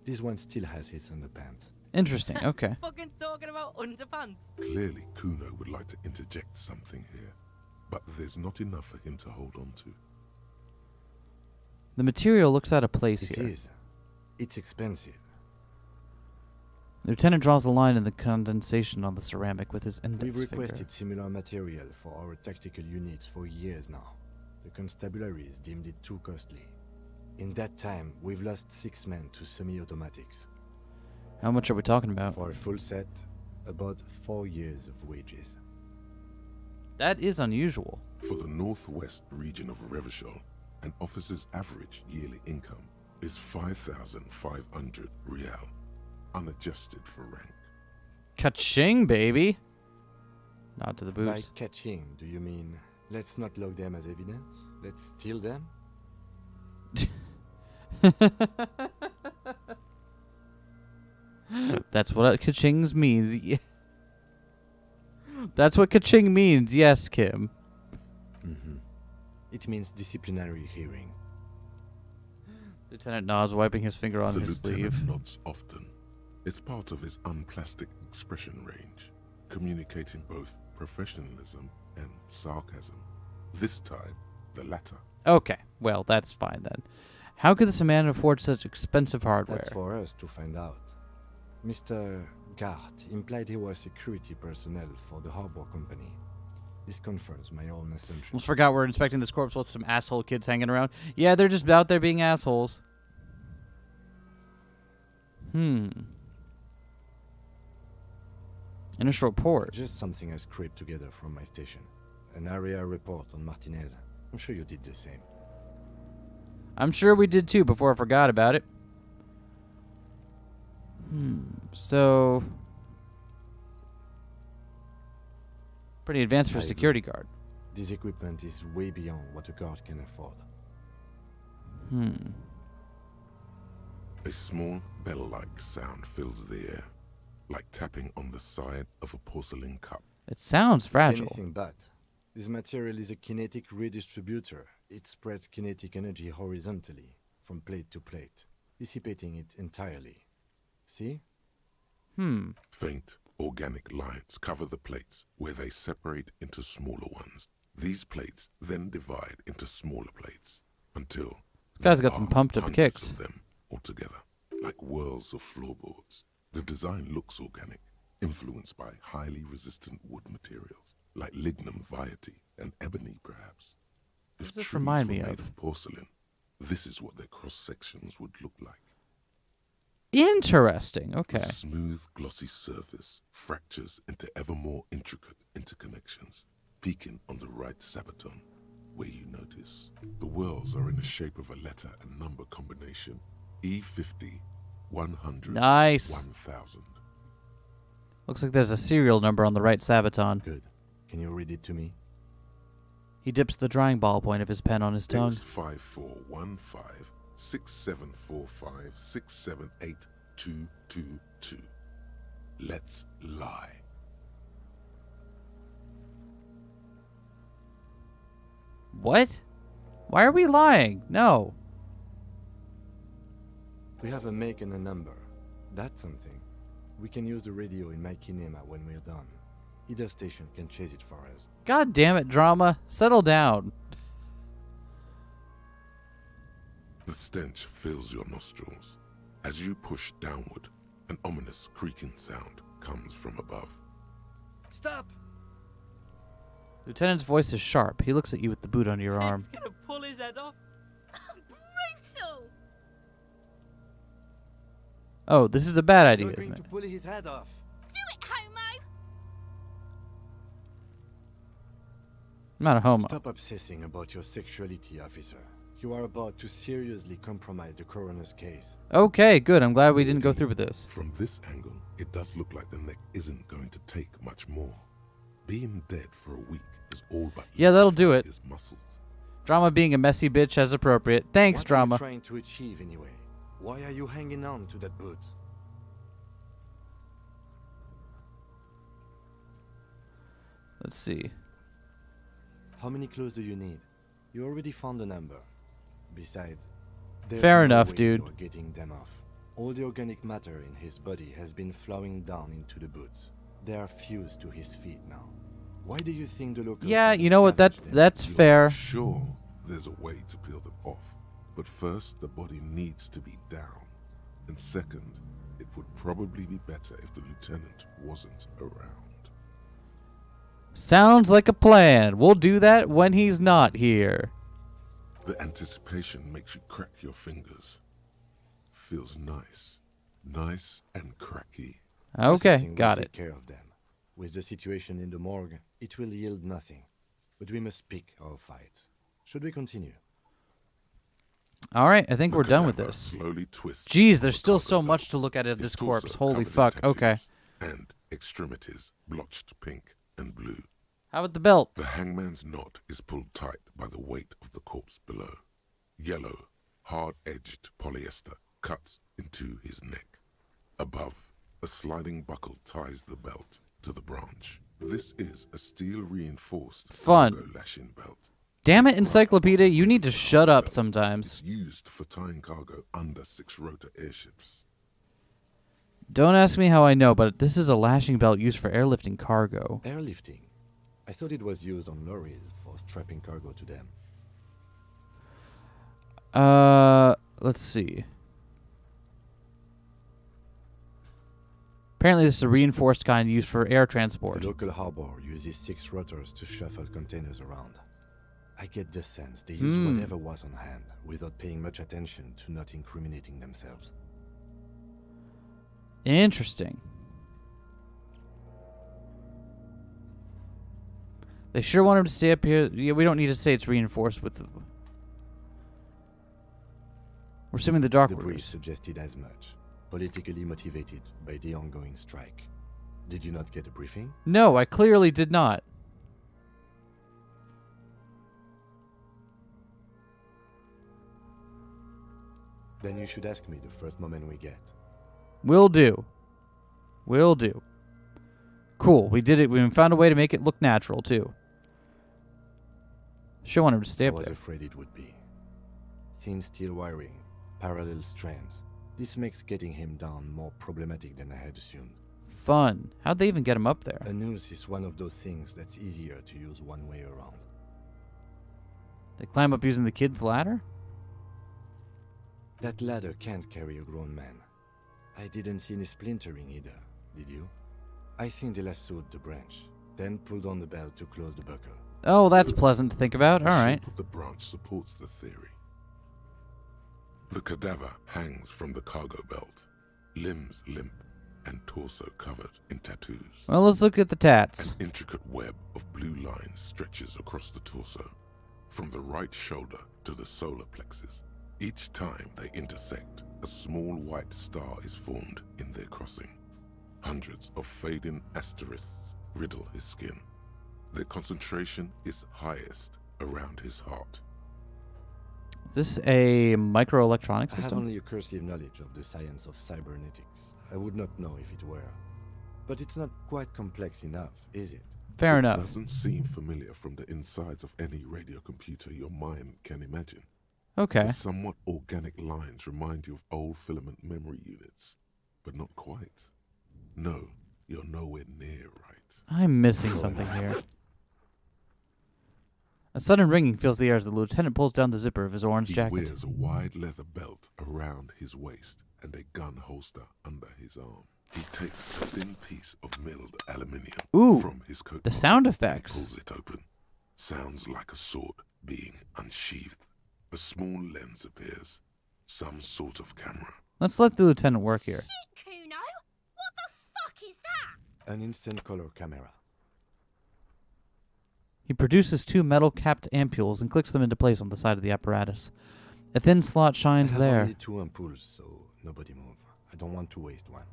[SPEAKER 10] This one still has his underpants.
[SPEAKER 1] Interesting, okay.
[SPEAKER 13] Fucking talking about underpants.
[SPEAKER 3] Clearly, Kuno would like to interject something here, but there's not enough for him to hold on to.
[SPEAKER 1] The material looks out of place
[SPEAKER 10] It
[SPEAKER 1] here.
[SPEAKER 10] is. It's expensive.
[SPEAKER 1] The lieutenant draws the line in the condensation on the ceramic with his index
[SPEAKER 10] We've
[SPEAKER 1] finger.
[SPEAKER 10] requested similar material for our tactical units for years now. The constabularies deemed it too costly. In that time, we've lost 6 men to semi-automatics.
[SPEAKER 1] How much are we talking about?
[SPEAKER 10] For a full set, about 4 years of wages.
[SPEAKER 1] That is unusual.
[SPEAKER 3] For the northwest region of Revachol, an officer's average yearly income is 5,500 real, unadjusted for rank.
[SPEAKER 1] Ka-ching, baby! Nod to the
[SPEAKER 10] By
[SPEAKER 1] boots.
[SPEAKER 10] catching, do you mean let's not log them as evidence? Let's steal them?
[SPEAKER 1] That's what ka-chings means. That's what ka-ching means. Yes, Kim.
[SPEAKER 10] Mm-hmm. It means disciplinary hearing.
[SPEAKER 1] Lieutenant nods, wiping his finger on
[SPEAKER 3] The
[SPEAKER 1] his
[SPEAKER 3] lieutenant
[SPEAKER 1] sleeve.
[SPEAKER 3] nods often. It's part of his unplastic expression range, communicating both professionalism and sarcasm. This time, the latter.
[SPEAKER 1] Okay, well, that's fine then. How could this man afford such expensive hardware?
[SPEAKER 10] That's for us to find out. Mr. Gart implied he was security personnel for the harbor company. This confirms my own assumption.
[SPEAKER 1] Almost forgot we're inspecting this corpse with some asshole kids hanging around. Yeah, they're just out there being assholes. Initial report.
[SPEAKER 10] Just something I scraped together from my station. An area report on Martinez. I'm sure you did the same.
[SPEAKER 1] I'm sure we did too before I forgot about it. So... pretty advanced for a security guard.
[SPEAKER 10] This equipment is way beyond what a guard can afford.
[SPEAKER 3] A small bell-like sound fills the air, like tapping on the side of a porcelain cup.
[SPEAKER 1] It sounds fragile.
[SPEAKER 10] It's anything but. This material is a kinetic redistributor. It spreads kinetic energy horizontally, from plate to plate, dissipating it entirely. See?
[SPEAKER 3] Faint, organic lines cover the plates, where they separate into smaller ones. These plates then divide into smaller plates, until
[SPEAKER 1] This guy's
[SPEAKER 3] there
[SPEAKER 1] got some
[SPEAKER 3] are
[SPEAKER 1] pumped-up
[SPEAKER 3] hundreds
[SPEAKER 1] kicks.
[SPEAKER 3] of them altogether, like whirls of floorboards. The design looks organic, influenced by highly resistant wood materials, like lignum vitae and ebony, perhaps. If
[SPEAKER 1] What does this
[SPEAKER 3] trees
[SPEAKER 1] remind
[SPEAKER 3] were
[SPEAKER 1] me
[SPEAKER 3] made
[SPEAKER 1] of?
[SPEAKER 3] of porcelain, this is what their cross-sections would look like.
[SPEAKER 1] Interesting. Okay.
[SPEAKER 3] The smooth, glossy surface fractures into ever more intricate interconnections, peaking on the right sabaton, where you notice the whirls are in the shape of a letter and number combination: E50, 100,
[SPEAKER 1] Nice.
[SPEAKER 3] 1000.
[SPEAKER 1] Looks like there's a serial number on the right sabaton.
[SPEAKER 10] Good. Can you read it to me?
[SPEAKER 1] He dips the drying ballpoint of his pen on his tongue.
[SPEAKER 3] X5415 6745 678222. Let's lie.
[SPEAKER 1] What? Why are we lying? No.
[SPEAKER 10] We have a make and a number. That's something. We can use the radio in my kinema when we're done. Either station can chase it for us.
[SPEAKER 1] God damn it, drama. Settle down.
[SPEAKER 3] The stench fills your nostrils. As you push downward, an ominous creaking sound comes from above.
[SPEAKER 17] Stop!
[SPEAKER 1] Lieutenant's voice is sharp. He looks at you with the boot under your arm.
[SPEAKER 17] He's gonna pull his head off.
[SPEAKER 12] Brutal!
[SPEAKER 1] Oh, this is a bad idea,
[SPEAKER 10] You're
[SPEAKER 1] isn't
[SPEAKER 10] going
[SPEAKER 1] it?
[SPEAKER 10] to pull his head off.
[SPEAKER 12] Do it, homo!
[SPEAKER 1] I'm not a homo.
[SPEAKER 10] Stop obsessing about your sexuality, officer. You are about to seriously compromise the coroner's case.
[SPEAKER 1] Okay, good. I'm glad we didn't go through with this.
[SPEAKER 3] From this angle, it does look like the neck isn't going to take much more. Being dead for a week is all but
[SPEAKER 1] Yeah, that'll do it.
[SPEAKER 3] his muscles.
[SPEAKER 1] Drama being a messy bitch as appropriate. Thanks,
[SPEAKER 10] What
[SPEAKER 1] drama.
[SPEAKER 10] are you trying to achieve anyway? Why are you hanging on to that boot?
[SPEAKER 1] Let's see.
[SPEAKER 10] How many clues do you need? You already found the number. Besides, there's
[SPEAKER 1] Fair
[SPEAKER 10] no
[SPEAKER 1] enough,
[SPEAKER 10] way
[SPEAKER 1] dude.
[SPEAKER 10] You're getting them off. All the organic matter in his body has been flowing down into the boots. They are fused to his feet now. Why do you think the locals?
[SPEAKER 1] Yeah,
[SPEAKER 10] haven't
[SPEAKER 1] you know what?
[SPEAKER 10] scavenged them?
[SPEAKER 1] That's fair.
[SPEAKER 3] Sure, there's a way to peel them off. But first, the body needs to be down. And second, it would probably be better if the lieutenant wasn't around.
[SPEAKER 1] Sounds like a plan. We'll do that when he's not here.
[SPEAKER 3] The anticipation makes you crack your fingers. Feels nice. Nice and cracky.
[SPEAKER 1] Okay,
[SPEAKER 10] Processing will
[SPEAKER 1] got
[SPEAKER 10] take
[SPEAKER 1] it.
[SPEAKER 10] care of them. With the situation in the morgue, it will yield nothing. But we must pick our fights. Should we continue?
[SPEAKER 1] All right, I think we're done with
[SPEAKER 3] cadaver
[SPEAKER 1] this.
[SPEAKER 3] slowly twists
[SPEAKER 1] Jeez,
[SPEAKER 3] on
[SPEAKER 1] there's
[SPEAKER 3] the
[SPEAKER 1] still
[SPEAKER 3] carpet
[SPEAKER 1] so much
[SPEAKER 3] belt.
[SPEAKER 1] to look at in
[SPEAKER 3] His
[SPEAKER 1] this
[SPEAKER 3] torso
[SPEAKER 1] corpse. Holy
[SPEAKER 3] covered in
[SPEAKER 1] fuck.
[SPEAKER 3] tattoos,
[SPEAKER 1] Okay.
[SPEAKER 3] And extremities blotched pink and blue.
[SPEAKER 1] How about the belt?
[SPEAKER 3] The hangman's knot is pulled tight by the weight of the corpse below. Yellow, hard-edged polyester cuts into his neck. Above, a sliding buckle ties the belt to the branch. This is a steel-reinforced
[SPEAKER 1] Fun.
[SPEAKER 3] cargo lashing belt.
[SPEAKER 1] Damn it, Encyclopedia, you need to shut up sometimes.
[SPEAKER 3] It's used for tying cargo under 6-rotor airships.
[SPEAKER 1] Don't ask me how I know, but this is a lashing belt used for airlifting cargo.
[SPEAKER 10] Airlifting? I thought it was used on lorries for strapping cargo to them.
[SPEAKER 1] Let's see. Apparently this is a reinforced kind used for air transport.
[SPEAKER 10] The local harbor uses 6 rotors to shuffle containers around. I get the sense they use whatever was on hand, without paying much attention to not incriminating themselves.
[SPEAKER 1] Interesting. They sure want him to stay up here. Yeah, we don't need to say it's reinforced with the... We're assuming the dock
[SPEAKER 10] The brief
[SPEAKER 1] workers.
[SPEAKER 10] suggested as much, politically motivated by the ongoing strike. Did you not get a briefing?
[SPEAKER 1] No, I clearly did not.
[SPEAKER 10] Then you should ask me the first moment we get.
[SPEAKER 1] Will do. Will do. Cool, we did it. We found a way to make it look natural, too. Sure want him to stay up
[SPEAKER 10] I was
[SPEAKER 1] there.
[SPEAKER 10] afraid it would be. Thin steel wiring, parallel strands. This makes getting him down more problematic than I had assumed.
[SPEAKER 1] Fun. How'd they even get him up there?
[SPEAKER 10] A noose is one of those things that's easier to use one way around.
[SPEAKER 1] They climb up using the kid's ladder?
[SPEAKER 10] That ladder can't carry a grown man. I didn't see any splintering either, did you? I think they lassoed the branch, then pulled on the belt to close the buckle.
[SPEAKER 1] Oh, that's pleasant to think about.
[SPEAKER 3] The
[SPEAKER 1] All right.
[SPEAKER 3] shape of the branch supports the theory. The cadaver hangs from the cargo belt, limbs limp and torso covered in tattoos.
[SPEAKER 1] Well, let's look at the tats.
[SPEAKER 3] An intricate web of blue lines stretches across the torso, from the right shoulder to the solar plexus. Each time they intersect, a small white star is formed in their crossing. Hundreds of fading asterisks riddle his skin. Their concentration is highest around his heart.
[SPEAKER 1] Is this a microelectronic
[SPEAKER 10] I have
[SPEAKER 1] system?
[SPEAKER 10] only a cursive knowledge of the science of cybernetics. I would not know if it were. But it's not quite complex enough, is it?
[SPEAKER 1] Fair
[SPEAKER 3] It
[SPEAKER 1] enough.
[SPEAKER 3] doesn't seem familiar from the insides of any radio computer your mind can imagine.
[SPEAKER 1] Okay.
[SPEAKER 3] The somewhat organic lines remind you of old filament memory units, but not quite. No, you're nowhere near right.
[SPEAKER 1] I'm missing something here. A sudden ringing fills the air as the lieutenant pulls down the zipper of his orange
[SPEAKER 3] He
[SPEAKER 1] jacket.
[SPEAKER 3] wears a wide leather belt around his waist and a gun holster under his arm. He takes a thin piece of milled aluminium
[SPEAKER 1] Ooh,
[SPEAKER 3] from his coat
[SPEAKER 1] the
[SPEAKER 3] pocket
[SPEAKER 1] sound
[SPEAKER 3] and
[SPEAKER 1] effects.
[SPEAKER 3] pulls it open. Sounds like a sword being unsheathed. A small lens appears. Some sort of camera.
[SPEAKER 1] Let's let the lieutenant work here.
[SPEAKER 12] Shit, Kuno! What the fuck is that?
[SPEAKER 10] An instant color camera.
[SPEAKER 1] He produces 2 metal-capped ampules and clicks them into place on the side of the apparatus. A thin slot shines
[SPEAKER 10] I have
[SPEAKER 1] there.
[SPEAKER 10] only 2 ampoules, so nobody move. I don't want to waste one.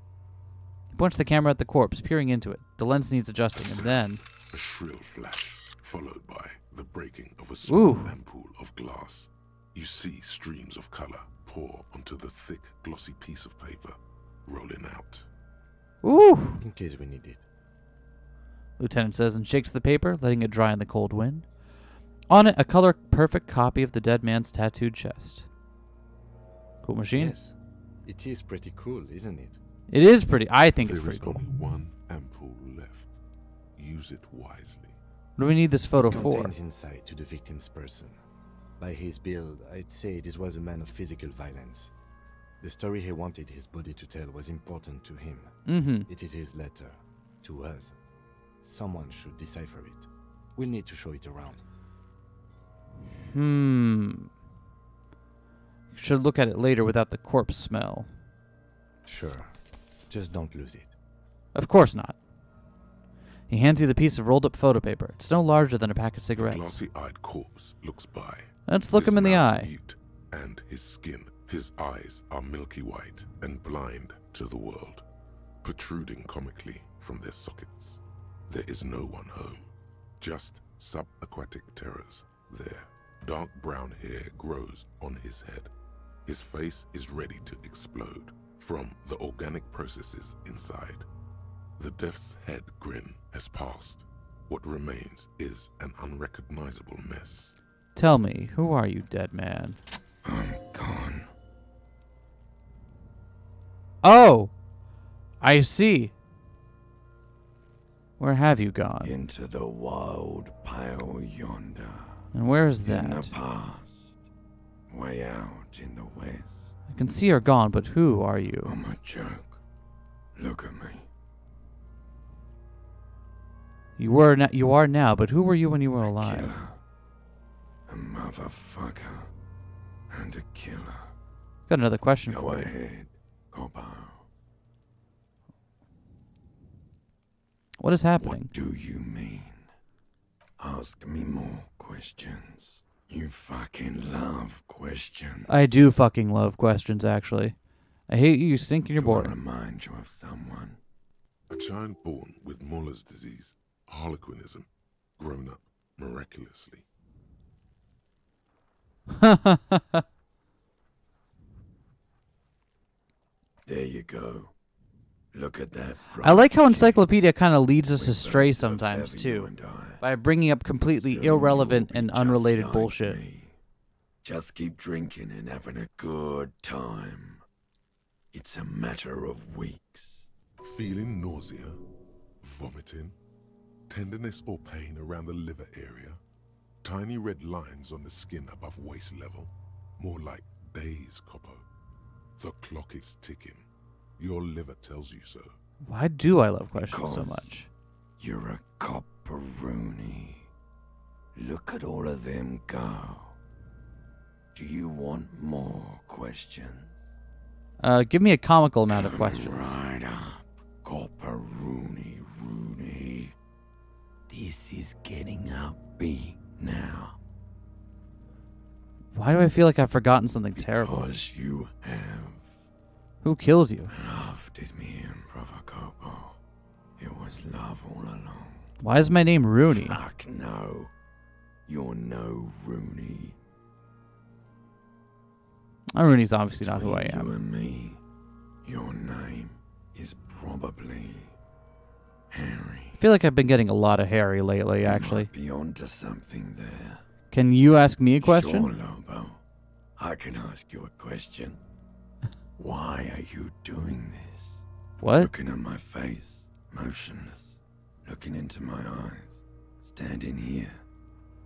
[SPEAKER 1] He points the camera at the corpse, peering into it. The lens needs adjusting, and then...
[SPEAKER 3] A shrill flash, followed by the breaking of a small
[SPEAKER 1] Ooh.
[SPEAKER 3] ampoule of glass. You see streams of color pour onto the thick, glossy piece of paper, rolling out.
[SPEAKER 1] Ooh!
[SPEAKER 10] In case we need it.
[SPEAKER 1] Lieutenant says and shakes the paper, letting it dry in the cold wind. On it, a color-perfect copy of the dead man's tattooed chest. Cool machine?
[SPEAKER 10] Yes. It is pretty cool, isn't it?
[SPEAKER 1] It is pretty. I think it's
[SPEAKER 3] There
[SPEAKER 1] pretty
[SPEAKER 3] is
[SPEAKER 1] cool.
[SPEAKER 3] only one ampoule left. Use it wisely.
[SPEAKER 1] What do we need this photo
[SPEAKER 10] It
[SPEAKER 1] for?
[SPEAKER 10] contains insight to the victim's person. By his build, I'd say this was a man of physical violence. The story he wanted his body to tell was important to him.
[SPEAKER 1] Mm-hmm.
[SPEAKER 10] It is his letter to us. Someone should decipher it. We'll need to show it around.
[SPEAKER 1] Should look at it later without the corpse smell.
[SPEAKER 10] Sure. Just don't lose it.
[SPEAKER 1] Of course not. He hands you the piece of rolled-up photo paper. It's no larger than a pack of
[SPEAKER 3] The
[SPEAKER 1] cigarettes.
[SPEAKER 3] glossy-eyed corpse looks by.
[SPEAKER 1] Let's look
[SPEAKER 3] His
[SPEAKER 1] him in the
[SPEAKER 3] mouth
[SPEAKER 1] eye.
[SPEAKER 3] mute, and his skin. His eyes are milky white and blind to the world, protruding comically from their sockets. There is no one home, just subaquatic terrors there. Dark brown hair grows on his head. His face is ready to explode from the organic processes inside. The death's head grin has passed. What remains is an unrecognizable mess.
[SPEAKER 1] Tell me, who are you, dead man?
[SPEAKER 2] I'm gone.
[SPEAKER 1] Oh! I see. Where have you gone?
[SPEAKER 2] Into the wild pale yonder.
[SPEAKER 1] And where is that?
[SPEAKER 2] In the past. Way out in the west.
[SPEAKER 1] I can see you're gone, but who are you?
[SPEAKER 2] I'm a joke. Look at me.
[SPEAKER 1] You are now, but who were you when you were alive?
[SPEAKER 2] Killer. A motherfucker. And a killer.
[SPEAKER 1] Got another question
[SPEAKER 2] Go
[SPEAKER 1] for you.
[SPEAKER 2] ahead, Cobo.
[SPEAKER 1] What is happening?
[SPEAKER 2] What do you mean? Ask me more questions. You fucking love questions.
[SPEAKER 1] I do fucking love questions, actually. I hate you stinking your board.
[SPEAKER 2] Do I remind you of someone?
[SPEAKER 3] A child born with Muller's disease, harlequinism, grown up miraculously.
[SPEAKER 2] There you go. Look at that.
[SPEAKER 1] I like how Encyclopedia kind of leads us astray sometimes, too, by bringing up completely irrelevant and unrelated bullshit.
[SPEAKER 2] Just keep drinking and having a good time. It's a matter of weeks.
[SPEAKER 3] Feeling nausea, vomiting, tenderness or pain around the liver area, tiny red lines on the skin above waist level, more like days, Coppo. The clock is ticking. Your liver tells you so.
[SPEAKER 1] Why do I love questions so much?
[SPEAKER 2] You're a copperoonie. Look at all of them go. Do you want more questions?
[SPEAKER 1] Give me a comical amount of questions.
[SPEAKER 2] Right up, copperoonie, Rooney. This is getting upbeat now.
[SPEAKER 1] Why do I feel like I've forgotten something terrible?
[SPEAKER 2] Because you have.
[SPEAKER 1] Who killed you?
[SPEAKER 2] Love did me in, Brother Copo. It was love all along.
[SPEAKER 1] Why is my name Rooney?
[SPEAKER 2] Fuck no. You're no Rooney.
[SPEAKER 1] Rooney's obviously not who I am.
[SPEAKER 2] You and me, your name is probably Harry.
[SPEAKER 1] I feel like I've been getting a lot of Harry lately, actually.
[SPEAKER 2] Might be onto something there.
[SPEAKER 1] Can you ask me a question?
[SPEAKER 2] Sure, Lobo. I can ask you a question. Why are you doing this?
[SPEAKER 1] What?
[SPEAKER 2] Looking at my face, motionless, looking into my eyes, standing here.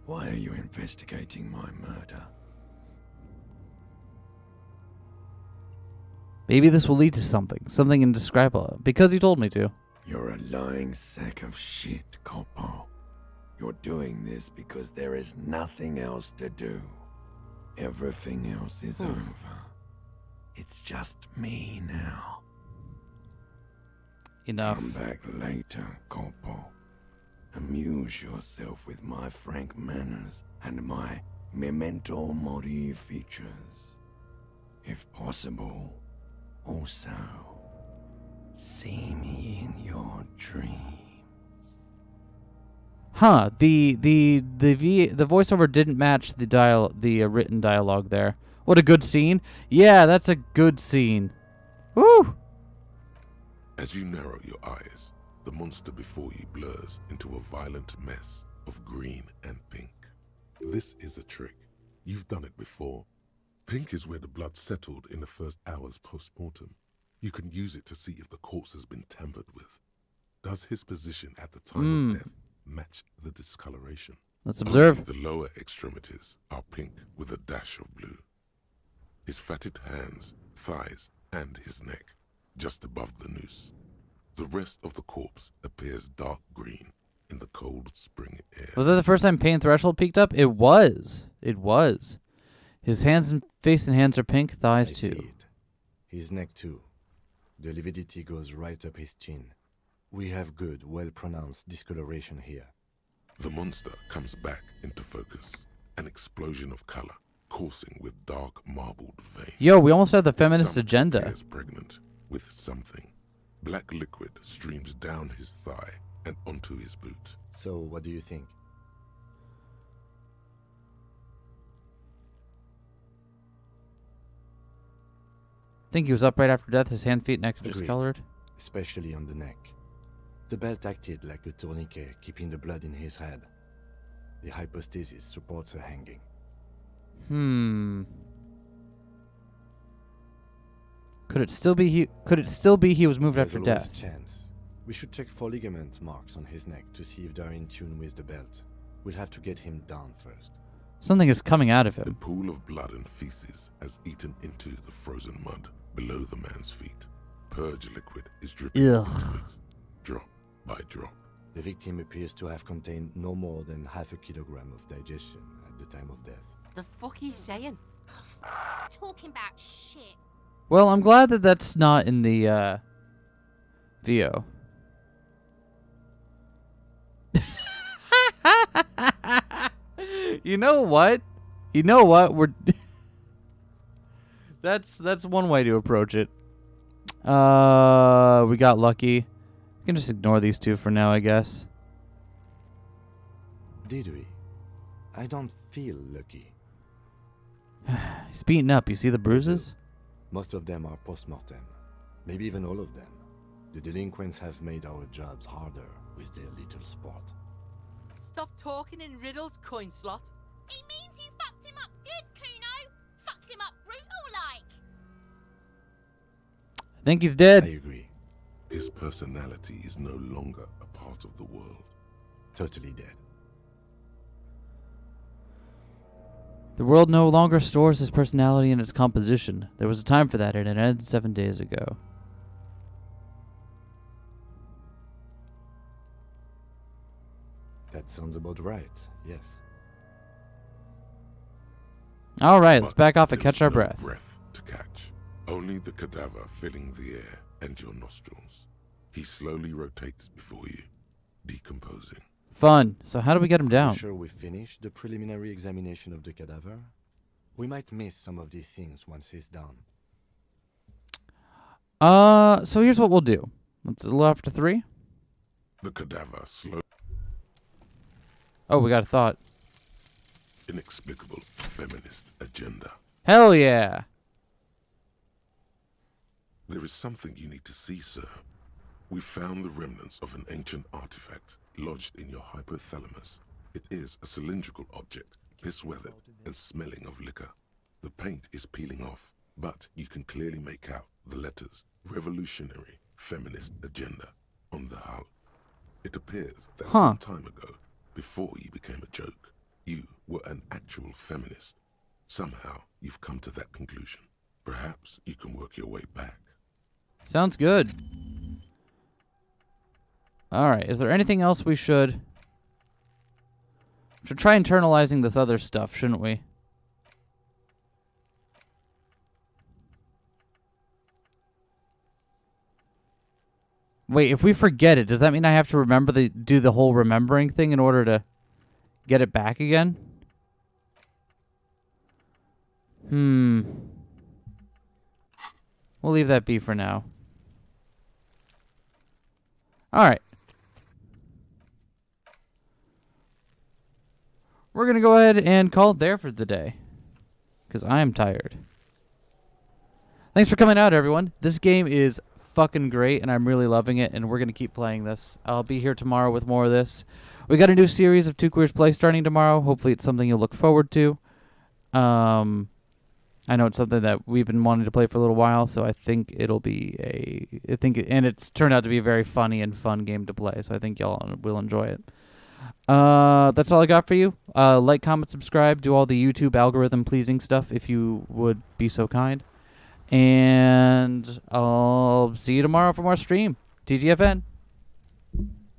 [SPEAKER 2] Why are you investigating my murder?
[SPEAKER 1] Maybe this will lead to something indescribable, because you told me to.
[SPEAKER 2] You're a lying sack of shit, Copo. You're doing this because there is nothing else to do. Everything else is over. It's just me now.
[SPEAKER 1] Enough.
[SPEAKER 2] Come back later, Corpo. Amuse yourself with my frank manners and my memento mori features. If possible, also see me in your dreams.
[SPEAKER 1] Huh? The voiceover didn't match the written dialogue there. What a good scene. Yeah, that's a good scene. Woo!
[SPEAKER 3] As you narrow your eyes, the monster before you blurs into a violent mess of green and pink. This is a trick. You've done it before. Pink is where the blood settled in the first hours post-mortem. You can use it to see if the corpse has been tampered with. Does his position at the time of death match the discoloration?
[SPEAKER 1] Let's observe.
[SPEAKER 3] Only the lower extremities are pink with a dash of blue. His fatted hands, thighs, and his neck, just above the noose. The rest of the corpse appears dark green in the cold spring air.
[SPEAKER 1] Was that the first time pain threshold peaked up? It was. It was. His face and hands are pink, thighs
[SPEAKER 10] I see
[SPEAKER 1] too.
[SPEAKER 10] it. His neck too. The lividity goes right up his chin. We have good, well-pronounced discoloration here.
[SPEAKER 3] The monster comes back into focus. An explosion of color, coursing with dark marbled veins.
[SPEAKER 1] Yo, we almost have the feminist
[SPEAKER 3] His stomach
[SPEAKER 1] agenda.
[SPEAKER 3] appears pregnant with something. Black liquid streams down his thigh and onto his boot.
[SPEAKER 10] So, what do you think?
[SPEAKER 1] I think he was up right after death. His hand, feet, neck are
[SPEAKER 10] Agreed.
[SPEAKER 1] discolored.
[SPEAKER 10] Especially on the neck. The belt acted like a tourniquet, keeping the blood in his head. The hypostasis supports a hanging.
[SPEAKER 1] Could it still be he was moved after
[SPEAKER 10] There's always
[SPEAKER 1] death?
[SPEAKER 10] a chance. We should check for ligament marks on his neck to see if they're in tune with the belt. We'll have to get him down first.
[SPEAKER 1] Something is coming out of
[SPEAKER 3] The
[SPEAKER 1] him.
[SPEAKER 3] pool of blood and feces has eaten into the frozen mud below the man's feet. Purge liquid is dripping
[SPEAKER 1] Ugh.
[SPEAKER 3] liquids, drop by drop.
[SPEAKER 10] The victim appears to have contained no more than half a kilogram of digestion at the time of death.
[SPEAKER 13] The fuck he's saying?
[SPEAKER 12] Talking about shit.
[SPEAKER 1] Well, I'm glad that that's not in the VO. You know what? We're that's one way to approach it. We got lucky. We can just ignore these two for now, I guess.
[SPEAKER 10] Did we? I don't feel lucky.
[SPEAKER 1] He's beaten up. You see the bruises?
[SPEAKER 10] Most of them are post-mortem. Maybe even all of them. The delinquents have made our jobs harder with their little sport.
[SPEAKER 13] Stop talking in riddles, coin slot.
[SPEAKER 12] He means you fucked him up good, Kuno. Fucked him up brutal like.
[SPEAKER 1] I think he's dead.
[SPEAKER 10] I agree.
[SPEAKER 3] His personality is no longer a part of the world.
[SPEAKER 10] Totally dead.
[SPEAKER 1] The world no longer stores his personality in its composition. There was a time for that, and it ended 7 days ago.
[SPEAKER 10] That sounds about right, yes.
[SPEAKER 1] All right, let's
[SPEAKER 3] But
[SPEAKER 1] back off and
[SPEAKER 3] there
[SPEAKER 1] catch
[SPEAKER 3] is
[SPEAKER 1] our
[SPEAKER 3] no
[SPEAKER 1] breath.
[SPEAKER 3] breath to catch. Only the cadaver filling the air and your nostrils. He slowly rotates before you, decomposing.
[SPEAKER 1] Fun. So how do we get him down?
[SPEAKER 10] Sure we finished the preliminary examination of the cadaver? We might miss some of these things once he's done.
[SPEAKER 1] So here's what we'll do. It's a little after 3.
[SPEAKER 3] The cadaver slowly.
[SPEAKER 1] Oh, we got a thought.
[SPEAKER 3] Inexplicable feminist agenda.
[SPEAKER 1] Hell yeah.
[SPEAKER 3] There is something you need to see, sir. We found the remnants of an ancient artifact lodged in your hypothalamus. It is a cylindrical object, piss-weathered and smelling of liquor. The paint is peeling off, but you can clearly make out the letters Revolutionary Feminist Agenda on the hull. It appears that some time ago, before you became a joke, you were an actual feminist. Somehow, you've come to that conclusion. Perhaps you can work your way back.
[SPEAKER 1] Sounds good. All right. Is there anything else we should try internalizing this other stuff, shouldn't we? Wait, if we forget it, does that mean I have to remember do the whole remembering thing in order to get it back again? We'll leave that be for now. All right. We're going to go ahead and call it there for the day, because I am tired. Thanks for coming out, everyone. This game is fucking great, and I'm really loving it, and we're going to keep playing this. I'll be here tomorrow with more of this. We got a new series of Two Queers Play starting tomorrow. Hopefully it's something you'll look forward to. I know it's something that we've been wanting to play for a little while, so I think it'll be and it's turned out to be a very funny and fun game to play, so I think y'all will enjoy it. That's all I got for you. Like, comment, subscribe, do all the YouTube algorithm pleasing stuff if you would be so kind. And I'll see you tomorrow for more stream. TGFN.